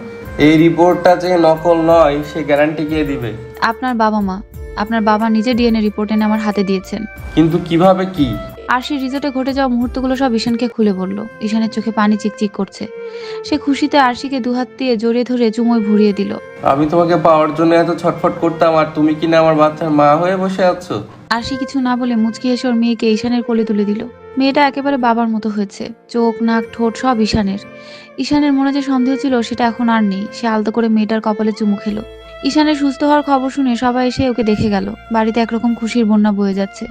এই রিপোর্টটা যে নকল নয় সে গ্যারান্টি কে দিবে? আপনার বাবা মা। আপনার বাবা নিজে ডিএনএ রিপোর্ট এনে আমার হাতে দিয়েছেন। কিন্তু কিভাবে কি? আরশি রিজোর্টে ঘটে যাওয়া মুহূর্তগুলো সব ঈশানকে খুলে বলল। ঈশানের চোখে পানি চিকচিক করছে। সে খুশিতে আরশিকে দুহাত দিয়ে জড়িয়ে ধরে চুমোয় ভরিয়ে দিল। আমি তোমাকে পাওয়ার জন্য এত ছটফট করতাম, আর তুমি কিনা আমার বাচ্চার মা হয়ে বসে আছো। আরশি কিছু না বলে মুচকি হেসে ওর মেয়েকে ঈশানের কোলে তুলে দিল। মেয়েটা একেবারে বাবার মতো হয়েছে, চোখ নাক ঠোঁট সব ঈশানের। ঈশানের মনে যে সন্দেহ ছিল সেটা এখন আর নেই। সে আলতো করে মেয়েটার কপালে চুমু খেলো। ঈশানের সুস্থ হওয়ার খবর শুনে সবাই এসে ওকে দেখে গেল। বাড়িতে একরকম খুশির বন্যা বয়ে যাচ্ছে।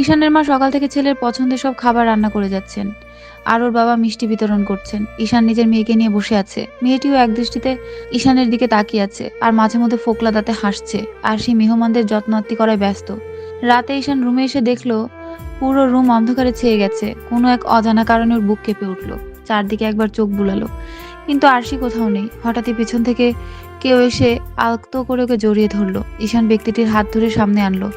ঈশানের মা সকাল থেকে ছেলের পছন্দের সব খাবার রান্না করে যাচ্ছেন, আর ওর বাবা মিষ্টি বিতরণ করছেন। ঈশান নিজের মেয়েকে নিয়ে বসে আছে। মেয়েটিও একদৃষ্টিতে ঈশানের দিকে তাকিয়ে আছে, আর মাঝে মধ্যে ফোকলা দাঁতে হাসছে। আর সেই মেহমানদের যত্নার্তি করায় ব্যস্ত। রাতে ঈশান রুমে এসে দেখলো পুরো রুম অন্ধকারে ছেয়ে গেছে। কোনো এক অজানা কারণে ওর বুক কেঁপে উঠলো। চারদিকে একবার চোখ বুলালো, কিন্তু আরশি কোথাও নেই। হঠাৎই পিছন থেকে কেউ এসে আলতো করে ওকে জড়িয়ে ধরলো। ঈশান ব্যক্তিটির হাত ধরে সামনে আনলো।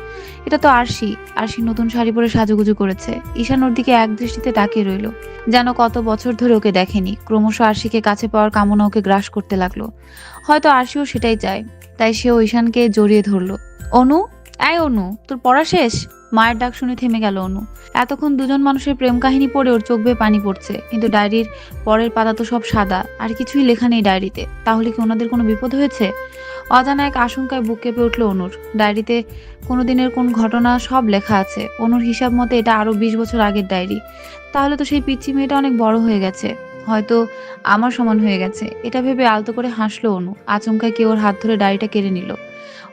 এটা তো আরশি। আরশি নতুন শাড়ি পরে সাজুগুজু করেছে। ঈশান ওর দিকে এক দৃষ্টিতে তাকিয়ে রইল, যেন কত বছর ধরে ওকে দেখেনি। ক্রমশ আরশিকে কাছে পাওয়ার কামনা ওকে গ্রাস করতে লাগলো। হয়তো আরশিও সেটাই চায়, তাই সেও ঈশানকে জড়িয়ে ধরলো। অনু, এই অনু, তোর পড়া শেষ? মায়ের ডাক শুনে থেমে গেল অনু। এতক্ষণ দুজন মানুষের প্রেম কাহিনী পড়ে ওর চোখ বেয়ে পানি পড়ছে, কিন্তু ডায়েরির পরের পাতা তো সব সাদা, আর কিছুই লেখা নেই ডায়েরিতে। তাহলে কি ওনাদের কোনো বিপদ হয়েছে? অজানা এক আশঙ্কায় বুক কেঁপে উঠল অনুর। ডায়েরিতে কোনো দিনের কোন ঘটনা সব লেখা আছে। অনুর হিসাব মতে এটা আরো 20 বছর আগের ডায়েরি। তাহলে তো সেই পিচ্চি মেয়েটা অনেক বড় হয়ে গেছে, হয়তো আমার সমান হয়ে গেছে। এটা ভেবে আলতো করে হাসলো অনু। আচমকায় কেউ ওর হাত ধরে ডায়েরিটা কেড়ে নিল।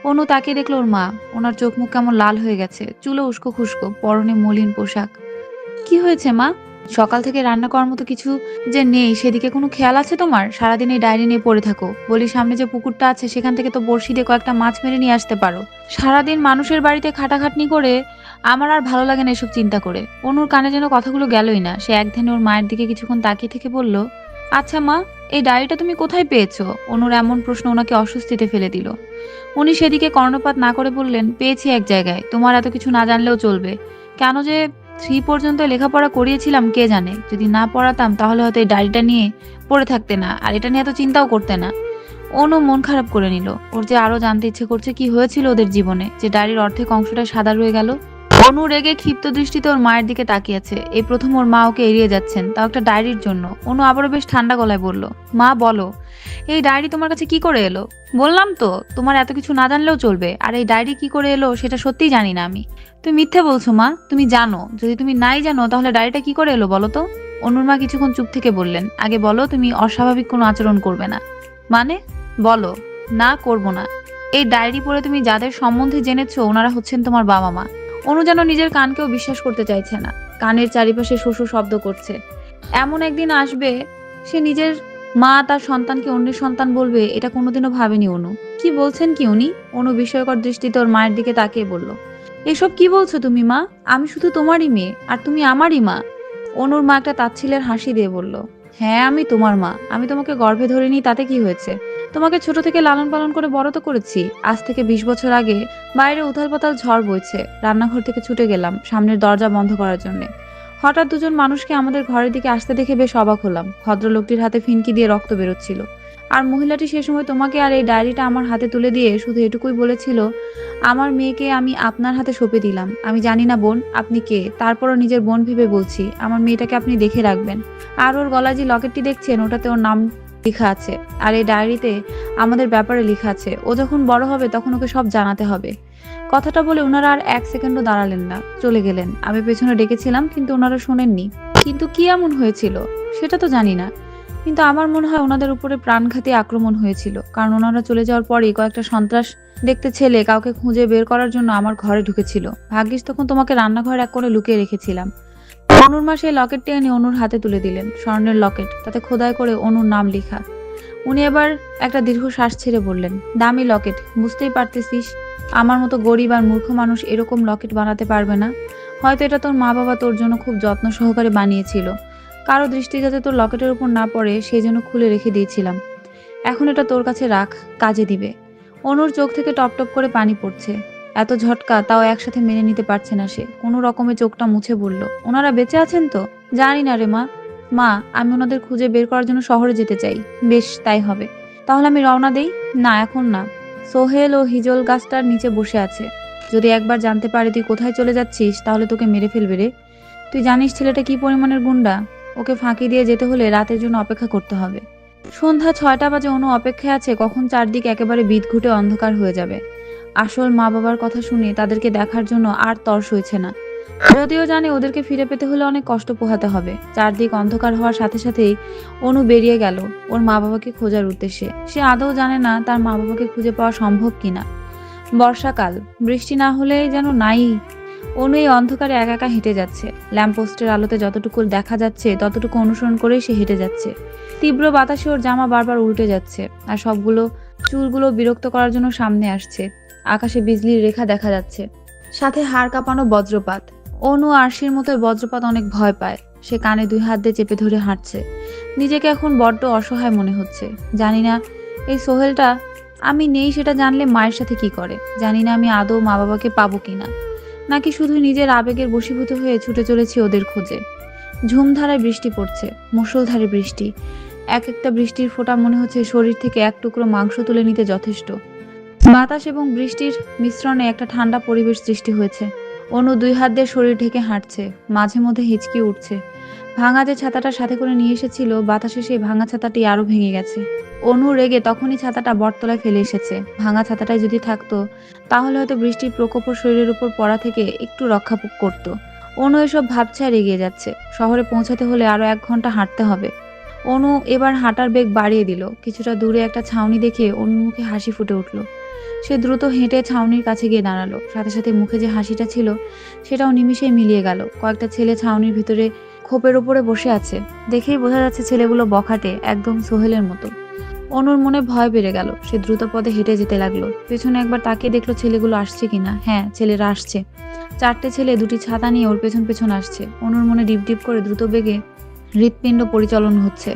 অনু তাকিয়ে দেখলো ওর মা। ওনার চোখ মুখ কেমন লাল হয়ে গেছে, চুলো উস্কো খুস্কো, পরনে মলিন পোশাক। কি হয়েছে মা? সকাল থেকে রান্না করার মতো কিছু যে নেই সেদিকে কোনো খেয়াল আছে তোমার? সারাদিন এই ডায়েরি নিয়ে পড়ে থাকো। বলি সামনে যে পুকুরটা আছে সেখান থেকে তো বড়শি দিয়ে কয়েকটা মাছ মেরে নিয়ে আসতে পারো। সারাদিন মানুষের বাড়িতে খাটাখাটনি করে আমার আর ভালো লাগে না এসব চিন্তা করে। অনুর কানে যেন কথাগুলো গেলই না। সে এক ধ্যানে ওর মায়ের দিকে কিছুক্ষণ তাকিয়ে থেকে বলল, আচ্ছা মা, এই ডায়েরিটা তুমি কোথায় পেয়েছো? অনুর এমন প্রশ্ন ওনাকে অস্বস্তিতে ফেলে দিল। উনি সেদিকে কর্ণপাত না করে বললেন, পেয়েছি এক জায়গায়, তোমার এত কিছু না জানলেও চলবে। কেন যে 3 পর্যন্ত লেখাপড়া করিয়েছিলাম কে জানে। যদি না পড়াতাম তাহলে হয়তো এই ডায়েরিটা নিয়ে পড়ে থাকতে না, আর এটা নিয়ে এত চিন্তাও করতে না। অনু মন খারাপ করে নিল। ওর যে আরো জানতে ইচ্ছে করছে কি হয়েছিল ওদের জীবনে, যে ডায়েরির অর্ধেক অংশটা সাদা রয়ে গেল। অনু রেগে ক্ষিপ্ত দৃষ্টিতে ওর মায়ের দিকে তাকিয়ে আছে। এই প্রথম ওর মা ওকে এড়িয়ে যাচ্ছেন, তাও একটা ডায়েরির জন্য। অনু আবারও বেশ ঠান্ডা গলায় বলল, মা বলো, এই ডায়েরি তোমার কাছে কি করে এলো? বললাম তো তোমার এত কিছু না জানলেও চলবে, আর এই ডায়েরি কি করে এলো সেটা সত্যিই জানি না আমি। তুমি মিথ্যে বলছো মা, তুমি জানো। যদি তুমি নাই জানো তাহলে ডায়েরিটা কি করে এলো বলো তো? অনুর মা কিছুক্ষণ চুপ থেকে বললেন, আগে বলো তুমি অস্বাভাবিক কোনো আচরণ করবে না। মানে? বলো। না করব না। এই ডায়েরি পড়ে তুমি যাদের সম্বন্ধে জেনেছো ওনারা হচ্ছেন তোমার বাবা মা। অনু যেন নিজের কানকেও বিশ্বাস করতে চাইছে না। কানের চারিপাশে শোষো শব্দ করছে। এমন একদিন আসবে সে নিজের মা তার সন্তানকে অন্যের সন্তান বলবে, এটা কোনোদিনও ভাবেনি অনু। কি বলছেন কি উনি? অনু বিস্ময়কর দৃষ্টিতে ওর মায়ের দিকে তাকিয়ে বলল, এসব কি বলছো তুমি মা? আমি শুধু তোমারই মেয়ে, আর তুমি আমারই মা। অনুর মা একটা তাচ্ছিলের হাসি দিয়ে বলল, হ্যাঁ আমি তোমার মা। আমি তোমাকে গর্ভে ধরিনি, তাতে কি হয়েছে? তোমাকে ছোট থেকে লালন পালন করে বড় তো করেছি। আজ থেকে 20 বছর আগে বাইরে উথাল পাতাল ঝড় বইছে। রান্নাঘর থেকে ছুটে গেলাম সামনের দরজা বন্ধ করার জন্য। হঠাৎ দুজন মানুষকে আমাদের ঘরের দিকে আসতে দেখে বেশ অবাক হলাম। ভদ্রলোকটির হাতে ফিনকি দিয়ে রক্ত বেরোচ্ছিল, আর মহিলাটি সে সময় তোমাকে আর এই ডায়েরিটা আমার হাতে তুলে দিয়ে শুধু এটুকুই বলেছিল, আমার মেয়েকে আমি আপনার হাতে সঁপে দিলাম। আমি জানি না বোন আপনি কে, তারপরও নিজের বোন ভেবে বলছি, আমার মেয়েটাকে আপনি দেখে রাখবেন। আর ওর গলায় যে লকেটটি দেখছেন ওটাতে ওর নাম লেখা আছে, আর এই ডায়েরিতে আমাদের ব্যাপারে লেখা আছে। ও যখন বড় হবে তখন ওকে সব জানাতে হবে। কথাটা বলে ওনারা আর 1 সেকেন্ডও দাঁড়ালেন না, চলে গেলেন। আমি পেছনে ডেকেছিলাম কিন্তু ওনারা শোনেননি। কিন্তু কি এমন হয়েছিল সেটা তো জানি না, কিন্তু আমার মনে হয় ওনাদের উপরে প্রাণঘাতী আক্রমণ হয়েছিল। কারণ ওনারা চলে যাওয়ার পরই কয়েকটা সন্ত্রাস দেখতে ছেলে কাউকে খুঁজে বের করার জন্য আমার ঘরে ঢুকেছিল। ভাগ্যিস তখন তোমাকে রান্নাঘর এক কোণে লুকিয়ে রেখেছিলাম। অনুর মা সেই লকেটটি এনে অনুর হাতে তুলে দিলেন। স্বর্ণের লকেট, তাতে খোদাই করে অনুর নাম লেখা। উনি এবার একটা দীর্ঘ শ্বাস ছেড়ে বললেন, দামি লকেট, বুঝতেই পারতেছিস আমার মতো গরিব আর মূর্খ মানুষ এরকম লকেট বানাতে পারবে না। হয়তো এটা তোর মা বাবা তোর জন্য খুব যত্ন সহকারে বানিয়েছিল। কারো দৃষ্টি যাতে তোর লকেটের উপর না পড়ে সেই জন্য খুলে রেখে দিয়েছিলাম। এখন এটা তোর কাছে রাখ, কাজে দিবে। অনুর চোখ থেকে টপ টপ করে পানি পড়ছে। এত ঝটকা তাও একসাথে মেনে নিতে পারছে না সে। কোনো রকমে চোখটা মুছে বলল, ওনারা বেঁচে আছেন তো? জানি না রে মা। মা, আমি ওনাদের খুঁজে বের করার জন্য শহরে যেতে চাই। বেশ, তাই হবে। তাহলে আমি রওনা দেই? না, এখন না। সোহেল ও হিজল গাছটার নিচে বসে আছে। যদি একবার জানতে পারে তুই কোথায় চলে যাচ্ছিস তাহলে তোকে মেরে ফেলবে রে। তুই জানিস ছেলেটা কি পরিমাণের গুন্ডা? ওকে ফাঁকি দিয়ে যেতে হলে রাতের জন্য অপেক্ষা করতে হবে। সন্ধ্যা 6টা বাজে অনু অপেক্ষায় আছে কখন চারদিক একেবারে বিদঘুটে অন্ধকার হয়ে যাবে। আসল মা বাবার কথা শুনে তাদেরকে দেখার জন্য আর তর্স হয়েছে না। যদিও জানে ওদেরকে ফিরে পেতে হলে অনেক কষ্ট পোহাতে হবে। চারদিক অন্ধকার হওয়ার সাথে সাথেই অনু বেরিয়ে গেল ওর মা বাবাকে খোঁজার উদ্দেশ্যে। সে আদৌ জানে না তার মা বাবাকে খুঁজে পাওয়া সম্ভব কিনা। বর্ষাকাল, বৃষ্টি না হলেই যেন নাই। অনু এই অন্ধকারে একা একা হেঁটে যাচ্ছে। ল্যাম্পপোস্টের আলোতে যতটুকু দেখা যাচ্ছে ততটুকু অনুসরণ করেই সে হেঁটে যাচ্ছে। তীব্র বাতাসে ওর জামা বারবার উল্টে যাচ্ছে আর সবগুলো চুলগুলো বিরক্ত করার জন্য সামনে আসছে। আকাশে বিজলির রেখা দেখা যাচ্ছে, সাথে হাড় কাঁপানো বজ্রপাত। অনু আরশির মতো বজ্রপাত অনেক ভয় পায়। সে কানে 2 হাত দিয়ে চেপে ধরে হাঁটছে। নিজেকে এখন বড্ড অসহায় মনে হচ্ছে। জানি না এই সোহেলটা আমি নেই সেটা জানলে মায়ের সাথে কি করে। জানি না আমি আদৌ মা বাবাকে পাবো কিনা, নাকি শুধু নিজের আবেগের বশীভূত হয়ে ছুটে চলেছি ওদের খোঁজে। ঝুমধারায় বৃষ্টি পড়ছে, মুষলধারে বৃষ্টি। এক একটা বৃষ্টির ফোঁটা মনে হচ্ছে শরীর থেকে এক টুকরো মাংস তুলে নিতে যথেষ্ট। বাতাস এবং বৃষ্টির মিশ্রণে একটা ঠান্ডা পরিবেশ সৃষ্টি হয়েছে। অনু 2 হাত দিয়ে শরীর ঢেকে হাঁটছে, মাঝে মধ্যে হিচকি উঠছে। ভাঙা যে ছাতাটা সাথে করে নিয়ে এসেছিল, বাতাসে সেই ভাঙা ছাতাটি আরো ভেঙে গেছে। অনু রেগে তখনই ছাতাটা বটতলায় ফেলে এসেছে। ভাঙা ছাতাটাই যদি থাকতো তাহলে হয়তো বৃষ্টির প্রকোপ ওর শরীরের উপর পড়া থেকে একটু রক্ষা করত। অনু এসব ভাবছে আর এগিয়ে যাচ্ছে। শহরে পৌঁছাতে হলে আরো 1 ঘন্টা হাঁটতে হবে। অনু এবার হাঁটার বেগ বাড়িয়ে দিল। কিছুটা দূরে একটা ছাউনি দেখে অনুর মুখে হাসি ফুটে উঠল। সে দ্রুত হেঁটে ছাউনির কাছে গিয়ে দাঁড়ালো। সাথে সাথে মুখে যে হাসিটা ছিল সেটাও নিমিষেই মিলিয়ে গেল। কয়েকটা ছেলে ছাউনির ভিতরে খোপের উপরে বসে আছে। দেখেই বোঝা যাচ্ছে ছেলেগুলো বখাটে, একদম সোহেলের মতো। অনুর মনে ভয় বেড়ে গেল। সে দ্রুত পদে হেঁটে যেতে লাগলো। পেছনে একবার তাকিয়ে দেখলো ছেলেগুলো আসছে কিনা। হ্যাঁ, ছেলেরা আসছে। 4টে ছেলে 2টি ছাতা নিয়ে ওর পেছন পেছন আসছে। অনুর মনে ডিপ ডিপ করে দ্রুত বেগে হৃৎপিণ্ড পরিচালন হচ্ছে।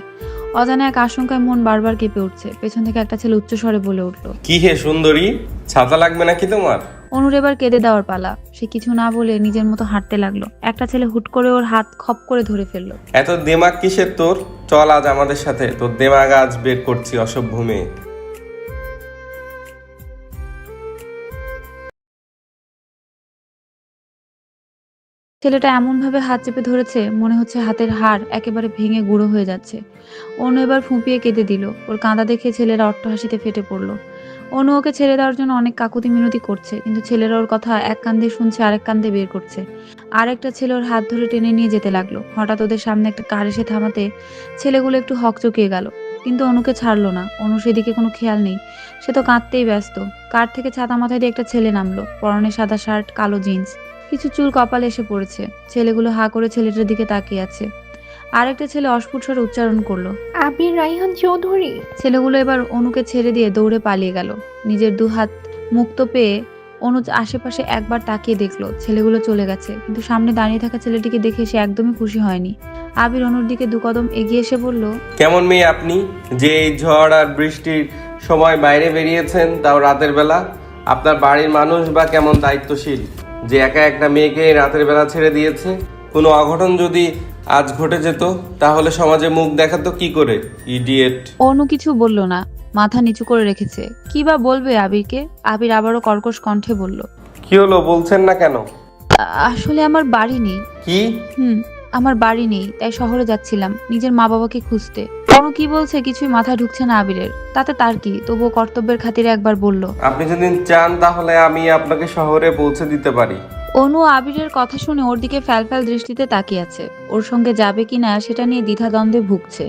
অজানা এক আশঙ্কায় মন বারবার কেঁপে উঠছে। পেছন থেকে একটা ছেলে উচ্চস্বরে বলে উঠল, কি হে সুন্দরী, ছাতা লাগবে নাকি তোমার? অনুর এবার কেঁদে দেওয়ার পালা। সে কিছু না বলে নিজের মতো হাঁটতে লাগলো। একটা ছেলে হুট করে ওর হাত খপ করে ধরে ফেললো। এত দেমাগ কিসের তোর? চল আজ আমাদের সাথে, তোর দেমাগ আজ বের করছি অসভ্য মেয়ে। ছেলেটা এমনভাবে হাত চেপে ধরেছে মনে হচ্ছে হাতের হাড় একেবারে ভেঙে গুঁড়ো হয়ে যাচ্ছে। অনু এবার ফুঁপিয়ে কেঁদে দিল। ওর কাঁদা দেখে ছেলেরা অট্টহাসিতে ফেটে পড়লো। অনু ওকে ছেড়ে দেওয়ার জন্য অনেক কাকুতি মিনতি করছে, কিন্তু ছেলেরা ওর কথা এক কান দিয়ে শুনছে, আরেক কান দিয়ে বের করছে। আরেকটা ছেলে ওর হাত ধরে টেনে নিয়ে যেতে লাগলো। হঠাৎ ওদের সামনে একটা কার এসে থামাতে ছেলেগুলো একটু হকচকিয়ে গেল, কিন্তু অনুকে ছাড়লো না। অনু সেদিকে কোনো খেয়াল নেই, সে তো কাঁদতেই ব্যস্ত। কার থেকে ছাতা মাথায় দিয়ে একটা ছেলে নামলো। পরনে সাদা শার্ট, কালো জিন্স, কিছু চুল কপালে এসে পড়েছে। ছেলেগুলো হা করে ছেলেটার দিকে তাকিয়ে আছে। আরেকটা ছেলে অস্ফুট স্বরে উচ্চারণ করলো, আবির রাইহান চৌধুরী। ছেলেগুলো এবার অনুকে ছেড়ে দিয়ে দৌড়ে পালিয়ে গেল। নিজের 2 হাত মুক্ত পেয়ে অনু আশেপাশে একবার তাকিয়ে দেখলো ছেলেগুলো চলে গেছে, কিন্তু সামনে দাঁড়িয়ে থাকা ছেলেটিকে দেখে সে একদমই খুশি হয়নি। আবির অনুর দিকে 2 কদম এগিয়ে এসে বলল, কেমন মেয়ে আপনি যে এই ঝড় আর বৃষ্টির সময় বাইরে বেরিয়েছেন, তাও রাতের বেলা? আপনার বাড়ির মানুষ বা কেমন দায়িত্বশীল যে একা একটা মেয়েকে রাতের বেলা ছেড়ে দিয়েছে? কোনো অঘটন যদি আজ ঘটে যেত তাহলে সমাজে মুখ দেখাতো কি করে? ইডিয়েট। অনু কিছু বলল না, মাথা নিচু করে রেখেছে। কি বা বলবে আবিরকে? আবির আবারও কর্কশ কণ্ঠে বলল, কি হলো, বলছেন না কেন? আসলে আমার বাড়ি নেই। কি? আমার বাড়ি নেই, তাই শহরে যাচ্ছিলাম নিজের মা বাবাকে খুঁজতে। অনু কি বলছে কিছুই মাথায় ঢুকছে না আবিরের। তাতে তার কি, তবুও কর্তব্যের খাতিরে একবার বলল, আপনি যদি চান তাহলে আমি আপনাকে শহরে পৌঁছে দিতে পারি। অনু আবিরের কথা শুনে ওর দিকে ফ্যালফ্যাল দৃষ্টিতে তাকিয়ে আছে। ওর সঙ্গে যাবে কিনা সেটা নিয়ে দ্বিধাদ্বন্দ্বে ভুগছে।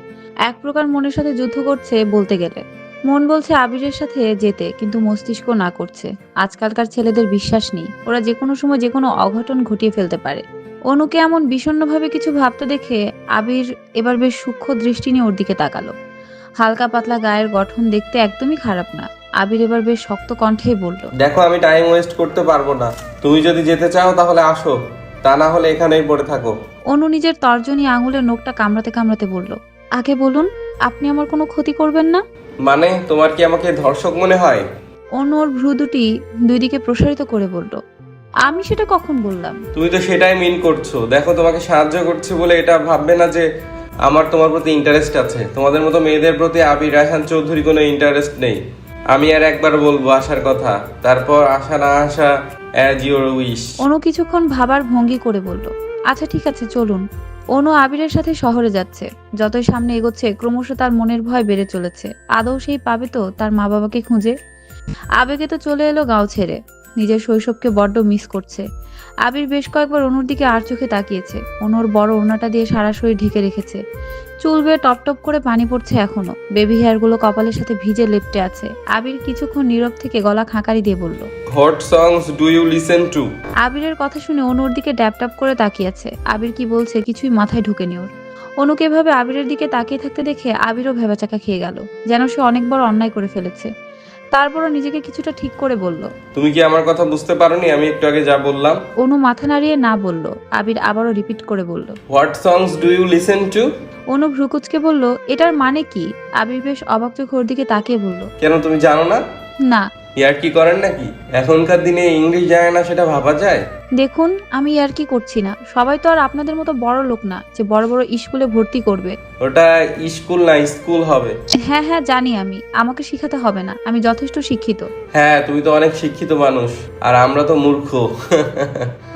এক প্রকার মনের সাথে যুদ্ধ করছে বলতে গেলে। মন বলছে আবিরের সাথে যেতে, কিন্তু মস্তিষ্ক না করছে। আজকালকার ছেলেদের বিশ্বাস নেই, ওরা যে কোনো সময় যে কোনো অঘটন ঘটিয়ে ফেলতে পারে। অনুকে এমন বিষণ্ণভাবে কিছু ভাবতে দেখে আবির এবার বেশ সূক্ষ্ম দৃষ্টি নিয়ে ওর দিকে তাকালো। হালকা পাতলা গায়ের গঠন, দেখতে একদমই খারাপ না। আবির এবার বেশ শক্ত কণ্ঠেই বলল, দেখো আমি টাইম ওয়েস্ট করতে পারবো না। তুমি যদি যেতে চাও তাহলে আসো, তা না হলে এখানেই পড়ে থাকো। অনু নিজের তর্জনী আঙুলের নখটা কামড়াতে কামড়াতে বলল, আগে বলুন, আপনি আমার কোনো ক্ষতি করবেন না? মানে তোমার কি আমাকে ধর্ষক মনে হয়? অনু ওর ভ্রু দুটি 2 দিকে প্রসারিত করে বলল, আমি সেটা কখন বললাম? তুমি তো সেটাই মিন করছো। দেখো তোমাকে সাহায্য করছে বলে এটা ভাববে না যে আমার তোমার প্রতি ইন্টারেস্ট আছে। তোমাদের মতো মেয়েদের প্রতি আবির রায়হান চৌধুরী কোনো ইন্টারেস্ট নেই। আমি আর একবার বলবো আসার কথা, তারপর আসা না আসা অ্যাজ ইউর উইশ। অনু কিছুক্ষণ ভাবার ভঙ্গি করে বলল, আচ্ছা ঠিক আছে চলুন। অনু আবিরের সাথে শহরে যাচ্ছে। যতই সামনে এগোচ্ছে ক্রমশ তার মনের ভয় বেড়ে চলেছে। আদৌ সেই পাবে তো তার মা বাবাকে খুঁজে? আবেগে তো চলে এলো গাঁও ছেড়ে। নিজের শৈশবকে বড্ড মিস করছে। আবির বেশ কয়েকবার অনুর দিকে আর চোখে তাকিয়েছে। অনুর বড় ওড়নাটা দিয়ে সারা শরীর ঢেকে রেখেছে। চুল বেয়ে টপ টপ করে পানি পড়ছে এখনো। বেবি হেয়ারগুলো কপালের সাথে ভিজে লেপ্টে আছে। আবির কিছুক্ষণ নীরব থেকে গলা খাঁকারি দিয়ে বলল, what songs do you listen to? আবিরের কথা শুনে অনুর দিকে ড্যাপ ট্যাপ করে তাকিয়ে আছে। আবির কি বলছে কিছুই মাথায় ঢোকেনি ওর। অনুকে এভাবে আবিরের দিকে তাকিয়ে থাকতে দেখে আবিরও ভেবাচাকা খেয়ে গেল, যেন সে অনেক বড় অন্যায় করে ফেলেছে। তারপরও নিজেকে কিছুটা ঠিক করে বলল, তুমি কি আমার কথা বুঝতে পারোনি আমি একটু আগে যা বললাম? অনু মাথা নাড়িয়ে না বলল। আবির আবারও রিপিট করে বলল। What songs do you listen to? Anu ভ্রুকুচকে বলল, এটার মানে কি? আবির বেশ অবাক চোখে ওর দিকে তাকিয়ে বলল, কেন তুমি জানো না? না। ইয়ার কি করেন নাকি? এখনকার দিনে ইংলিশ জানে না সেটা ভাবা যায়? দেখুন আমি আর কি করছি না। সবাই তো আর আপনাদের মতো বড় লোক না যে বড় বড় স্কুলে ভর্তি করবে। ওটা স্কুল না, স্কুল হবে। হ্যাঁ হ্যাঁ জানি আমি, আমাকে শিখাতে হবে না, আমি যথেষ্ট শিক্ষিত। হ্যাঁ, তুমি তো অনেক শিক্ষিত মানুষ আর আমরা তো মূর্খ।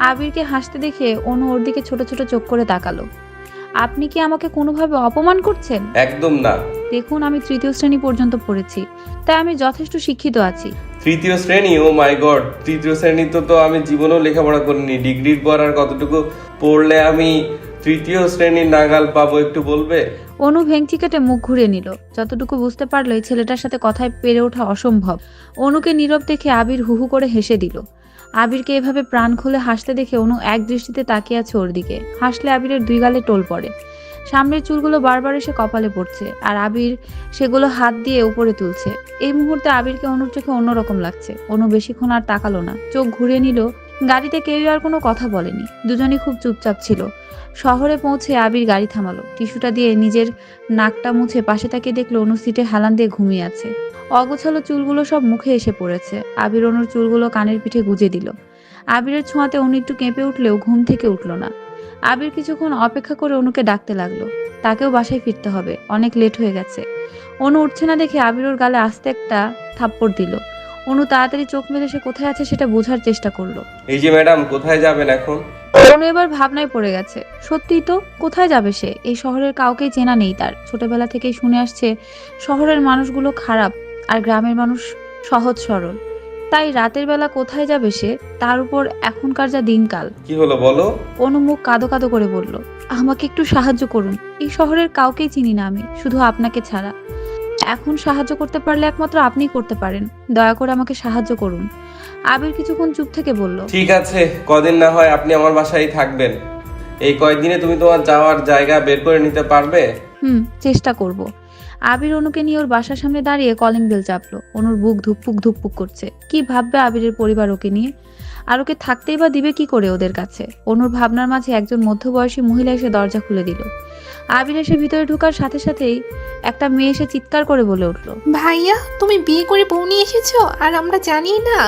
আবিরকে হাসতে দেখে অনু ওর দিকে ছোট ছোট চোখ করে তাকালো। আপনি কি আমাকে কোনোভাবে অপমান করছেন? একদম না। দেখুন আমি তৃতীয় শ্রেণী পর্যন্ত পড়েছি, তাই আমি যথেষ্ট শিক্ষিত আছি। তৃতীয় শ্রেণী? ও মাই গড, তৃতীয় শ্রেণী তো আমি জীবনেও লেখাপড়া করিনি। ডিগ্রির পর আর কতটুকু পড়লে আমি তৃতীয় শ্রেণীর নাগাল পাবো একটু বলবে? অনু ভেংচি কেটে মুখ ঘুরিয়ে নিল। যতটুকু বুঝতে পারলো এই ছেলেটার সাথে কথায় পেরে ওঠা অসম্ভব। অনুকে নীরব দেখে আবির হুহু করে হেসে দিল। আবিরকে এভাবে প্রাণ খুলে হাসতে দেখে অনু এক দৃষ্টিতে তাকিয়ে আছে ওর দিকে। হাসলে আবিরের দুই গালে টোল পড়ে। সামনের চুলগুলো বারবার এসে কপালে পড়ছে আর আবির সেগুলো হাত দিয়ে উপরে তুলছে। এই মুহূর্তে আবিরকে অনুর চোখে অন্যরকম লাগছে। অনু বেশিক্ষণ আর তাকালো না, চোখ ঘুরিয়ে নিল। গাড়িতে কেউই আর কোনো কথা বলেনি, দুজনই খুব চুপচাপ ছিল। শহরে পৌঁছে আবির গাড়ি থামালো। টিস্যুটা দিয়ে নিজের নাকটা মুছে পাশে তাকিয়ে দেখলো অনু সিটে হেলান দিয়ে ঘুমিয়ে আছে। অগোছালো চুলগুলো সব মুখে এসে পড়েছে। আবির অনুর চুলগুলো কানের পিঠে গুজে দিল। আবিরের ছোঁয়াতে অনু একটু কেঁপে উঠলেও ঘুম থেকে উঠল না। আবির কিছুক্ষণ অপেক্ষা করে অনুকে ডাকতে লাগলো। তাকেও বাসায় ফিরতে হবে, অনেক লেট হয়ে গেছে। অনু উঠছে না দেখে আবির ওর গালে আস্তে একটা থাপ্পড় দিল। অনু তাড়াতাড়ি চোখ মেলে সে কোথায় আছে সেটা বোঝার চেষ্টা করলো। এই যে ম্যাডাম, কোথায় যাবেন এখন? অনু এবার ভাবনায় পড়ে গেছে। সত্যিই তো, কোথায় যাবে সে? এই শহরের কাউকেই চেনা নেই তার। ছোটবেলা থেকেই শুনে আসছে শহরের মানুষগুলো খারাপ আর গ্রামের মানুষ সহজ সরল। তাই রাতের বেলা কোথায় যাবে সে? তার উপর এখনকার যা দিনকাল। কি হলো বলো? অনু মুখ কাঁদো কাঁদো করে বলল, আমাকে একটু সাহায্য করুন। এই শহরের কাউকেই চিনি না আমি, শুধু আপনাকে ছাড়া। এখন সাহায্য করতে পারলে একমাত্র আপনিই করতে পারেন। দয়া করে আমাকে সাহায্য করুন। আবির কিছুক্ষণ চুপ থেকে বলল, ঠিক আছে, কদিন না হয় আপনি আমার বাসায় থাকবেন। এই কয়েকদিনে তুমি তোমার যাওয়ার জায়গা বের করে নিতে পারবে? চেষ্টা করব। আবির অনুকে নিয়ে ওর বাসার সামনে দাঁড়িয়ে কলিং বেল চাপলো। অনুর বুক ধুকপুক ধুকপুক করছে। কি ভাববে আবিরের পরিবার ওকে নিয়ে? আর ওকে থাকতেই বা দিবে কি করে ওদের কাছে? অনুর ভাবনার মাঝে একজন মধ্যবয়সী মহিলা এসে দরজা খুলে দিল। আবির এসে ভিতরে ঢোকার সাথে সাথেই একটা মেয়ে এসে চিৎকার করে বলে উঠল, ভাইয়া তুমি বিয়ে করে বউ নিয়ে এসেছো আর আমরা জানি না?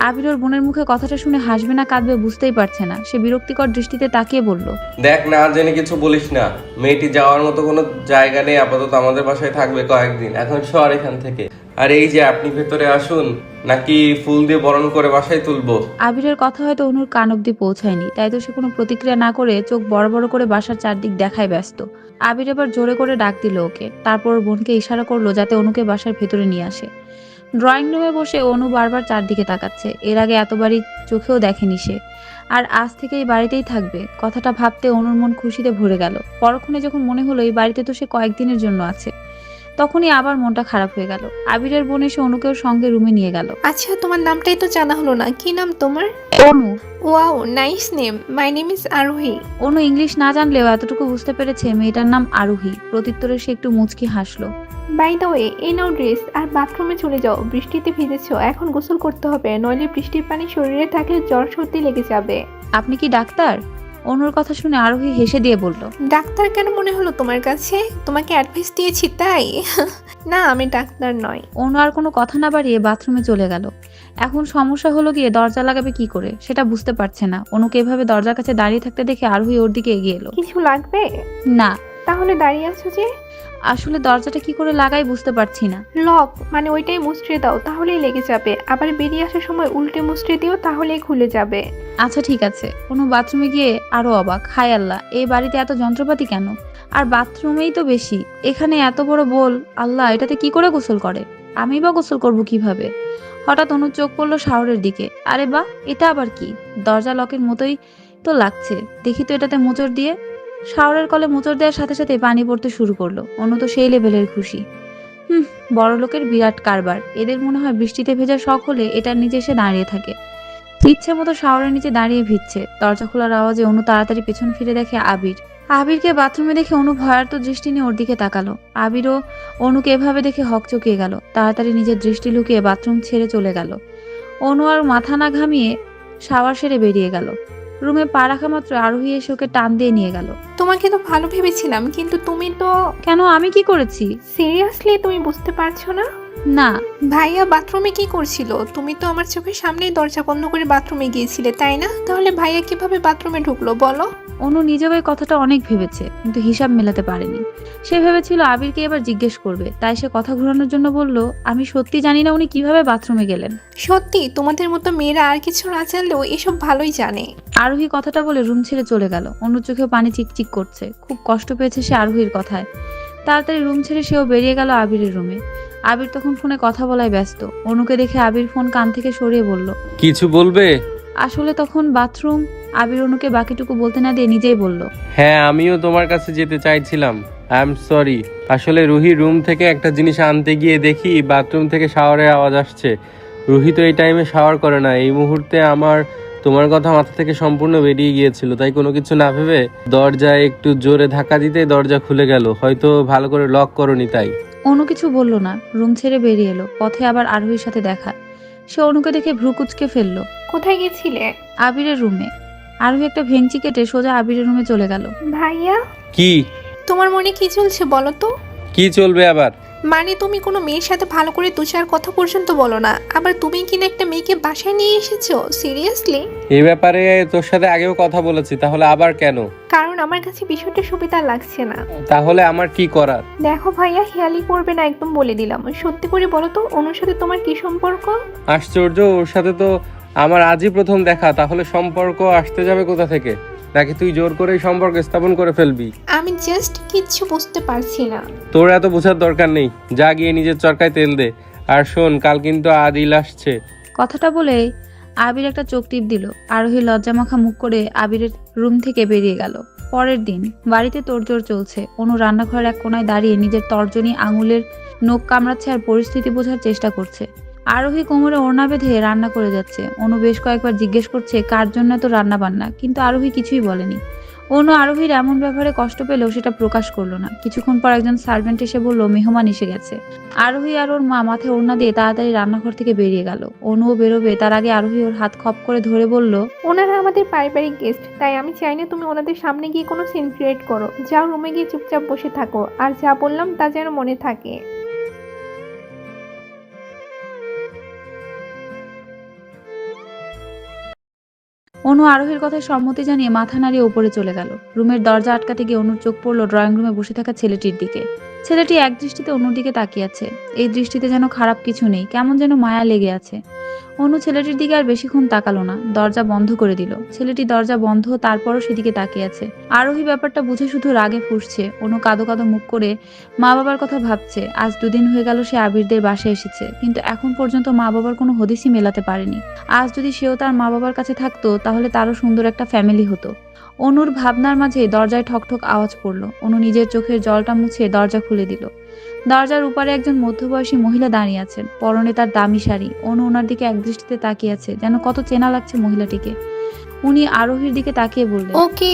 আবির ওর বোনের মুখে কথাটা শুনে হাসবে না কাঁদবে বুঝতেই পারছে না। সে বিরক্তিকর দৃষ্টিতে তাকিয়ে বলল, দেখ, না জেনে কিছু বলিস না। মেয়েটি যাওয়ার মতো কোনো জায়গা নেই, আপাতত আমাদের বাসায় থাকবে কয়েকদিন। এখন সর এখান থেকে। আর এই যে আপনি ভেতরে আসুন, নাকি ফুল দিয়ে বরণ করে বাসায় তুলবো? আবিরের কথা হয়তো অনুর কান অব্দি পৌঁছায়নি, তাই তো সে কোনো প্রতিক্রিয়া না করে চোখ বড় বড় করে বাসার চারদিক দেখায় ব্যস্ত। আবির এবার জোরে করে ডাক দিল ওকে। তারপর ওর বোনকে ইশারা করলো যাতে অনুকে বাসার ভেতরে নিয়ে আসে। ড্রয়িং রুমে বসে অনু বারবার চারদিকে তাকাচ্ছে। এর আগে এতবারই চোখেও দেখেনি সে। আর আজ থেকে এই বাড়িতেই থাকবে। কথাটা ভাবতে অনুর মন খুশিতে ভরে গেল। পরক্ষণে যখন মনে হলো এই বাড়িতে তো সে কয়েকদিনের জন্য আছে, তখনই আবার মনটা খারাপ হয়ে গেল। আবিরের বোন এসে অনুকেও সঙ্গে রুমে নিয়ে গেল। আচ্ছা তোমার নামটাই তো জানা হলো না, কি নাম তোমার? Anu. Wow nice name, my name is Arohi. Anu English না জানলেও এতটুকু বুঝতে পেরেছে মেয়েটার নাম আরোহী। প্রত্যুত্তরে সে একটু মুচকি হাসলো। বাই দ্য ওয়ে, এই নাও ড্রেস আর বাথরুমে চলে যাও। বৃষ্টিতে ভিজেছো, এখন গোসল করতে হবে, নইলে বৃষ্টির পানি শরীরে থাকলে জ্বর সর্দি লেগে যাবে। আপনি কি ডাক্তার? অনুর কথা শুনে আরোহী হেসে দিয়ে বলল, ডাক্তার কেন মনে হলো তোমার কাছে? তোমাকে অ্যাডভাইস দিয়েছি তাই? না আমি ডাক্তার নয়। অনু আর কোনো কথা না বাড়িয়ে বাথরুমে চলে গেল। এখন সমস্যা হলো গিয়ে দরজা লাগাবে কি করে সেটা বুঝতে পারছে না। অনুকে এভাবে দরজার কাছে দাঁড়িয়ে থাকতে দেখে আরোহী ওর দিকে এগিয়ে এলো। কিছু লাগবে? না। তাহলে দাঁড়িয়ে আছো যে? আসলে দরজাটা কি করে লাগাই বুঝতে পারছি না। লক মানে ওইটাই মুচড়ে দাও, তাহলেই লেগে যাবে। আবার বেরিয়ে আসার সময় উল্টে মুচড়ে দিও, তাহলেই খুলে যাবে। আচ্ছা ঠিক আছে। অনু বাথরুমে গিয়ে আরো অবাক, হায় আল্লাহ, এই বাড়িতে এত যন্ত্রপাতি কেন? আর বাথরুমেই তো বেশি, এখানে এত বড় বোল, আল্লাহ এটাতে কি করে গোসল করে? আমি বা গোসল করব কিভাবে? হঠাৎ অনুর চোখ পড়লো শাওরের দিকে। আরে বাহ, এটা আবার কি? দরজা লকের মতোই তো লাগছে, দেখি তো এটাতে মোচড় দিয়ে। শাওরের কলে মোচড় দেওয়ার সাথে সাথে পানি পড়তে শুরু করলো। অনু তো সেই লেভেলের খুশি। বড় লোকের বিরাট কারবার। এদের মনে হয় বৃষ্টিতে ভেজা শখ হলে এটার নিচে এসে দাঁড়িয়ে থাকে। ইচ্ছে মতো শাওরের নিচে দাঁড়িয়ে ভিজছে। দরজা খোলার আওয়াজে অনু তাড়াতাড়ি পেছন ফিরে দেখে আবির। আবিরকে বাথরুমে দেখে অনু ভয়ার্ত দৃষ্টি নিয়ে ওর দিকে তাকালো। আবিরও অনুকে এভাবে দেখে হকচকিয়ে গেল। তাড়াতাড়ি নিজের দৃষ্টি লুকিয়ে বাথরুম ছেড়ে চলে গেল। অনু আর মাথা না ঘামিয়ে শাওয়ার সেরে বেরিয়ে গেল। রুমে পা রাখা মাত্র আরোহী এসে ওকে টান দিয়ে নিয়ে গেল। তোমাকে তো ভালো ভেবেছিলাম, কিন্তু তুমি তো... কেন, আমি কি করেছি? সিরিয়াসলি তুমি বুঝতে পারছো না? না। ভাইয়া বাথরুমে কি করছিল? তুমি তো আমার চোখের সামনেই দরজা বন্ধ করে বাথরুমে গিয়েছিলে, তাই না? তাহলে ভাইয়া কিভাবে বাথরুমে ঢুকলো বলো? অনু নিজেও এই কথাটা অনেক ভেবেছে, কিন্তু হিসাব মেলাতে পারেনি। সে ভেবেছিল আবিরকে এবার জিজ্ঞেস করবে, তাই সে কথা ঘোরানোর জন্য বলল, আমি সত্যি জানি না উনি কিভাবে বাথরুমে গেলেন। সত্যি তোমাদের মতো মেয়েরা আর কিছু না জানলেও এসব ভালোই জানে। আরোহী কথাটা বলে রুম ছেড়ে চলে গেল। অনুর চোখে পানি চিকচিক করছে, খুব কষ্ট পেয়েছে সে আরোহীর কথায়। তাড়াতাড়ি রুম ছেড়ে সেও বেরিয়ে গেল আবিরের রুমে। আবির তখন ফোনে কথা বলায় ব্যস্ত। অনুকে দেখে আবির ফোন কান থেকে সরিয়ে বলল, কিছু বলবে? আসলে তখন বাথরুম। আবির অনুকে বাকিটুকু বলতে না দিয়ে নিজেই বলল, হ্যাঁ, আমিও তোমার কাছে যেতে চাইছিলাম। I am sorry. আসলে রুহি রুম থেকে একটা জিনিস আনতে গিয়ে দেখি বাথরুম থেকে শাওয়ারের আওয়াজ আসছে। রুহি তো এই টাইমে শাওয়ার করে না। এই মুহূর্তে আমার তোমার কথা মাথা থেকে সম্পূর্ণ বেরিয়ে গিয়েছিল, তাই কোনো কিছু না ভেবে দরজায় একটু জোরে ধাক্কা দিতে দরজা খুলে গেল। হয়তো ভালো করে লক করনি তাই। অনু কিছু বলল না, রুম ছেড়ে বেরিয়ে এলো। পথে আবার আরোহীর সাথে দেখা। সে অনুকে দেখে ভ্রু কুচকে ফেললো। কোথায় গেছিলে? আবিরের রুমে। আরোহী একটা ভেঙচি কেটে সোজা আবিরের রুমে চলে গেল। ভাইয়া, কি? তোমার মনে কি চলছে বলো তো? কি চলবে আবার? মানে তুমি কোনো মেয়ের সাথে ভালো করে দু চার কথা পর্যন্ত বলো না, আবার তুমি কিনা একটা মেয়েকে বাসায় নিয়ে এসেছো? সিরিয়াসলি? এই ব্যাপারে তোর সাথে আগেও কথা বলেছি, তাহলে আবার কেন? কারণ আমার কাছে বিষয়টা সুবিধা লাগছে না। তাহলে আমার কি করার? দেখো ভাইয়া, হেয়ালি করবে না, একদম বলে দিলাম। সত্যি করে বলো তো, অনুর সাথে তোমার কি সম্পর্ক? আশ্চর্য, ওর সাথে তো আমার আজই প্রথম দেখা। তাহলে সম্পর্ক আসতে যাবে কোথা থেকে? নাকি তুই জোর করেই সম্পর্ক স্থাপন করে ফেলবি? আমি জাস্ট কিচ্ছু বুঝতে পারছি না। তোর এত বোঝার দরকার নেই, যা গিয়ে নিজের চরকায় তেল দে। আর শোন, কাল কিন্তু আদিল আসছে। কথাটা বলে আবির একটা চোখ টিপ দিল। আরোহী লজ্জামাখা মুখ করে আবিরের রুম থেকে বেরিয়ে গেল। পরের দিন বাড়িতে তোড়জোড় চলছে। অনু রান্নাঘরের এক কোনায় দাঁড়িয়ে নিজের তর্জনী আঙুলের নখ কামড়াচ্ছে আর পরিস্থিতি বোঝার চেষ্টা করছে। আরোহী কোমরে ওড়না বেঁধে রান্না করে যাচ্ছে। অনু বেশ কয়েকবার জিজ্ঞেস করছে কার জন্য এত রান্না বান্না, কিন্তু আরোহী কিছুই বলেনি। অনু আরোহীর এমন ব্যাপারে কষ্ট পেলেও সেটা প্রকাশ করলো না। কিছুক্ষণ পর একজন সার্ভেন্ট এসে বলল মেহমান এসে গেছে। আরোহী আর ওর মা মাথায় ওড়না দিয়ে তাড়াতাড়ি রান্নাঘর থেকে বেরিয়ে গেল। অনুও বেরোবে, তার আগে আরোহী ওর হাত খপ করে ধরে বলল, ওনারা আমাদের পারিবারিক গেস্ট, তাই আমি চাই না তুমি ওনাদের সামনে গিয়ে কোনো সিন ক্রিয়েট করো। যাও রুমে গিয়ে চুপচাপ বসে থাকো, আর যা বললাম তা যেন মনে থাকে। অনু আরোহীর কথায় সম্মতি জানিয়ে মাথা নাড়িয়ে উপরে চলে গেল। রুমের দরজা আটকাতে গিয়ে অনুর চোখ পড়ল ড্রয়িং রুমে বসে থাকা ছেলেটির দিকে। ছেলেটি এক দৃষ্টিতে অনুর দিকে তাকিয়ে আছে। এই দৃষ্টিতে যেন খারাপ কিছু নেই, কেমন যেন মায়া লেগে আছে। অনু ছেলেটির দিকে আর বেশিক্ষণ তাকালো না, দরজা বন্ধ করে দিল। ছেলেটি দরজা বন্ধ, তারপরও সেদিকে তাকিয়ে আছে। আরোহী ব্যাপারটা বুঝে শুধু রাগে ফুঁসছে। অনু কাঁদো কাঁদো মুখ করে মা বাবার কথা ভাবছে। আজ 2 দিন হয়ে গেল সে আবিরদের বাসায় এসেছে, কিন্তু এখন পর্যন্ত মা বাবার কোনো হদিসই মেলাতে পারেনি। আজ যদি সেও তার মা বাবার কাছে থাকতো, তাহলে তারও সুন্দর একটা ফ্যামিলি হতো। অনুর ভাবনার মাঝে দরজায় ঠকঠক আওয়াজ পড়ল। অনু নিজের চোখের জলটা মুছে দরজা খুলে দিল। দরজার উপরে একজন মধ্যবয়সী মহিলা দাঁড়িয়ে আছেন, পরনে তার দামি শাড়ি। অনু ওনার দিকে একদৃষ্টিতে তাকিয়ে আছে, যেন কত চেনা লাগছে মহিলাটিকে। উনি আরোহীর দিকে তাকিয়ে বললেন, ওকে।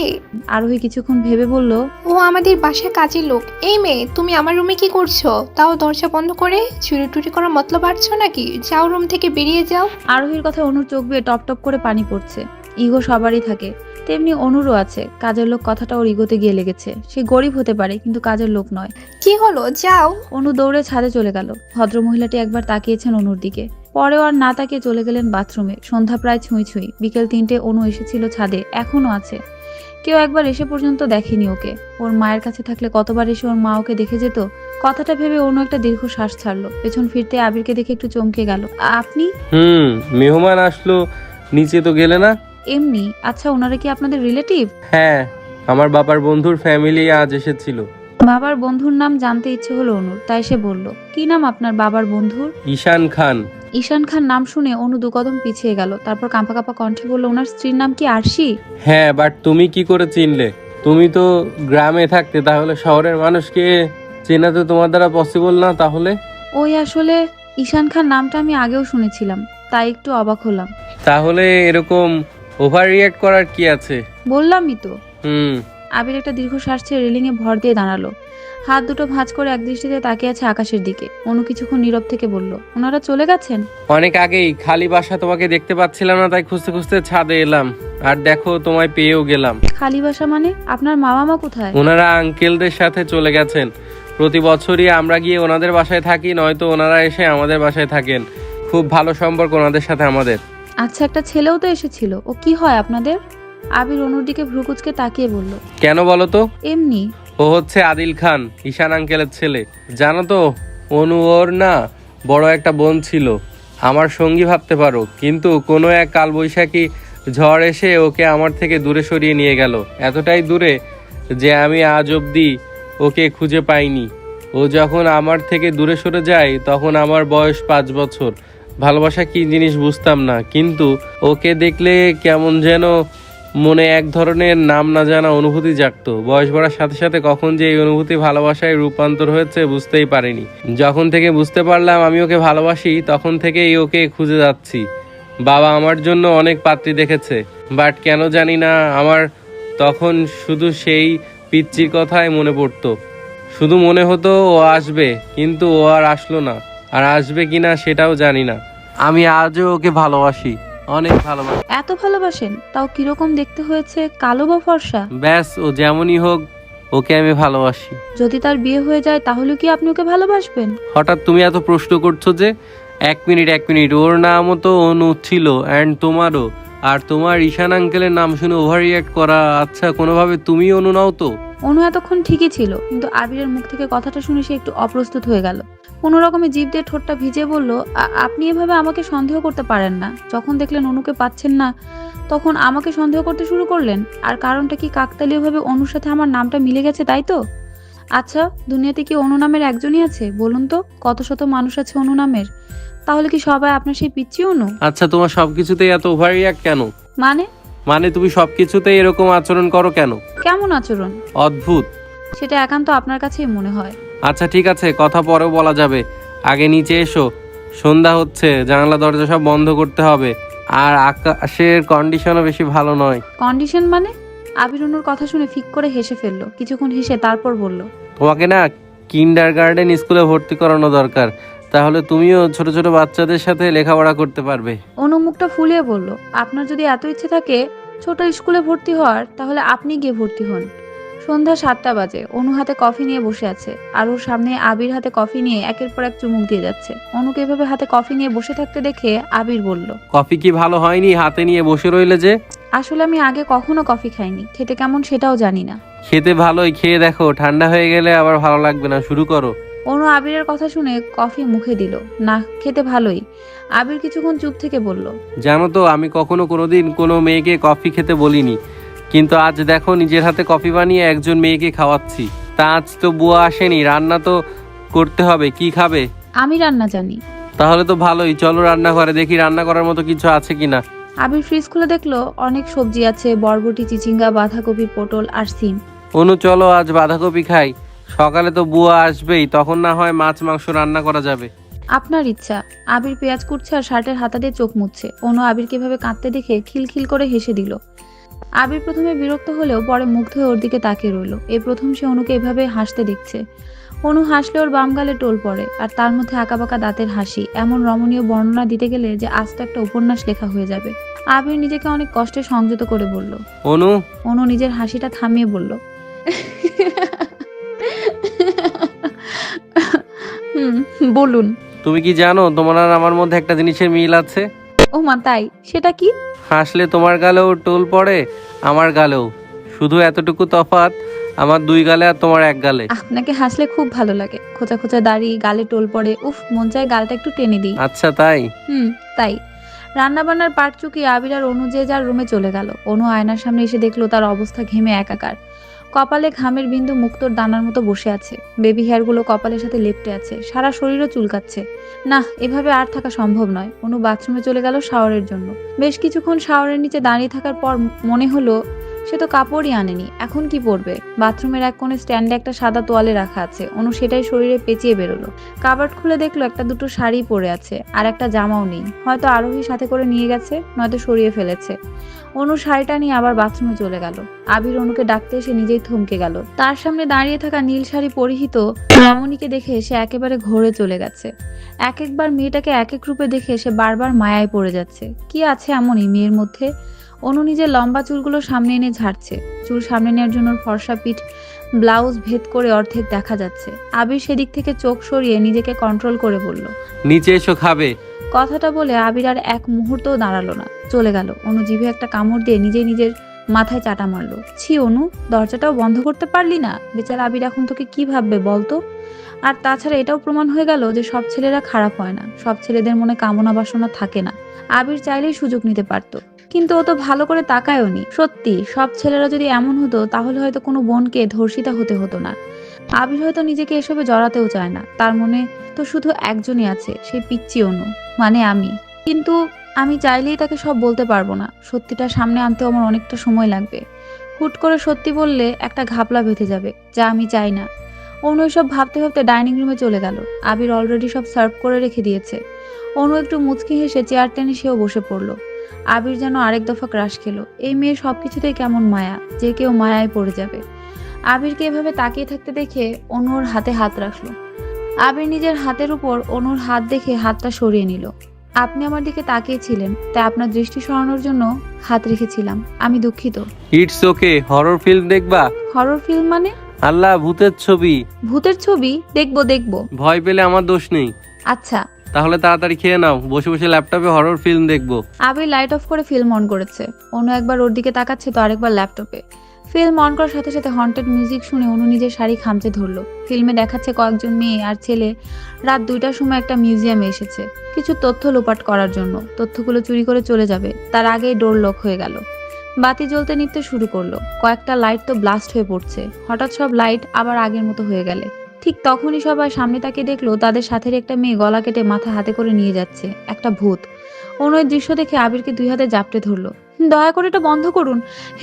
আরোহী কিছুক্ষণ ভেবে বলল, ও আমাদের বাসায় কাজের লোক। এই মেয়ে, তুমি আমার রুমে কি করছো? তাও দরজা বন্ধ করে। চুরি টুরি করার মতলব আসছো নাকি? যাও, রুম থেকে বেরিয়ে যাও। আরোহীর কথায় অনুর চোখ বেয়ে টপ টপ করে পানি পড়ছে। ইগো সবারই থাকে, তেমনি অনুরও আছে। কাজের লোক কথাটা ওর ইগোতে গিয়ে লেগেছে। সে গরিব হতে পারে, কিন্তু কাজের লোক নয়। কি হলো, যাও। অনু দৌড়ে ছাদে চলে গেল। ভদ্র মহিলাটি একবার তাকিয়েছেন অনুর দিকে, পরেও আর না তাকিয়ে চলে গেলেন বাথরুমে। সন্ধ্যা প্রায় ছুঁই ছুঁই। বিকেল 3টে। অনু এসেছিল ছাদে, এখনো আছে। কেউ একবার এসে পর্যন্ত দেখেনি ওকে। ওর মায়ের কাছে থাকলে কতবার এসে ওর মা ওকে দেখে যেত। কথাটা ভেবে অন্য একটা দীর্ঘ শ্বাস ছাড়লো। পেছন ফিরতে আবিরকে দেখে একটু চমকে গেল। আপনি? মেহমান আসলো, নিচে তো গেলে না? এমনি। আচ্ছা, ওনারা কি আপনাদের রিলেটিভ? হ্যাঁ, আমার বাবার বন্ধুর ফ্যামিলি আজ এসেছিল। বাবার বন্ধুর নাম জানতে ইচ্ছে হলো অনুর, তাই সে বলল, কি নাম আপনার বাবার বন্ধুর? ঈশান খান। ঈশান খান নাম শুনে অনু দু কদম পিছিয়ে গেল। তারপর কাঁপা কাঁপা কণ্ঠে বলল, ওনার স্ত্রীর নাম কি আরশি? হ্যাঁ, বাট তুমি কি করে চিনলে? তুমি তো গ্রামে থাকতে, তাহলে শহরের মানুষকে চেনা তো তোমার দ্বারা পসিবল না। তাহলে ওই আসলে ঈশান খান নামটা আমি আগেও শুনেছিলাম, তাই একটু অবাক হলাম। তাহলে এরকম ওভার রিয়াক্ট করার কি আছে? বললামই তো। হুম আবির একটা দীর্ঘশ্বাস ছেড়ে রেলিংয়ে ভর দিয়ে দাঁড়ালো। হাত দুটো ভাঁজ করে একদৃষ্টিতে তাকিয়ে আছে আকাশের দিকে। অনু কিছুক্ষণ নীরব থেকে বলল, ওনারা চলে গেছেন? অনেক আগেই। খালি বাসা তোমাকে দেখতে পাচ্ছিলাম না, তাই খুঁজতে খুঁজতে ছাদে এলাম, আর দেখো তোমায় পেয়েও গেলাম। খালি বাসা মানে? আপনার মা মামা কোথায়? ওনারা আঙ্কেলদের সাথে চলে গেছেন। প্রতি বছরই আমরা গিয়ে ওনাদের বাসায় থাকি, নয়তো ওনারা এসে আমাদের বাসায় থাকেন। খুব ভালো সম্পর্ক ওনাদের সাথে আমাদের। আচ্ছা, একটা ছেলেও তো এসেছিল, ও কি হয় আপনাদের? আবির অনুর দিকে ভ্রুকুচকে তাকিয়ে বলল, কেন বলো তো? এমনি। ও হচ্ছে আদিল খান, ঈশান আঙ্কেলের ছেলে। জানো তো, অনু ওর না বড় একটা বোন ছিল, আমার সঙ্গী ভাবতে পারো। কিন্তু কোনো এক কালবৈশাখী ঝড় এসে ওকে আমার থেকে দূরে সরিয়ে নিয়ে গেল, এতটাই দূরে যে আমি আজ অবধি ওকে খুঁজে পাইনি। ও যখন আমার থেকে দূরে সরে যায় তখন আমার বয়স 5 বছর। ভালোবাসা কি জিনিস বুঝতাম না, কিন্তু ওকে দেখলে কেমন যেন মনে এক ধরনের নাম না জানা অনুভূতি জাগতো। বয়স বাড়ার সাথে সাথে কখন যে এই অনুভূতি ভালোবাসায় রূপান্তর হয়েছে বুঝতেই পারিনি। যখন থেকে বুঝতে পারলাম আমি ওকে ভালোবাসি, তখন থেকেই ওকে খুঁজে যাচ্ছি। বাবা আমার জন্য অনেক পাত্রী দেখেছে, বাট কেন জানি না আমার তখন শুধু সেই পিচ্চির কথাই মনে পড়তো। শুধু মনে হতো ও আসবে, কিন্তু ও আর আসলো না। আর আসবে কিনা সেটাও জানি না। আমি আজও ওকে ভালোবাসি, অনেক ভালোবাসি। এত ভালোবাসেন? তাও কিরকম দেখতে হয়েছে, কালো বা ফর্সা? ব্যাস, ও যেমনই হোক ওকে আমি ভালোবাসি। যদি তার বিয়ে হয়ে যায় তাহলে কি আপনি ওকে ভালোবাসবেন? হঠাৎ তুমি এত প্রশ্ন করছো যে? এক মিনিট, ওর নামও তো অনু ছিল, অ্যান্ড তোমারও। আর তোমার ঈশান আঙ্কেলের নাম শুনে ওভার রিয়াক্ট করা। আচ্ছা, কোনোভাবে তুমি অনু নাও তো? অনু এতক্ষণ ঠিকই ছিল, কিন্তু আবিরের মুখ থেকে কথাটা শুনে সে একটু অপ্রস্তুত হয়ে গেল। কোনো রকমে জিভ দিয়ে ঠোঁটটা ভিজিয়ে বলল, আপনি এভাবে আমাকে সন্দেহ করতে পারেন না। যখন দেখলেন অনুকে পাচ্ছেন না, তখন আমাকে সন্দেহ করতে শুরু করলেন। আর কারণটা কি কাকতালীয়ভাবে অনুর সাথে আমার নামটা মিলে গেছে, তাই তো? আচ্ছা, দুনিয়াতে কি অনু নামের একজনই আছে বলুন তো? কত শত মানুষ আছে অনু নামের, তাহলে কি সবাই আপনার সেই পিচ্চি অনু? আচ্ছা, তোমার সবকিছুতেই এত ওভার রিয়াক্ট কেন? মানে তুমি সবকিছুতেই এরকম আচরণ করো কেন? কেমন আচরণ? অদ্ভুত। সেটা একান্ত আপনার কাছেই মনে হয়। আচ্ছা ঠিক আছে, কথা পরেও বলা যাবে। আগে নিচে এসো, সন্ধ্যা হচ্ছে, জানালা দরজা সব বন্ধ করতে হবে। আর আকাশের কন্ডিশনও বেশি ভালো নয়। কন্ডিশন মানে? আবির অনুর কথা শুনে ফিক করে হেসে ফেললো। কিছুক্ষণ হেসে তারপর বলল, তোমাকে না কিন্ডারগার্টেন স্কুলে ভর্তি করানো দরকার, তাহলে তুমিও ছোট ছোট বাচ্চাদের সাথে লেখাপড়া করতে পারবে। অনু মুখটা ফুলিয়ে বলল, আপনার যদি এত ইচ্ছে থাকে ছোট স্কুলে ভর্তি হওয়ার, তাহলে আপনি গিয়ে ভর্তি হন। সন্ধ্যা 7টা বাজে। অনু হাতে কফি নিয়ে বসে আছে, আর ওর সামনে আবির হাতে কফি নিয়ে একের পর এক চুমুক দিয়ে যাচ্ছে। অনুকে এভাবে হাতে কফি নিয়ে বসে থাকতে দেখে আবির বলল, কফি কি ভালো হয়নি হাতে নিয়ে বসে রইলে যে? আসলে আমি আগে কখনো কফি খাইনি, খেতে কেমন সেটাও জানি না। খেতে ভালোই, খেয়ে দেখো, ঠান্ডা হয়ে গেলে আবার ভালো লাগবে না। শুরু করো। অনু আবিরের কথা শুনে কফি মুখে দিল। না, খেতে ভালোই। আবির কিছুক্ষণ চুপ থেকে বলল, জানো তো, আমি কখনো কোনোদিন কোনো মেয়েকে কফি খেতে বলিনি, কিন্তু আজ দেখো নিজের হাতে কফি বানিয়ে একজন মেয়েকে খাওয়াচ্ছি। তা আজ তো বুয়া আসেনি, রান্না তো করতে হবে। কি খাবে? আমি রান্না জানি। তাহলে তো ভালোই, চলো রান্না করে দেখি রান্না করার মতো কিছু আছে কিনা। আবির ফ্রিজ খুলে দেখলো অনেক সবজি আছে, বরবটি, চিচিঙ্গা, বাঁধাকপি, পটল আর সিম। অনু চলো আজ বাঁধাকপি খাই, সকালে তো বুয়া আসবেই, তখন না হয় মাছ মাংস রান্না করা যাবে। আপনার ইচ্ছা। আবির পেঁয়াজ কুটছে আর শার্টের হাতা দিয়ে চোখ মুছছে। অনু আবির কিভাবে কাঁদতে দেখে খিলখিল করে হেসে দিল। আবির প্রথমে বিরক্ত হলেও পরে মুগ্ধ হয়ে ওর দিকে তাকিয়ে রইল। এই প্রথম সে অনুকে এভাবে হাসতে দেখছে। অনু হাসলে ওর বাম গালে টোল পড়ে, আর তার মধ্যে আঁকাবাঁকা দাঁতের হাসি। এমন রমণীয় বর্ণনা দিতে গেলে যে আস্ত একটা উপন্যাস লেখা হয়ে যাবে। আবির নিজেকে অনেক কষ্টে সংযত করে বলল। অনু নিজের হাসিটা থামিয়ে বলল, বলুন। তুমি কি জানো তোমার আর আমার মধ্যে একটা জিনিসের মিল আছে? ও মা, তাই? সেটা কি? হাসলে তোমার গালেও টোল পড়ে, আমার গালেও। শুধু এতটুকু তফাৎ, আমার 2 গালে আর তোমার 1 গালে। আপনাকে হাসলে খুব ভালো লাগে। খোঁচা খোঁচা দাড়ি, গালে টোল পড়ে, উফ মন চায় গালটা একটু টেনে দিই। আচ্ছা তাই? তাই। রান্নাবান্নার পাট চুকিয়ে আবির আর অনু যে যার রুমে চলে গেল। অনু আয়নার সামনে এসে দেখলো তার অবস্থা ঘেমে একাকার। কপালে ঘামের বিন্দু মুক্তোর দানার মতো বসে আছে। বেবি হেয়ারগুলো কপালের সাথে লেপ্টে আছে, সারা শরীরও চুলকাচ্ছে। না, এভাবে আর থাকা সম্ভব নয়। অনু বাথরুমে চলে গেল শাওয়ারের জন্য। বেশ কিছুক্ষণ শাওয়ারের নিচে দাঁড়িয়ে থাকার পর মনে হলো সে তো কাপড়ই আনেনি, এখন কি পরবে। বাথরুমের এক কোণে স্ট্যান্ডে একটা সাদা তোয়ালে রাখা আছে। অনু সেটাই শরীরে পেঁচিয়ে বেরোলো। কাবার্ড খুলে দেখলো একটা দুটো শাড়ি পরে আছে, আর একটা জামাও নেই। হয়তো আরোহী সাথে করে নিয়ে গেছে, নয়তো সরিয়ে ফেলেছে। অনু শাড়িটা নিয়ে আবার বাথরুমে চলে গেল। আবির অনুকে ডাকতে এসে নিজেই থমকে গেল। তার সামনে দাঁড়িয়ে থাকা নীল শাড়ি পরিহিত রমণীকে দেখে সে একেবারে ঘোরে চলে গেছে। এক একবার মেয়েটাকে এক এক রূপে দেখে সে বারবার মায়ায় পড়ে যাচ্ছে। কি আছে এমন এই মেয়ের মধ্যে? অনু নিজের লম্বা চুলগুলো সামনে এনে ঝাড়ছে। চুল সামনে নেওয়ার জন্য ফর্সা পিঠ ব্লাউজ ভেদ করে অর্ধেক দেখা যাচ্ছে। আবির সেদিক থেকে চোখ সরিয়ে নিজেকে কন্ট্রোল করে বলল, নিচে এসো, খাবে। কথাটা বলে আবির আর এক মুহূর্তও দাঁড়ালো না, চলে গেল। অনু জিভে একটা কামড় দিয়ে নিজের মাথায় চাটা মারলো। ছি অনু, দরজাটাও বন্ধ করতে পারলি না? বেচারা আবির এখন তোকে কি ভাববে বলতো? আর তাছাড়া এটাও প্রমাণ হয়ে গেল যে সব ছেলেরা খারাপ হয় না, সব ছেলেদের মনে কামনা বাসনা থাকে না। আবির চাইলেই সুযোগ নিতে পারতো, কিন্তু ও তো ভালো করে তাকায়ও নি। সত্যি সব ছেলেরা যদি এমন হতো তাহলে হয়তো কোনো বোনকে ধর্ষিতা হতে হতো না। আবির হয়তো নিজেকে এসবে জড়াতেও চায় না। তার মনে তো শুধু একজনই আছে, সেই পিচ্চি অনু, মানে আমি। কিন্তু আমি চাইলেই তাকে সব বলতে পারবো না। সত্যিটা সামনে আনতেও আমার অনেকটা সময় লাগবে। হুট করে সত্যি বললে একটা ঘাপলা বেঁধে যাবে, যা আমি চাই না। অনু এসব ভাবতে ভাবতে ডাইনিং রুমে চলে গেল। আবির অলরেডি সব সার্ভ করে রেখে দিয়েছে। অনু একটু মুচকি হেসে চেয়ার টেনে সেও বসে পড়লো। আবির যেন আরেক দফা ক্রাশ খেলো। এই মেয়ের সবকিছুতেই কেমন মায়া, যে কেউ মায়ায় পড়ে যাবে। আবিরকে এভাবে তাকিয়ে থাকতে দেখে অনুর হাতে হাত রাখলো। আবির নিজের হাতের উপর অনুর হাত দেখে হাতটা সরিয়ে নিল। আপনি আমার দিকে তাকিয়েছিলেন, তাই আপনার দৃষ্টি সরানোর জন্য হাত রেখেছিলাম। আমি দুঃখিত। It's okay. হরর ফিল্ম দেখবা? হরর ফিল্ম মানে? আল্লাহ, ভূতের ছবি। ভূতের ছবি? দেখবো। ভয় পেলে আমার দোষ নেই। আচ্ছা। তাহলে তাড়াতাড়ি খেয়ে নাও, বসে বসে ল্যাপটপে হরর ফিল্ম দেখবো। আবির লাইট অফ করে ফিল্ম অন করেছে। অনু একবার ওর দিকে তাকাচ্ছে তো আরেকবার ল্যাপটপে। ফিল্ম অন করার সাথে সাথে হন্টেড মিউজিক শুনে অনু নিজের শাড়ি খামচে ধরলো। ফিল্মে দেখাচ্ছে কয়েকজন মেয়ে আর ছেলে রাত 2টার সময় একটা মিউজিয়ামে এসেছে কিছু তথ্য লোপাট করার জন্য। তথ্যগুলো চুরি করে চলে যাবে, তার আগেই ডোর লক হয়ে গেল। বাতি জ্বলতে নিতে শুরু করলো। কয়েকটা লাইট তো ব্লাস্ট হয়ে পড়ছে। হঠাৎ সব লাইট আবার আগের মতো হয়ে গেলে ঠিক তখনই সবাই সামনে তাকিয়ে দেখলো তাদের সাথের একটা মেয়ে গলা কেটে মাথা হাতে করে নিয়ে যাচ্ছে একটা ভূত। অনু এই দৃশ্য দেখে আবিরকে 2 হাতে জাপটে ধরলো। দয়া করে এটা বন্ধ করুন,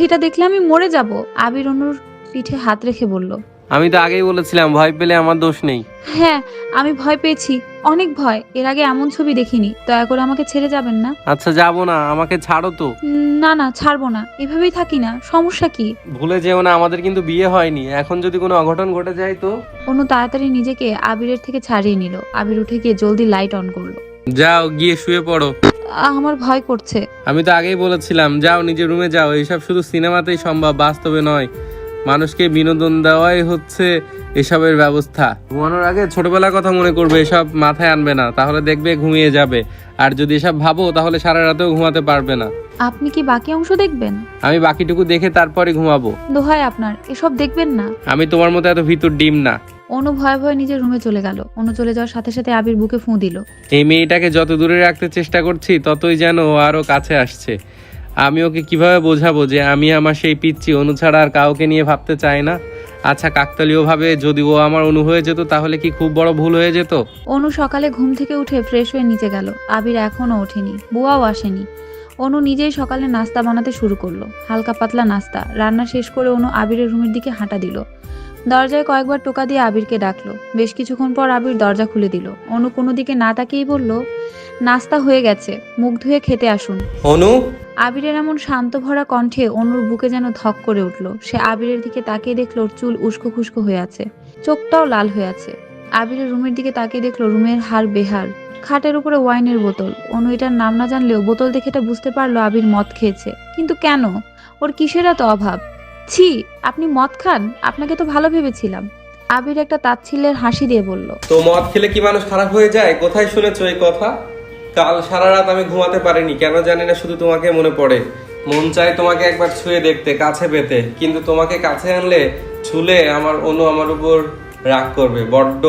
এটা দেখলে আমি মরে যাব। আবির অনুর পিঠে হাত রেখে বলল, আমি তো আগেই বলেছিলাম ভয় পেলে আমার দোষ নেই। হ্যাঁ আমি ভয় পেয়েছি, অনেক ভয়। এর আগে এমন ছবি দেখিনি। দয়া করে আমাকে ছেড়ে যাবেন না। আচ্ছা যাবো না, আমাকে ছাড়ো তো। না ছাড়বো না, এভাবেই থাকি না। সমস্যা কি? ভুলে যেও না, আমাদের কিন্তু বিয়ে হয়নি। এখন যদি কোনো অঘটন ঘটে যায় তো? অনু তাড়াতাড়ি নিজেকে আবিরের থেকে ছাড়িয়ে নিল। আবির উঠে গিয়ে জলদি লাইট অন করলো। যাও গিয়ে শুয়ে পড়ো। আমার ভয় করছে। আমি তো আগেই বলেছিলাম, যাও নিজের রুমে যাও। এইসব শুধু সিনেমাতেই সম্ভব, বাস্তবে নয়। মানুষকে বিনোদন দেওয়াই হচ্ছে এসবের ব্যবস্থা। ঘুমানোর আগে ছোটবেলার কথা মনে করবে, এসব মাথায় আনবে না, তাহলে দেখবে ঘুমিয়ে যাবে। আর যদি এসব ভাবো তাহলে সারা রাতেও ঘুমাতে পারবে না। আপনি কি বাকি অংশ দেখবেন? আমি বাকিটুকু দেখে তারপরে ঘুমাবো। দোহাই আপনার, এসব দেখবেন না। আমি তোমার মতো এত ভিতর ডিম না। অনু ভয়ে ভয়ে নিজের রুমে চলে গেল। অনু চলে যাওয়ার সাথে সাথে আবির বুকে ফুঁ দিল। এই মেয়েটাকে যত দূরে রাখতে চেষ্টা করছি ততই যেন ও আরো কাছে আসছে। আমি ওকে কিভাবে বোঝাবো যে আমি আমার সেই পিচ্চি অনু ছাড়া আর কাউকে নিয়ে ভাবতে চাই না? আচ্ছা কাকতালীয় ভাবে যদি ও আমার অনু হয়ে যেত তাহলে কি খুব বড় ভুল হয়ে যেত? অনু সকালে ঘুম থেকে উঠে ফ্রেশ হয়ে নিচে গেল। আবির এখনো ওঠেনি, বুয়াও আসেনি। অনু নিজেই সকালে নাস্তা বানাতে শুরু করলো। হালকা পাতলা নাস্তা রান্না শেষ করে অনু আবিরের রুমের দিকে হাঁটা দিল। দরজায় কয়েকবার টোকা দিয়ে আবিরকে ডাকলো। বেশ কিছুক্ষণ পর আবির দরজা খুলে দিল। অনু কোনো দিকে না তাকিয়েই বলল, নাস্তা হয়ে গেছে, মুখ ধুয়ে খেতে আসুন। অনু? আবিরের এমন শান্ত ভরা কণ্ঠে অনুর বুকে যেন ধক করে উঠল। সে আবিরের দিকে তাকিয়ে দেখলো ওর চুল উস্কো খুস্কো হয়ে আছে, চোখটাও লাল হয়ে আছে। আবিরের রুমের দিকে তাকিয়ে দেখলো রুমের হার বেহার, খাটের উপরে ওয়াইনের বোতল। অনু এটার নাম না জানলেও বোতল দেখে এটা বুঝতে পারলো আবির মদ খেয়েছে। কিন্তু কেন? ওর কিসের এত অভাব? ছি, আপনি মদ খান? আপনাকে তো ভালো ভেবেছিলাম। আবির একটা তাচ্ছিল্যের হাসি দিয়ে বলল, তো মদ খেলে কি মানুষ খারাপ হয়ে যায়? কোথায় শুনেছো এই কথা? কাল সারা রাত আমি ঘুমাতে পারিনি, কেন জানি না, শুধু তোমাকে মনে পড়ে। মন চায় তোমাকে একবার ছুঁয়ে দেখতে, কাছে পেতে, কিন্তু তোমাকে কাছে আনলে ছুলে আমার অনু আমার উপর রাগ করবে। বড্ড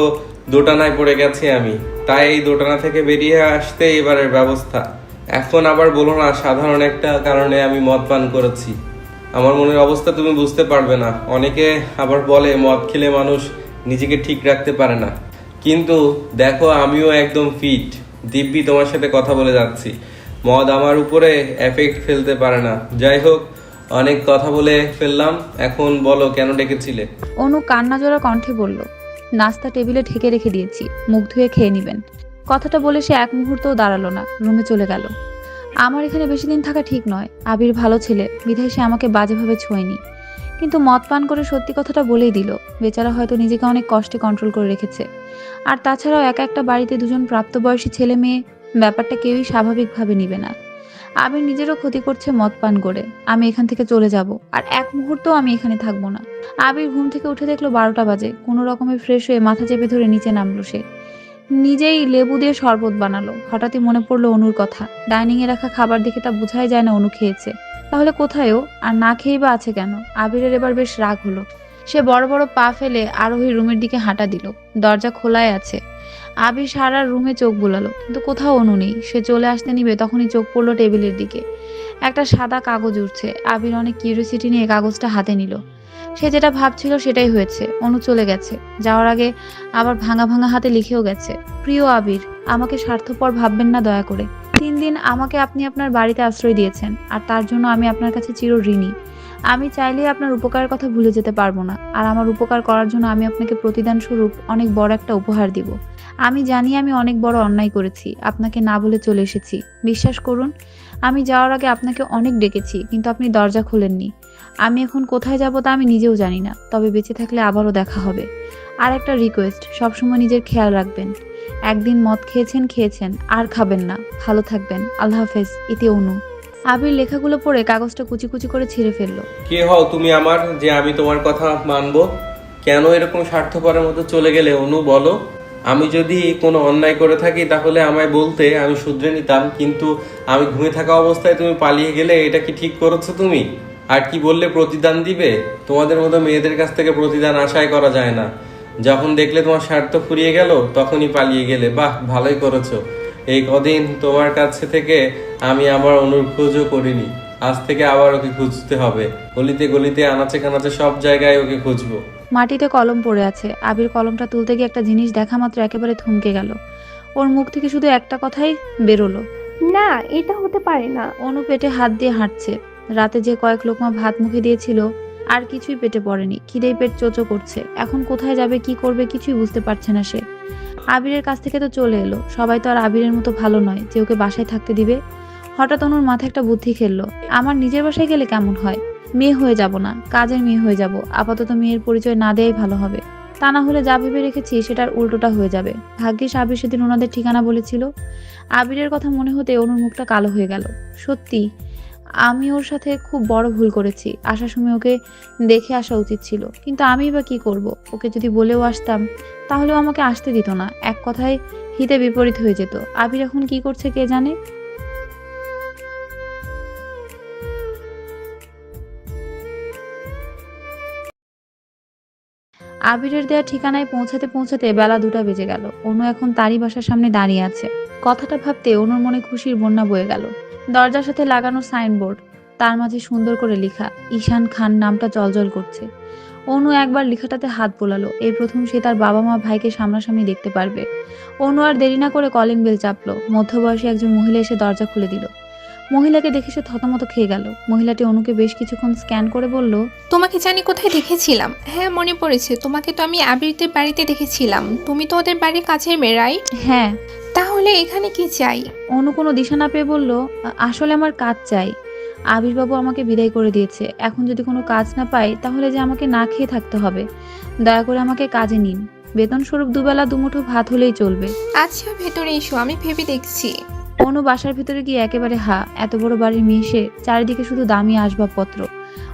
দোটানায় পড়ে গেছি আমি, তাই এই দোটানা থেকে বেরিয়ে আসতে এবারের ব্যবস্থা। এখন আবার বলো না সাধারণ একটা কারণে আমি মদ পান করেছি। আমার মনের অবস্থা তুমি বুঝতে পারবে না। অনেকে আবার বলে মদ খেলে মানুষ নিজেকে ঠিক রাখতে পারে না, কিন্তু দেখো আমিও একদম ফিট। দিব্যি তোমার সাথে কথা বলে যাচ্ছি, মদ আমার উপরে এফেক্ট ফেলতে পারে না। যাই হোক, অনেক কথা বলে ফেললাম, এখন বলো কেন ডেকেছিলে? অনু কান্না জোড়া কণ্ঠে বলল, নাস্তা টেবিলে ঢেকে রেখে দিয়েছি, মুখ ধুয়ে খেয়ে নিবেন। কথাটা বলে সে এক মুহূর্তও দাঁড়ালো না, রুমে চলে গেল। আমার এখানে বেশি দিন থাকা ঠিক নয়। আবির ভালো ছেলে, বিধায় সে আমাকে বাজেভাবে ছোঁয়নি, কিন্তু মদ পান করে সত্যি কথাটা বলেই দিল। বেচারা হয়তো নিজেকে অনেক কষ্টে কন্ট্রোল করে রেখেছে। আর তাছাড়াও একা একটা বাড়িতে দুজন প্রাপ্তবয়স্ী ছেলে মেয়ে, ব্যাপারটা কেউই স্বাভাবিকভাবে নিবে না। আবির নিজেরও ক্ষতি করছে মদ পান করে। আমি এখান থেকে চলে যাব, আর এক মুহূর্তও আমি এখানে থাকবো না। আবির ঘুম থেকে উঠে দেখলো 12টা বাজে। কোনো রকমে ফ্রেশ হয়ে মাথা চেপে ধরে নিচে নামলো সে। নিজেই লেবু দিয়ে শরবত বানালো। হঠাৎই মনে পড়লো অনুর কথা। ডাইনিং এ রাখা খাবার দেখে তা বোঝাই যায় না অনু খেয়েছে, তাহলে কোথায়ও আর না খেয়েই বা আছে কেন? আবিরের এবার বেশ রাগ হলো। সে বড় বড় পা ফেলে আরোহী রুমের দিকে হাঁটা দিল। দরজা খোলাই আছে। আবির সারা রুমে চোখ বুলালো, কিন্তু কোথাও অনু নেই। সে চলে আসতে নিবে, তখনই চোখ পড়লো টেবিলের দিকে। একটা সাদা কাগজ উঠছে। আবির অনেক কিউরিওসিটি নিয়ে কাগজটা হাতে নিল। সে যেটা ভাবছিল সেটাই হয়েছে। অনু চলে গেছে। যাওয়ার আগে আবার ভাঙা ভাঙা হাতে লিখেও গেছে, প্রিয় আবির, আমাকে স্বার্থপর ভাববেন না দয়া করে। 3 দিন আমাকে আপনি আপনার বাড়িতে আশ্রয় দিয়েছেন, আর তার জন্য আমি আপনার কাছে চিরঋণী। আমি চাইলেই আপনার উপকারের কথা ভুলে যেতে পারবো না, আর আমার উপকার করার জন্য আমি আপনাকে প্রতিদান স্বরূপ অনেক বড় একটা উপহার দিব। আমি জানি আমি অনেক বড় অন্যায় করেছি, আপনাকে না বলে চলে এসেছি। বিশ্বাস করুন, আমি যাওয়ার আগে আপনাকে অনেক ডেকেছি, কিন্তু আপনি দরজা খোলেননি। আমি এখন কোথায় যাব তা আমি নিজেও জানি না, তবে বেঁচে থাকলে আবারও দেখা হবে। আর একটা রিকোয়েস্ট, সবসময় নিজের খেয়াল রাখবেন। একদিন মদ খেয়েছেন, আর খাবেন না। ভালো থাকবেন, আল্লাহ হাফেজ। ইতি অনু। আবির লেখাগুলো পড়ে কাগজটা কুচি কুচি করে ছিঁড়ে ফেললো। কে হও তুমি আমার, যে আমি তোমার কথা মানবো? কেন এরকম স্বার্থপরের মতো চলে গেলে অনু, বলো? আমি যদি কোনো অন্যায় করে থাকি তাহলে আমায় বলতে, আমি শুধরে নিতাম, কিন্তু আমি ঘুমিয়ে থাকা অবস্থায় তুমি পালিয়ে গেলে, এটা কি ঠিক করেছো তুমি? আর কি বললে প্রতিদান দিবে? তোমাদের মতো মেয়েদের কাছ থেকে প্রতিদান আশাই করা যায় না। যখন দেখলে তোমার স্বার্থ ফুরিয়ে গেল তখনই পালিয়ে গেলে। বাহ, ভালোই করেছো। এই কদিন তোমার কাছে থেকে আমি আমার অনুর খোঁজও করিনি। আজ থেকে আবার ওকে খুঁজতে হবে। গলিতে গলিতে আনাচে কানাচে সব জায়গায় ওকে খুঁজবো। মাটিতে কলম পড়ে আছে। আবির কলমটা তুলতে গিয়ে একটা জিনিস দেখা মাত্র একেবারে থমকে গেল। ওর মুখ থেকে শুধু একটা কথাই বেরোলো, না, এটা হতে পারে না। অনু পেটে হাত দিয়ে হাঁটছে। রাতে যে কয়েক লোকমা ভাত মুখে দিয়েছিল আর কিছুই পেটে পড়েনি। খিদেই পেট চোচো করছে। এখন কোথায় যাবে, কি করবে, কিছুই বুঝতে পারছে না সে। আবিরের কাছ থেকে তো চলে এলো, সবাই তো আর আবিরের মতো ভালো নয় যে ওকে বাসায় থাকতে দিবে। হঠাৎ অনুর মাথায় একটা বুদ্ধি খেললো, আমার নিজের বাসায় গেলে কেমন হয়? মেয়ে হয়ে যাব না, কাজের মেয়ে হয়ে যাব। আপাতত মেয়ের পরিচয় না দেয়াই ভালো হবে, তা না হলে যা ভেবে রেখেছি সেটার উল্টোটা হয়ে যাবে। ভাগ্যিস আবির সেদিন ওনাদের ঠিকানা বলেছিল। আবিরের কথা মনে হতে অনুর মুখটা কালো হয়ে গেল। সত্যি আমি ওর সাথে খুব বড় ভুল করেছি। আসার সময় ওকে দেখে আসা উচিত ছিল, কিন্তু আমি বা কি করব? ওকে যদি বলেও আসতাম তাহলেও আমাকে আসতে দিত না। এক কথায় হিতে বিপরীত হয়ে যেত। আবির এখন কি করছে কে জানে। আবিরের দেয়া ঠিকানায় পৌঁছাতে পৌঁছাতে বেলা 2টা বেজে গেল। অনু এখন তারই বাসার সামনে দাঁড়িয়ে আছে। কথাটা ভাবতে অনুর মনে খুশির বন্যা বয়ে গেল। দরজার সাথে লাগানো সাইনবোর্ড, তার মাঝে সুন্দর করে লেখা ঈশান খান নামটা জলজল করছে। অনু একবার লেখাটাতে হাত বোলালো। এই প্রথম সে তার বাবা মা ভাইকে সামনাসামনি দেখতে পারবে। অনু আর দেরি না করে কলিং বেল চাপলো। মধ্যবয়সী একজন মহিলা এসে দরজা খুলে দিল। মহিলাকে দেখে সে থতমত খেয়ে গেল। মহিলাটি অনুকে বেশ কিছুক্ষণ স্ক্যান করে বলল, তোমাকে জানি কোথায় দেখেছিলাম। হ্যাঁ, মনে পড়েছে, তোমাকে তো আমি আবিরদের বাড়িতে দেখেছিলাম। তুমি তো ওদের বাড়ির কাছের মেয়ে, রাইট? হ্যাঁ। তাহলে এখানে কি চাই? অনু কোনো দিশা না পেয়ে বলল, আসলে আমার কাজ চাই। আবিরবাবু আমাকে বিদায় করে দিয়েছে। এখন যদি কোনো কাজ না পাই তাহলে যে আমাকে না খেয়ে থাকতে হবে। দয়া করে আমাকে কাজে নিন। বেতন স্বরূপ দুবেলা দুমুঠো ভাত হলেই চলবে। আচ্ছা, ভেতরে এসো, আমি ভেবে দেখছি। অনু বাসার ভিতরে গিয়ে একেবারে এত বড় বাড়ির মেয়ে সে, চারিদিকে শুধু দামি আসবাবপত্র।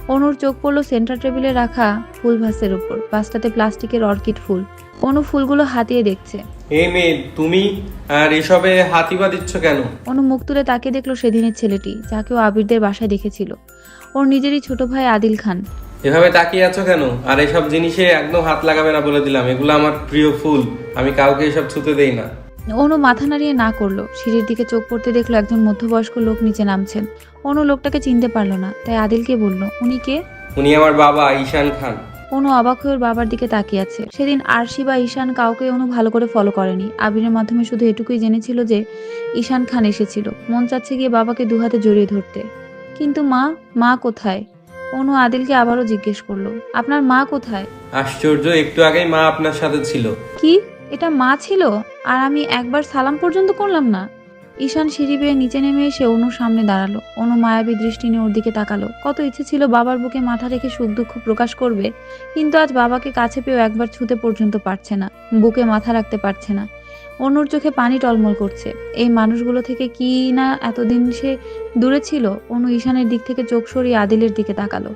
অনুর চোখ পড়লো সেন্টার টেবিলে রাখা ফুল ভাসের উপর। ভাসটাতে প্লাস্টিকের অর্কিড ফুল। অনু ফুলগুলো হাতিয়ে দেখছে। এই মেয়ে, তুমি আর এসবে হাতিবা দিচ্ছ কেন? অনু মুখ তুলে তাকিয়ে দেখলো সেদিনের ছেলেটি, যাকে ও আবিরদের বাসায় দেখেছিল। ওর নিজেরই ছোট ভাই আদিল খান। এভাবে তাকিয়ে আছো কেন? আর এসব জিনিসে একদম হাত লাগাবে না বলে দিলাম। এগুলো আমার প্রিয় ফুল, আমি কাউকে এসব ছুতে দেই না। অনু মাথা নাড়িয়ে না করলো। সিঁড়ির দিকে চোখ পড়তে দেখলো একজন মধ্যবয়স্ক লোক নিচে নামছেন। অনু লোকটাকে চিনতে পারলো না, তাই আদিলকে বলল, উনি কে? উনি আমার বাবা ঈশান খান। অনু অবাক হয়ে ওর বাবার দিকে তাকিয়ে আছে। সেদিন আরশি বা ঈশান কাউকে অনু ভালো করে ফলো করেনি। আবিরের মাধ্যমে শুধু এটুকুই জেনেছিল যে ঈশান খান এসেছিল। মন চাচ্ছে গিয়ে বাবাকে দুহাতে জড়িয়ে ধরতে, কিন্তু মা কোথায়? অনু আদিলকে আবারও জিজ্ঞেস করলো, আপনার মা কোথায়? আশ্চর্য, একটু আগেই মা আপনার সাথে ছিল। কি, এটা মা ছিল আর আমি একবার সালাম পর্যন্ত করলাম না? ঈশান সিঁড়ি বেয়ে নিচে নেমে এসে অনুর সামনে দাঁড়ালো। অনু মায়াবী দৃষ্টি নিয়ে ওর দিকে তাকালো। কত ইচ্ছে ছিল বাবার বুকে মাথা রেখে সুখ দুঃখ প্রকাশ করবে, কিন্তু আজ বাবাকে কাছে পেয়েও একবার ছুতে পর্যন্ত পারছে না, বুকে মাথা রাখতে পারছে না। অনুর চোখে পানি টলমল করছে। এই মানুষগুলো থেকে কি না এতদিন সে দূরে ছিল। অনু ঈশানের দিক থেকে চোখ সরিয়ে আদিলের দিকে তাকালো।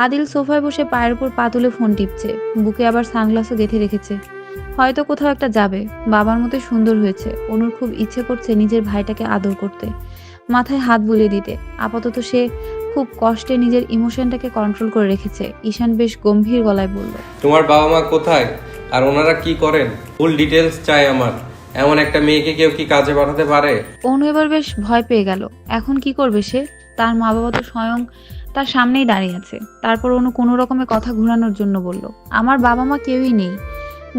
আদিল সোফায় বসে পায়ের উপর পা তুলে ফোন টিপছে, বুকে আবার সানগ্লাসও গেঁথে রেখেছে। হয়তো কোথাও একটা যাবে। বাবার মতো সুন্দর হয়েছে। অনুর খুব ইচ্ছে করছে নিজের ভাইটাকে আদর করতে, মাথায় হাত বুলিয়ে দিতে। আপাতত সে খুব কষ্টে নিজের ইমোশনটাকে কন্ট্রোল করে রেখেছে। ঈশান বেশ গম্ভীর গলায় বলল, তোমার বাবা মা কোথায় আর ওনারা কি করেন? ফুল ডিটেলস চাই আমার। এমন একটা মেয়েকে কেউ কি কাজে পাঠাতে পারে? অনু এবার বেশ ভয় পেয়ে গেল। এখন কি করবে সে? তার মা বাবা তো স্বয়ং তার সামনেই দাঁড়িয়ে আছে। তারপর অনু কোনো রকমের কথা ঘোরানোর জন্য বলল, আমার বাবা মা কেউই নেই,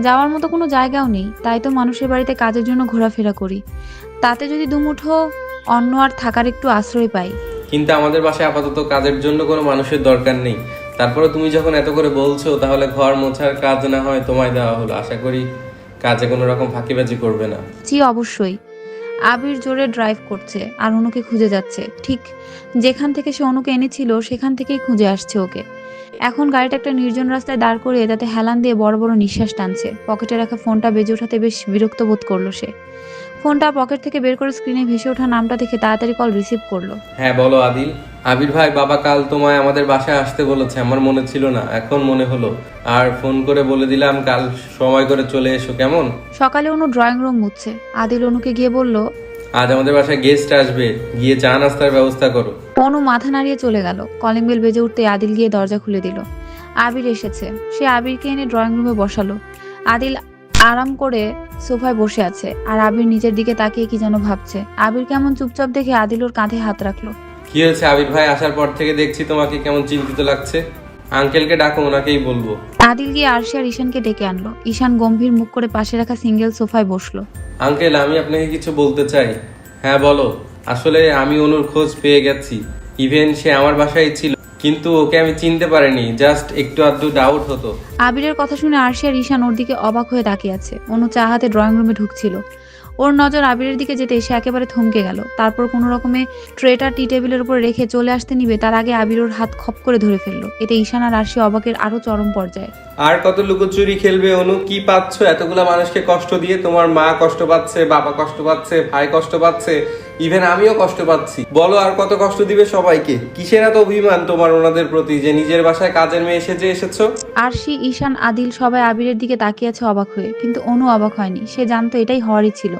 যাওয়ার মতো কোনো জায়গাও নেই, তাই তো মানুষের বাড়িতে কাজের জন্য ঘোরাফেরা করি। তাতে যদি দুমুঠো অন্য আর থাকার একটু আশ্রয় পাই। কিন্তু আমাদের বাসায় আপাতত কাজের জন্য কোনো মানুষের দরকার নেই। তারপরে তুমি যখন এত করে বলছো, তাহলে ঘর মোছার কাজ না হয় তোমায় দেওয়া হলো। আশা করি কাজে কোনো রকম ফাঁকিবাজি করবে না। জি অবশ্যই। আবির জোরে ড্রাইভ করছে আর অনুকে খুঁজে যাচ্ছে। ঠিক যেখান থেকে সে অনুকে এনেছিল সেখান থেকেই খুঁজে আসছে ওকে। এখন গাড়িটা একটা নির্জন রাস্তায় দাঁড় করিয়ে তাতে হেলান দিয়ে বড় বড় নিঃশ্বাস টানছে। পকেটে রাখা ফোনটা বেজে ওঠাতে বেশ বিরক্ত বোধ করলো সে। ফোনটা পকেট থেকে বের করে স্ক্রিনে ভেসে ওঠা নামটা দেখে তাড়াতাড়ি কল রিসিভ করলো। হ্যাঁ বলো আদিল। আবির ভাই, বাবা কাল তোমায় আমাদের বাসায় আসতে বলেছে। আমার মনে ছিল না, এখন মনে হলো। আর ফোন করে বলে দিলাম কাল সময় করে চলে এসো, কেমন? সকালে অনু ড্রয়িং রুম মুছছে। আদিল অনুকে গিয়ে বলল, আজ আমাদের বাসায় গেস্ট আসবে, গিয়ে চা নাস্তার ব্যবস্থা করো। অনু মাথা নাড়িয়ে চলে গেল। কলিং বেল বেজে উঠতে আদিল গিয়ে দরজা খুলে দিল। আবির এসেছে। সে আবিরকে এনে ড্রয়িং রুমে বসালো। আদিল আরাম করে সোফায় বসে আছে আর আবির নিচের দিকে তাকিয়ে কি যেন ভাবছে। আবির কেমন চুপচাপ দেখে আদিল ওর কাঁধে হাত রাখলো। কি হয়েছে আবির ভাই? আসার পর থেকে দেখছি তোমাকে কেমন চিন্তিত লাগছে। আঙ্কেলকে ডাকো, ওনাকেই বলবো। আদিল গিয়ে আরশি আর ঈশানকে ডেকে আনলো। ঈশান গম্ভীর মুখ করে পাশে রাখা সিঙ্গেল সোফায় বসলো। আঙ্কেল, আমি আপনাকে কিছু বলতে চাই। হ্যাঁ বলো। আসলে আমি অনুর খোঁজ পেয়ে গেছি। ইভেন সে আমার বাসায় ছিল, কিন্তু ওকে আমি চিনতে পারিনি। জাস্ট একটু আধটু ডাউট হতো। আবিরের কথা শুনে আরশি আর ঈশান ওর দিকে অবাক হয়ে তাকিয়ে আছে। অনু চা হাতে ড্রয়িং রুমে ঢুকছিল। ওর নজর আবিরের দিকে যেতে সে একেবারে থমকে গেল। তারপর কোনো রকমে ট্রেটা টি টেবিলের উপর রেখে চলে আসতে নিবে তার আগে আবির ওর হাত খপ করে ধরে ফেললো। এতে ঈশান আর আরশি অবাকের আরো চরম পর্যায়ে। আর কত লুকোচুরি খেলবে অনু? কি পাচ্ছ এতগুলা মানুষকে কষ্ট দিয়ে? তোমার মা কষ্ট পাচ্ছে, বাবা কষ্ট পাচ্ছে, ভাই কষ্ট পাচ্ছে, ইভেন আমিও কষ্ট পাচ্ছি। বলো আর কত কষ্ট দিবে সবাইকে? কিসের এত অভিমান তোমার ওনাদের প্রতি যে নিজের বাসায় কাজের মেয়ে এসেছো? আরশি, ঈশান, আদিল সবাই আবিরের দিকে তাকিয়ে আছে অবাক হয়ে, কিন্তু অনু অবাক হয়নি। সে জানতো এটাই হওয়ারই ছিল।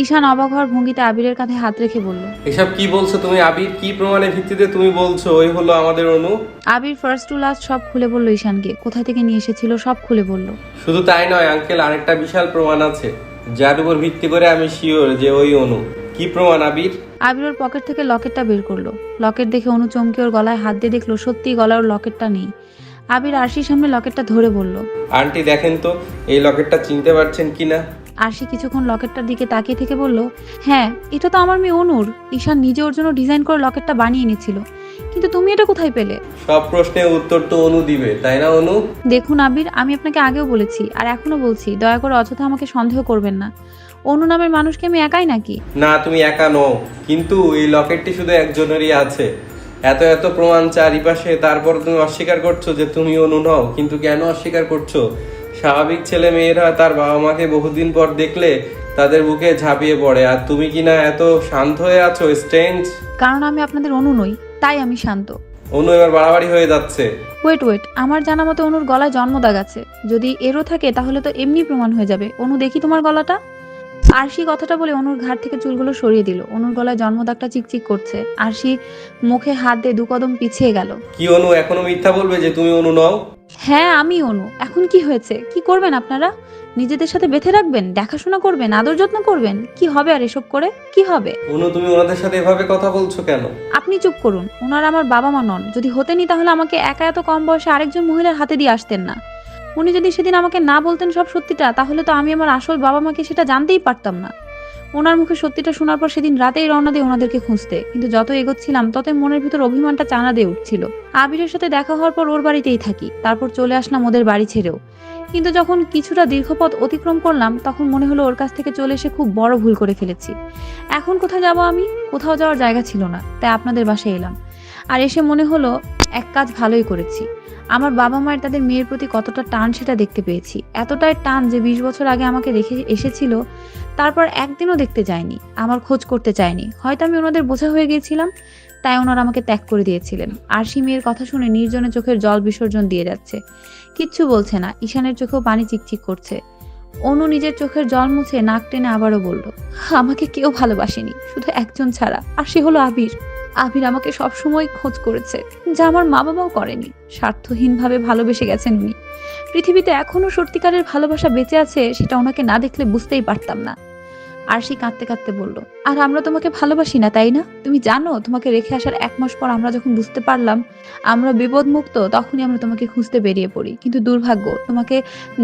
ঈশান অবাক হওয়ার ভঙ্গিতে আবিরের কাঁধে হাত রেখে বলল, এসব কি বলছো তুমি আবির? কি প্রমাণের ভিত্তিতে তুমি বলছো ওই হলো আমাদের অনু? আবির ফার্স্ট টু লাস্ট সব খুলে বলল ঈশানকে। কোথা থেকে নিয়ে এসেছিল সব খুলে বলল। শুধু তাই নয় আঙ্কেল, আরেকটা বিশাল প্রমাণ আছে যার উপর ভিত্তি করে আমি শিওর যে ওই অনু। কি প্রমাণ আবির? আবির ওর পকেট থেকে লকেটটা বের করলো। লকেট দেখে অনু চমকে ওর গলায় হাত দিয়ে দেখলো সত্যি গলায় ওর লকেটটা নেই। আবির আরশির সামনে লকেটটা ধরে বলল, আন্টি দেখেন তো এই লকেটটা চিনতে পারছেন কিনা? আরশি কিছুক্ষণ লকেটটার দিকে তাকিয়ে থেকে বলল, হ্যাঁ এটা তো আমার মেয়ে অনুর। ঈশান নিজে ওর জন্য ডিজাইন করে লকেটটা বানিয়ে এনেছিল, কিন্তু তুমি এটা কোথায় পেলে? সব প্রশ্নের উত্তর তো অনু দিবে, তাই না অনু? দেখুন আবির, আমি আপনাকে আগেও বলেছি আর এখনো বলছি, দয়া করে অযথা আমাকে সন্দেহ করবেন না। অনু নামের মানুষকে আমি একাই নাকি? না, তুমি একা নও, কিন্তু এই লকেটটি শুধু একজনেরই আছে। এত এত প্রমাণ চারিপাশে, তারপর তুমি অস্বীকার করছো যে তুমি অনু নও। কিন্তু কেন অস্বীকার করছো? স্বাভাবিক ছেলে মেয়েরা তার বাবা মাকে বহুদিন পর দেখলে তাদের বুকে ঝাঁপিয়ে পড়ে, আর তুমি কিনা এত শান্ত হয়ে আছো। স্ট্রেঞ্জ। কারণ আমি আপনাদের অনু নই, তাই আমি শান্ত। অনু এবার বাড়াবাড়ি হয়ে যাচ্ছে। ওয়েট, আমার জানা মতে অনুর গলায় জন্মদাগ আছে। যদি এরও থাকে তাহলে তো এমনি প্রমাণ হয়ে যাবে। অনু, দেখি তোমার গলাটা। আরশি কথাটা বলে অনুর ঘাড় থেকে চুলগুলো সরিয়ে দিল। অনুর গলায় জন্মদাগটা চিকচিক করছে। আরশি মুখে হাত দিয়ে 2 কদম পিছিয়ে গেল। কি অনু এখনো মিথ্যা বলবে যে তুমি অনু নও? হ্যাঁ, আমি অনু। এখন কি হয়েছে? কি করবেন আপনারা? নিজেদের সাথে বেঁধে রাখবেন, দেখাশোনা করবেন, আদর যত্ন করবেন? কি হবে আর এসব করে? কি হবে? অনু তুমি ওনাদের সাথে এভাবে কথা বলছো কেন? আপনি চুপ করুন। ওনারা আমার বাবা মা নন। যদি হতেনই তাহলে আমাকে একা এত কম বয়সে আরেকজন মহিলার হাতে দিয়ে আসতেন না। উনি যদি সেদিন আমাকে না বলতেন সব সত্যিটা, তাহলে তো আমি আমার আসল বাবা মাকে সেটা জানতেই পারতাম না। ওনার মুখে সত্যিটা শোনার পর সেদিন রাতেই রওনা দিয়ে ওনাদেরকে খুঁজতে, কিন্তু যত এগোচ্ছিলাম ততই মনের ভিতর অভিমানটা চাঙা দিয়ে উঠছিল। আবিরের সাথে দেখা হওয়ার পর ওর বাড়িতেই থাকি, তারপর চলে আসলাম ওদের বাড়ি ছেড়েও। কিন্তু যখন কিছুটা দীর্ঘ পথ অতিক্রম করলাম তখন মনে হলো ওর কাছ থেকে চলে এসে খুব বড় ভুল করে ফেলেছি। এখন কোথায় যাব আমি? কোথাও যাওয়ার জায়গা ছিল না, তাই আপনাদের বাসায় এলাম। আর এসে মনে হলো এক কাজ ভালোই করেছি। আমার বাবা মায়ের তাদের মেয়ের প্রতি কতটা টান সেটা দেখতে পেয়েছি। এতটাই টান যে 20 বছর আগে আমাকে রেখে এসেছিল, তারপর একদিনও দেখতে যায়নি, আমার খোঁজ করতে চায়নি। হয়তো আমি ওনাদের বোঝা হয়ে গিয়েছিলাম, তাই ওনারা আমাকে ত্যাগ করে দিয়েছিলেন। আরশি মেয়ের কথা শুনে নির্জনে চোখের জল বিসর্জন দিয়ে যাচ্ছে, কিচ্ছু বলছে না। ঈশানের চোখেও পানি চিকচিক করছে। অনু নিজের চোখের জল মুছে নাক টেনে আবারও বলল, আমাকে কেউ ভালোবাসেনি, শুধু একজন ছাড়া, আর সে হলো আবির। আবির আমাকে সবসময় খোঁজ করেছে, যা আমার মা বাবাও করেনি। স্বার্থহীনভাবে ভালোবেসে গেছেন উনি। পৃথিবীতে এখনো সত্যিকারের ভালোবাসা বেঁচে আছে, সেটা ওনাকে না দেখলে বুঝতেই পারতাম না। আরশি কাঁদতে কাঁদতে বলল, আর আমরা তোমাকে ভালোবাসি না, তাই না? তুমি জানো, তোমাকে রেখে আসার 1 মাস পর আমরা যখন বুঝতে পারলাম আমরা বিপদমুক্ত, তখনই আমরা তোমাকে খুঁজতে বেরিয়ে পড়ি। কিন্তু দুর্ভাগ্য, তোমাকে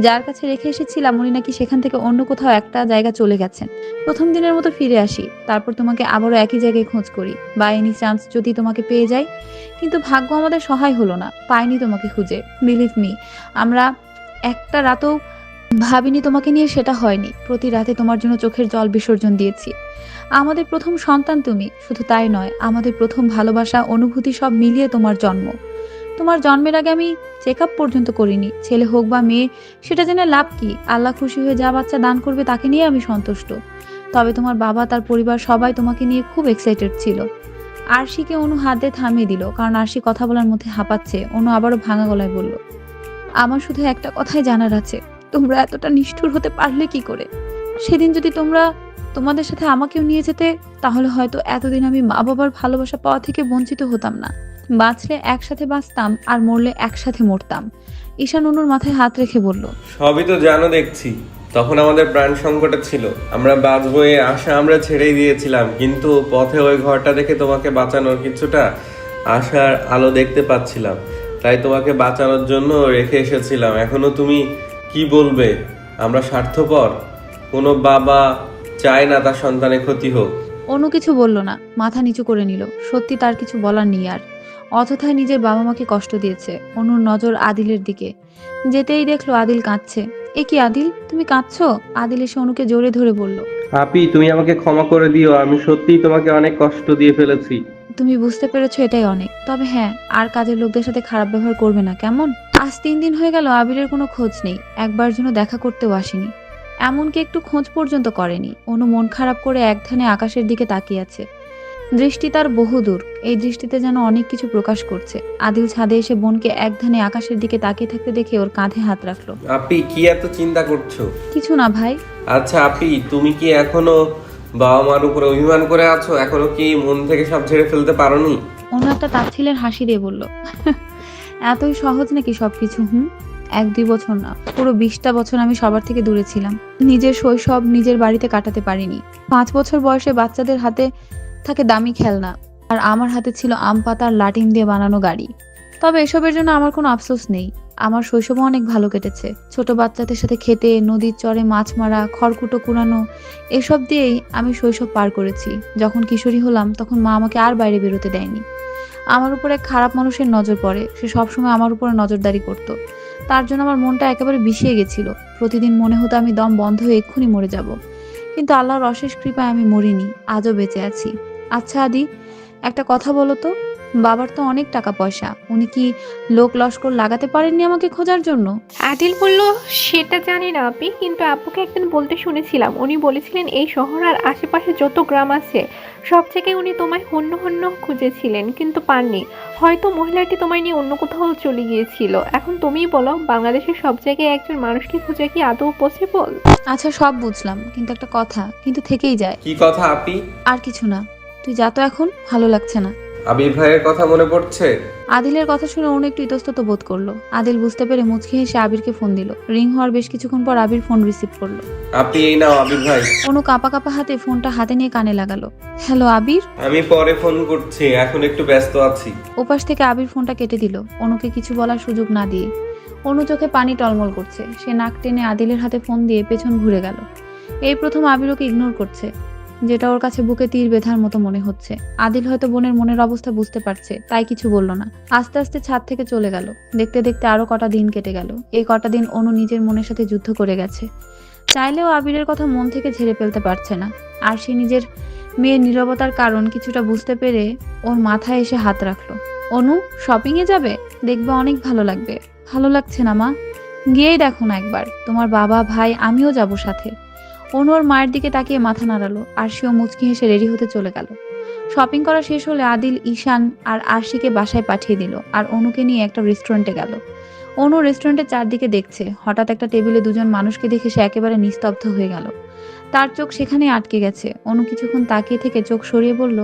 যার কাছে রেখে এসেছিলাম উনি নাকি সেখান থেকে অন্য কোথাও একটা জায়গা চলে গেছেন। প্রথম দিনের মতো ফিরে আসি, তারপর তোমাকে আবারও একই জায়গায় খোঁজ করি, বাই এনি চান্স যদি তোমাকে পেয়ে যাই। কিন্তু ভাগ্য আমাদের সহায় হলো না, পাইনি তোমাকে খুঁজে। বিলিভ মি, আমরা একটা রাতও ভাবিনি তোমাকে নিয়ে, সেটা হয়নি। প্রতি রাতে তোমার জন্য চোখের জল বিসর্জন দিয়েছি। আমাদের প্রথম সন্তান তুমি, শুধু তাই নয়, আমাদের প্রথম ভালোবাসা, অনুভূতি সব মিলিয়ে তোমার জন্ম। তোমার জন্মের আগে আমি চেক আপ পর্যন্ত করিনি। ছেলে হোক বা মেয়ে, সেটা জেনে লাভ কি? আল্লাহ খুশি হয়ে যা বাচ্চা দান করবে তাকে নিয়ে আমি সন্তুষ্ট। তবে তোমার বাবা, তার পরিবার সবাই তোমাকে নিয়ে খুব এক্সাইটেড ছিল। আরশিকে অনু হাত দিয়ে থামিয়ে দিল, কারণ আরশি কথা বলার মধ্যে হাঁপাচ্ছে। অনু আবারও ভাঙা গলায় বলল, আমার শুধু একটা কথাই জানার আছে, তোমরা এতটা নিষ্ঠুর হতে পারলে কি করে? সেদিন যদি তোমরা তোমাদের সাথে আমাকেও নিয়ে যেতে, তাহলে হয়তো এতদিন আমি মা বাবার ভালোবাসা পাওয়া থেকে বঞ্চিত হতাম না। বাঁচলে একসাথে বাঁচতাম, আর মরলে একসাথে মরতাম। ঈশান অনুর মাথায় হাত রেখে বলল, সবই তো জানো দেখছি। তখন আমাদের প্রাণ সংকটে ছিল, আমরা বাঁচবো এই আশা আমরা ছেড়েই দিয়েছিলাম, কিন্তু পথে ওই ঘরটা দেখে তোমাকে বাঁচানোর কিছুটা আশার আলো দেখতে পাচ্ছিলাম, তাই তোমাকে বাঁচানোর জন্য রেখে এসেছিলাম। এখনো তুমি কি বলবে আমরা স্বার্থপর? কোনো বাবা চায় না তার সন্তানের ক্ষতি হোক। অনু কিছু বলল না, মাথা নিচু করে নিল। সত্যি তার কিছু বলার নেই আর। অযথায় নিজের বাবা মাকে কষ্ট দিয়েছে। অনুর নজর আদিলের দিকে যেতেই দেখলো আদিল কাঁদছে। এ কি আদিল, তুমি কাঁদছো? আদিল এসে অনুকে জোরে ধরে বলল, আপি তুমি আমাকে ক্ষমা করে দিও, আমি সত্যিই তোমাকে অনেক কষ্ট দিয়ে ফেলেছি। তুমি বুঝতে পেরেছো, এটাই অনেক। তবে হ্যাঁ, আর কাজের লোকদের সাথে খারাপ ব্যবহার করবে না, কেমন? আজ 3 দিন হয়ে গেল আবিরের কোনো খোঁজ নেই। একবার জন্য দেখা করতেও আসেনি, এমনকি একটু খোঁজ পর্যন্ত করেনি। অনু মন খারাপ করে একধানে আকাশের দিকে তাকিয়ে আছে। দৃষ্টি তার বহুদূর, এই দৃষ্টিতে যেন অনেক কিছু প্রকাশ করছে। আদিল ছাদে এসে বোনকে একধানে আকাশের দিকে তাকিয়ে থাকতে দেখে ওর কাঁধে হাত রাখলো। আপি কি এত চিন্তা করছো? কিছু না ভাই। আচ্ছা আপি, তুমি কি এখনো বাবা মার উপরে অভিমান করে আছো? এখনো কি মন থেকে সব ঝেড়ে ফেলতে পারোনি? অন্য একটা তাচ্ছিলের হাসি দিয়ে বলল, এতই সহজ নাকি সবকিছু? 1-2 বছর না, পুরো 20টা বছর আমি সবার থেকে দূরে ছিলাম। নিজের শৈশব নিজের বাড়িতে কাটাতে পারিনি। 5 বছর বয়সে বাচ্চাদের হাতে থাকে দামি খেলনা, আর আমার হাতে ছিল আম পাতা আর লাটিম দিয়ে বানানো গাড়ি। তবে এসবের জন্য আমার কোনো আফসোস নেই। আমার শৈশবও অনেক ভালো কেটেছে। ছোট বাচ্চাদের সাথে খেতে, নদীর চরে মাছ মারা, খড়কুটো কুড়ানো, এসব দিয়েই আমি শৈশব পার করেছি। যখন কিশোরী হলাম তখন মা আমাকে আর বাইরে বেরোতে দেয়নি। আমার উপরে খারাপ মানুষের নজর পড়ে, সে সবসময় আমার উপরে নজরদারি করত। তার জন্য আমার মনটা একেবারে বিষিয়ে গেছিল। প্রতিদিন মনে হতো আমি দম বন্ধ হয়ে এক্ষুনি মরে যাব। কিন্তু আল্লাহর অশেষ কৃপায় আমি মরিনি, আজও বেঁচে আছি। আচ্ছা আদি, একটা কথা বলো তো, বাবার তো অনেক টাকা পয়সা, উনি কি লোক লস্কর লাগাতে পারেননি আমাকে খোঁজার জন্য? আদিল বলল, সেটা জানি না আপনি, কিন্তু আব্বুকে একদিন বলতে শুনেছিলাম, উনি বলেছিলেন এই শহর আর আশেপাশে যত গ্রাম আছে সব জায়গায় উনি তোমায় হন্য হন্য খুঁজেছিলেন কিন্তু পাননি। হয়তো মহিলাটি তোমায় নিয়ে অন্য কোথাও চলে গিয়েছিল। এখন তুমিই বলো, বাংলাদেশের সব জায়গায় একজন মানুষকে খোঁজা কি আদৌ পসিবল? আচ্ছা সব বুঝলাম, কিন্তু একটা কথা কিন্তু থেকেই যায়। কি কথা আপি? আর কিছু না, তুই যা তো, এখন ভালো লাগছে না। আবির ভাইয়ের কথা মনে পড়ছে? আদিলের কথা শুনে অনু একটু ইতস্তত বোধ করলো। আদিল বুঝতে পেরে মুচকি হেসে আবিরকে ফোন দিল। রিং হওয়ার বেশ কিছুক্ষণ পর আবির ফোন রিসিভ করলো। আপনি এই নাও আবির ভাই। অনু কাঁপা কাঁপা হাতে ফোনটা হাতে নিয়ে কানে লাগালো। হ্যালো আবির। আমি পরে ফোন করছি, এখন একটু ব্যস্ত আছি। ওপাশ থেকে আবির ফোনটা কেটে দিল, অনুকে কিছু বলার সুযোগ না দিয়ে। অনু চোখে পানি টলমল করছে। সে নাক টেনে আদিলের হাতে ফোন দিয়ে পেছন ঘুরে গেল। এই প্রথম আবির ওকে ইগনোর করছে, যেটা ওর কাছে বুকে তীর বেঁধার মতো মনে হচ্ছে। আদিল হয়তো বোনের মনের অবস্থা বুঝতে পারছে, তাই কিছু বলল না। আস্তে আস্তে ছাদ থেকে চলে গেল। দেখতে দেখতে আরো কটা দিন কেটে গেল। এই কটা দিন অনু নিজের মনের সাথে যুদ্ধ করে গেছে। চাইলেও আবিরের কথা মন থেকে ঝেড়ে ফেলতে পারছে না। আর সে নিজের মেয়ের নীরবতার কারণ কিছুটা বুঝতে পেরে ওর মাথায় এসে হাত রাখলো। অনু, শপিং এ যাবে? দেখবে অনেক ভালো লাগবে। ভালো লাগছে না মা? গিয়েই দেখো না একবার, তোমার বাবা, ভাই, আমিও যাব সাথে। অনু ওর মায়ের দিকে তাকিয়ে মাথা নাড়ালো। আরশিও মুচকি হেসে রেডি হতে চলে গেল। শপিং করা শেষ হলে আদিল, ঈশান আর আরশিকে বাসায় পাঠিয়ে দিল আর অনুকে নিয়ে একটা রেস্টুরেন্টে গেল। অনু রেস্টুরেন্টের চারদিকে দেখছে। হঠাৎ একটা টেবিলে দুজন মানুষকে দেখে সে একেবারে নিস্তব্ধ হয়ে গেল। তার চোখ সেখানেই আটকে গেছে। অনু কিছুক্ষণ তাকিয়ে থেকে চোখ সরিয়ে বলল,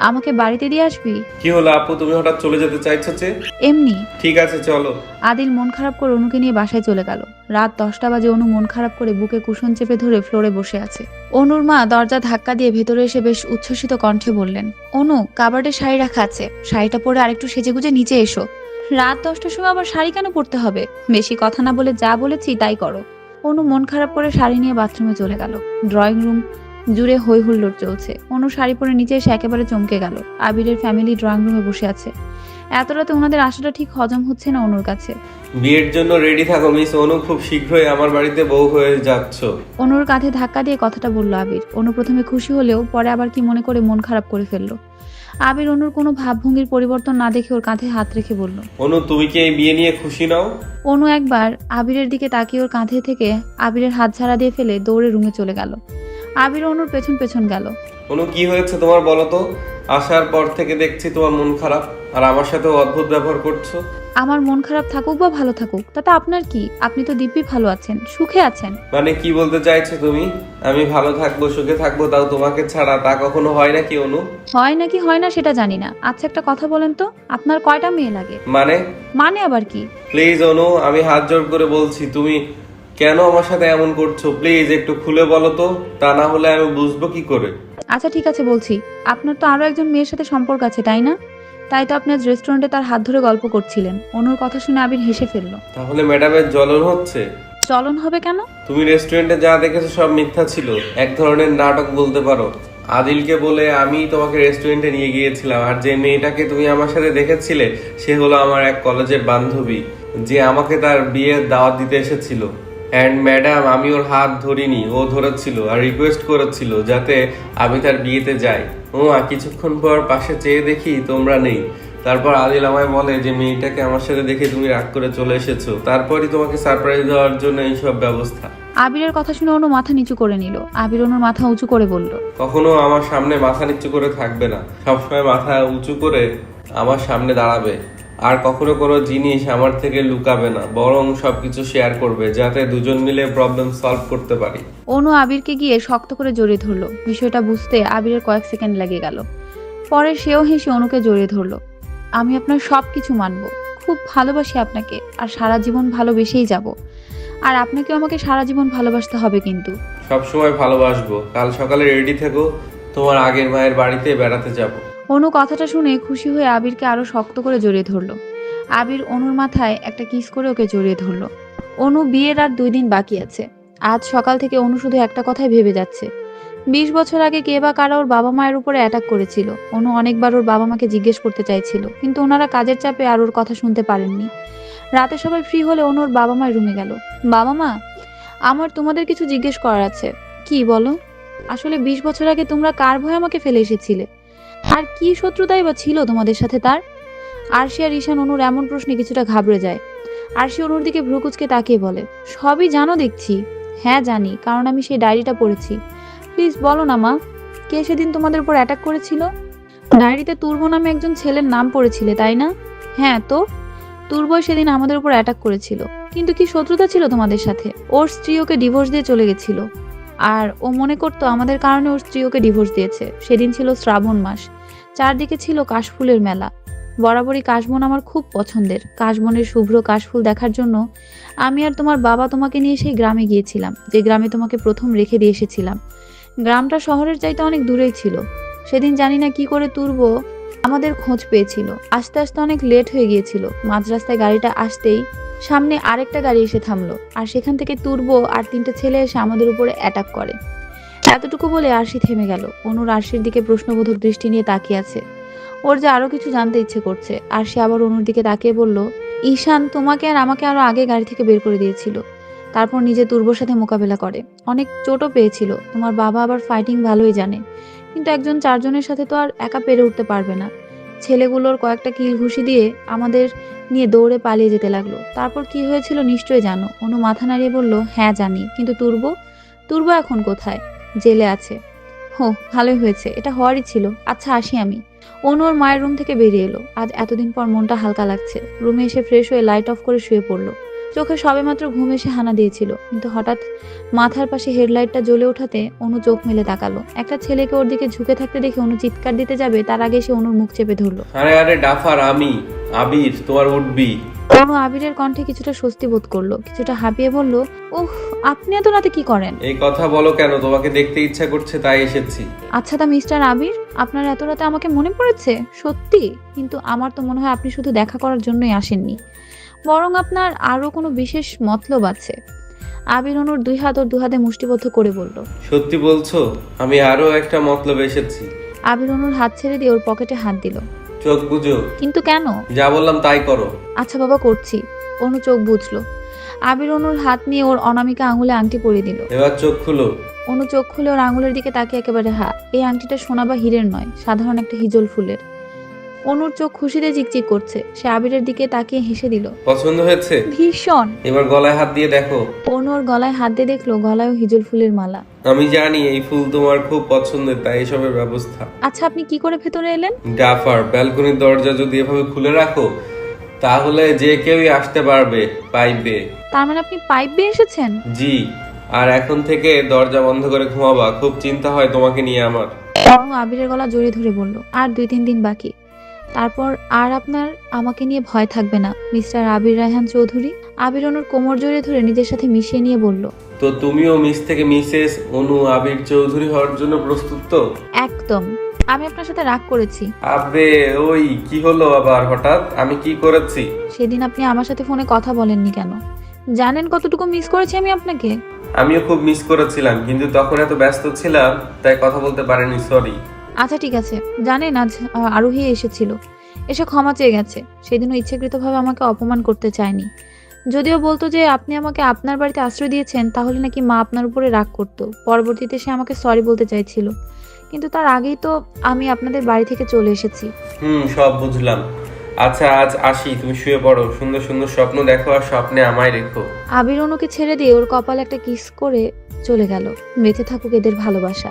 আমাকে বাড়িতে দিয়ে আসবি? কি হলো আপু, তুমি হঠাৎ চলে যেতে চাইছো যে? এমনি। ঠিক আছে চলো। আদিল মন খারাপ করে অনুকে নিয়ে বাসায় চলে গেল। রাত 10টা বাজে। অনু মন খারাপ করে বুকে কুশন চেপে ধরে ফ্লোরে বসে আছে। অনুর মা দরজা ধাক্কা দিয়ে ভেতরে এসে বেশ উচ্ছ্বসিত কণ্ঠে বললেন, অনু, কাবার্ডে শাড়ি রাখা আছে, শাড়িটা পরে আরেকটু সেজেগুজে নিচে এসো। রাত 10টার সময় আবার শাড়ি কেন পরতে হবে? বেশি কথা না বলে যা বলেছি তাই করো। অনু মন খারাপ করে শাড়ি নিয়ে বাথরুমে চলে গেল। ড্রয়িং রুম জুড়ে হই হুল্লোড় চলছে। অনু শাড়ি পরে নিচে এসে একেবারে চমকে গেল। আবিরের ফ্যামিলি ড্রয়িং রুমে বসে আছে। এত রাতে ওনাদের আসাটা ঠিক হজম হচ্ছে না অনুর কাছে। বিয়ের জন্য রেডি থাকো মিস অনু, খুব শীঘ্রই আমার বাড়িতে বউ হয়ে যাচ্ছ। অনুর কাঁধে ধাক্কা দিয়ে কথাটা বলল আবির। অনু প্রথমে খুশি হলেও পরে আবার কি মনে করে মন খারাপ করে ফেললো। আবির অনুর কোনো ভাবভঙ্গির পরিবর্তন না দেখে ওর কাঁধে হাত রেখে বলল, অনু তুমি কি এই বিয়ে নিয়ে খুশি নাও? অনু একবার আবিরের দিকে তাকিয়ে ওর কাঁধে থেকে আবিরের হাত ছাড়া দিয়ে ফেলে দৌড়ে রুমে চলে গেল। আবির অনুর পেছন পেছন গেল। অনু কি হয়েছে তোমার বলো তো? আসার পর থেকে দেখছি তোমার মন খারাপ, আর আমার সাথে অদ্ভুত ব্যবহার করছো। আমার মন খারাপ থাকুক বা ভালো থাকুক তাতে আপনার কি? আপনি তো দিব্যি ভালো আছেন, সুখে আছেন। মানে কি বলতে চাইছো তুমি? আমি ভালো থাকবো, সুখে থাকবো, তাও তোমাকে ছাড়া? তা কখনো হয় নাকি অনু? হয় নাকি হয় না সেটা জানি না। আচ্ছা একটা কথা বলেন তো, আপনার কয়টা মেয়ে লাগে? মানে আবার কি? প্লিজ অনু, আমি হাত জোড় করে বলছি, তুমি কেন আমার সাথে এমন করছো? প্লিজ একটু খুলে বলো তো, তা না হলে আমি বুঝবো কি করে? আচ্ছা ঠিক আছে বলছি। আপনার তো আরো একজন মেয়ের সাথে সম্পর্ক আছে তাই না? তাই তো আপনি আজ রেস্টুরেন্টে তার হাত ধরে গল্প করছিলেন। অনুর কথা শুনে আবির হেসে ফেলল। তাহলে ম্যাডামের জ্বলন হচ্ছে? চলন হবে কেন? তুমি রেস্টুরেন্টে যা দেখেছো সব মিথ্যা ছিল, এক ধরনের নাটক বলতে পারো। আদিলকে বলে আমি তোমাকে রেস্টুরেন্টে নিয়ে গিয়েছিলাম, আর যে মেয়েটাকে তুমি আমার সাথে দেখেছিলে সে হলো আমার এক কলেজের বান্ধবী, যে আমাকে তার বিয়ের দাওয়াত দিতে এসেছিল। অ্যান্ড ম্যাডাম, আমি ওর হাত ধরিনি, ও ধরেছিল আর রিকোয়েস্ট করেছিল যাতে আমি তার বিয়েতে যাই। কিছুক্ষণ পর পাশে চেয়ে দেখি তোমরা নেই। তারপর আদিল আমায় বলে যে মেয়েটাকে আমার সাথে দেখে তুমি রাগ করে চলে এসেছো, তারপরই তোমাকে সারপ্রাইজ দেওয়ার জন্য এইসব ব্যবস্থা। আবিরের কথা শুনে অনু মাথা নিচু করে নিল। আবির অনুর মাথা উঁচু করে বলল, কখনো আমার সামনে মাথা নিচু করে থাকবে না, সবসময় মাথা উঁচু করে আমার সামনে দাঁড়াবে। আর কখনো কোনো জিনিস আমার থেকে লুকাবে না, বরং সবকিছু শেয়ার করবে, যাতে দুজন মিলে প্রবলেম সলভ করতে পারি। অনু আবিরকে গিয়ে শক্ত করে জড়িয়ে ধরলো। বিষয়টা বুঝতে আবিরের কয়েক সেকেন্ড লেগে গেল। পরে সেও হেসে অনুকে জড়িয়ে ধরলো। আমি আপনার সবকিছু মানবো, খুব ভালোবাসি আপনাকে, আর সারা জীবন ভালোবেসেই যাব। আর আপনাকেও আমাকে সারা জীবন ভালোবাসতে হবে কিন্তু। সবসময় ভালোবাসবো। কাল সকালে রেডি থেকো, তোমার আগের মায়ের বাড়িতে বেড়াতে যাব। অনু কথাটা শুনে খুশি হয়ে আবিরকে আরো শক্ত করে জড়িয়ে ধরলো। আবির অনুর মাথায় একটা কিস করে ওকে জড়িয়ে ধরলো। অনু বিয়ের আর 2 দিন বাকি আছে। আজ সকাল থেকে অনু শুধু একটা কথাই ভেবে যাচ্ছে। 20 বছর আগে কে বা কারা ওর বাবা মায়ের উপরে অ্যাটাক করেছিল। অনু অনেকবার ওর বাবা মাকে জিজ্ঞেস করতে চাইছিল, কিন্তু ওনারা কাজের চাপে আর ওর কথা শুনতে পারেননি। রাতে সবাই ফ্রি হলে অনু ওর বাবা মায়ের রুমে গেল। বাবা মা, আমার তোমাদের কিছু জিজ্ঞেস করার আছে। কি বলো? আসলে 20 বছর আগে তোমরা কার ভয়ে আমাকে ফেলে এসেছিলে? আর কি শত্রুতাই বা ছিল তোমাদের সাথে তার? আরশি আর ঈশান অনুর এমন প্রশ্নে কিছুটা ঘাবড়ে যায়। আরশি অনুর দিকে ভ্রুকুচকে তাকিয়ে বলে, সবই জানো দেখছি। হ্যাঁ জানি, কারণ আমি সেই ডায়েরিটা পড়েছি। প্লিজ বলো না মা, কে সেদিন তোমাদের উপর অ্যাটাক করেছিল? ডায়েরিতে তুর্ব নামে একজন ছেলের নাম পড়েছিলে, তাই না? হ্যাঁ, তো তুর্বই সেদিন আমাদের উপর অ্যাটাক করেছিল। কিন্তু কি শত্রুতা ছিল তোমাদের সাথে? ওর স্ত্রী ওকে ডিভোর্স দিয়ে চলে গেছিল, আর ও মনে করতো আমাদের কারণে ওর স্ত্রী ওকে ডিভোর্স দিয়েছে। সেদিন ছিল শ্রাবণ মাস, চারদিকে ছিল কাশফুলের মেলা। বরাবরই কাশবন আমার খুব পছন্দের। কাশবনের শুভ্র কাশফুল দেখার জন্য আমি আর তোমার বাবা তোমাকে নিয়ে সেই গ্রামে গিয়েছিলাম, যে গ্রামে তোমাকে প্রথম রেখে দিয়ে এসেছিলাম। গ্রামটা শহরের চাইতে অনেক দূরেই ছিল। সেদিন জানি না কি করে তুর্ব আমাদের খোঁজ পেয়েছিল। আস্তে আস্তে অনেক লেট হয়ে গিয়েছিল। মাঝ রাস্তায় গাড়িটা আসতেই সামনে আরেকটা গাড়ি এসে থামলো, আর সেখান থেকে তুর্ব আর তিনটে ছেলে এসে আমাদের উপরে অ্যাটাক করে। এতটুকু বলে আরশি থেমে গেল। অনুর আরশির দিকে প্রশ্নবোধক দৃষ্টি নিয়ে তাকিয়ে আছে। ওর যে আরো কিছু জানতে ইচ্ছে করছে। আরশি আবার অনুর দিকে তাকিয়ে বলল, ঈশান তোমাকে আর আমাকে আরো আগে গাড়ি থেকে বের করে দিয়েছিল, তারপর নিজে তুর্বর সাথে মোকাবেলা করে। অনেক চোটও পেয়েছিল। তোমার বাবা আবার ফাইটিং ভালোই জানে, কিন্তু একজন চারজনের সাথে তো আর একা পেরে উঠতে পারবে না। ছেলেগুলোর কয়েকটা কিল ঘুষি দিয়ে আমাদের নিয়ে দৌড়ে পালিয়ে যেতে লাগলো। তারপর কি হয়েছিল নিশ্চয়ই জানো। অনু মাথা নাড়িয়ে বলল, হ্যাঁ জানি, কিন্তু তুর্ব তুর্ব এখন কোথায়? জেলে আছে। হো, ভালোই হয়েছে, এটা হওয়ারই ছিল। আচ্ছা আসি আমি। অনু ওর মায়ের রুম থেকে বেরিয়ে এলো। আজ এতদিন পর মনটা হালকা লাগছে। রুমে এসে ফ্রেশ হয়ে লাইট অফ করে শুয়ে পড়লো। চোখে সবেমাত্র ঘুম এসে হানা দিয়েছিল, কিন্তু হঠাৎ মাথার পাশে হেডলাইটটা জ্বলে ওঠাতে অনু চোখ মেলে তাকালো। একটা ছেলেকে ওর দিকে ঝুঁকে থাকতে দেখে অনু চিৎকার দিতে যাবে, তার আগে সে অনুর মুখ চেপে ধরলো। আরে আরে ডাফার, আমি আবির, তোমার উঠবি। অনু আবিরের কণ্ঠে কিছুটা স্বস্তি বোধ করলো, কিছুটা হাঁপিয়ে বলল, উহ, আপনি এত রাতে কি করেন? এই কথা বলো কেন? তোমাকে দেখতে ইচ্ছা করছে তাই এসেছি। আচ্ছা তা মিস্টার আবির, আপনার এত রাতে আমাকে মনে পড়েছে? সত্যি? কিন্তু আমার তো মনে হয় আপনি শুধু দেখা করার জন্যই আসেননি, বরং আপনার আরো কোনো বিশেষ মতলব আছে। আবির অনুর দুই হাত ওর দুহাতে মুষ্টিবদ্ধ করে বলল। সত্যি বলছো? আমি আরো একটা মতলবে এসেছি। আবির অনুর হাত ছেড়ে দিয়ে ওর পকেটে হাত দিল। চোখ বুঝো। কিন্তু কেন? যা বললাম তাই করো। আচ্ছা বাবা, করছি। অনু চোখ বুঝলো। আবির অনুর হাত নিয়ে ওর অনামিকা আঙুলে আংটি পরিয়ে দিল। এবার চোখ খুলো। অনু চোখ খুলে ওর আঙুলের দিকে তাকিয়ে একেবারে হা। এই আংটিটা সোনা বা হীরের নয়, সাধারণ একটা হিজল ফুলের। অনুর চোখ খুশিতে চিকচিক করছে। সে আবিরের দিকে তাকিয়ে হেসে দিল। পছন্দ হয়েছে? ভীষণ। এবার গলায় হাত দিয়ে দেখো। অনু ওর গলায় হাত দিয়ে দেখলো গলায়ও হিজল ফুলের মালা। আমি জানি এই ফুল তোমার খুব পছন্দের, তাই এসবের ব্যবস্থা। আচ্ছা আপনি কি করে ভেতরে এলেন? ডাফার, ব্যালকনির দরজা যদি এভাবে খুলে রাখো তাহলে যে কেউই আসতে পারবে পাইবে। তার মানে আপনি পাইপ বেয়ে এসেছেন? জি, আর এখন থেকে দরজা বন্ধ করে ঘুমাবা। খুব চিন্তা হয় তোমাকে নিয়ে আমার। অনু আবিরের গলা জড়িয়ে ধরে বলল, আর 2-3 দিন বাকি, তারপর আর আপনার আমাকে নিয়ে ভয় থাকবে না, মিস্টার আবির রায়হান চৌধুরী। আবির অনুর কোমর জড়িয়ে ধরে নিজের সাথে মিশিয়ে নিয়ে বলল, তো তুমিও মিস থেকে মিসেস অনু আবির চৌধুরী হওয়ার জন্য প্রস্তুত তো? একদম। আমি আপনার সাথে রাগ করেছি। আবে ওই কি হলো আবার হঠাৎ? আমি কি করেছি? সেদিন আপনি আমার সাথে ফোনে কথা বলেননি কেন? জানেন কতটুকু মিস করেছি আমি আপনাকে? আমিও খুব মিস করেছিলাম, কিন্তু তখন এত ব্যস্ত ছিলাম তাই কথা বলতে পারিনি, সরি। আচ্ছা ঠিক আছে। জানেন আজ আরোহী এসেছিল, এসে ক্ষমা চেয়ে গেছে। সেদিনও ইচ্ছাকৃতভাবে আমাকে অপমান করতে চায়নি। যদিও বলতো যে আপনি আমাকে আপনার বাড়িতে আশ্রয় দিয়েছেন, তাহলে নাকি মা আপনার উপরে রাগ করতো। পরবর্তীতে সে আমাকে সরি বলতে চাইছিল, কিন্তু তার আগেই তো আমি আপনাদের বাড়ি থেকে চলে এসেছি। সব বুঝলাম। আচ্ছা আজ আসি, তুমি শুয়ে পড়ো। সুন্দর সুন্দর স্বপ্ন দেখো আর স্বপ্নে আমায় রেখো। আবির অনুকে ছেড়ে দিয়ে ওর কপালে একটা কিস করে চলে গেল। বেঁচে থাকুক এদের ভালোবাসা।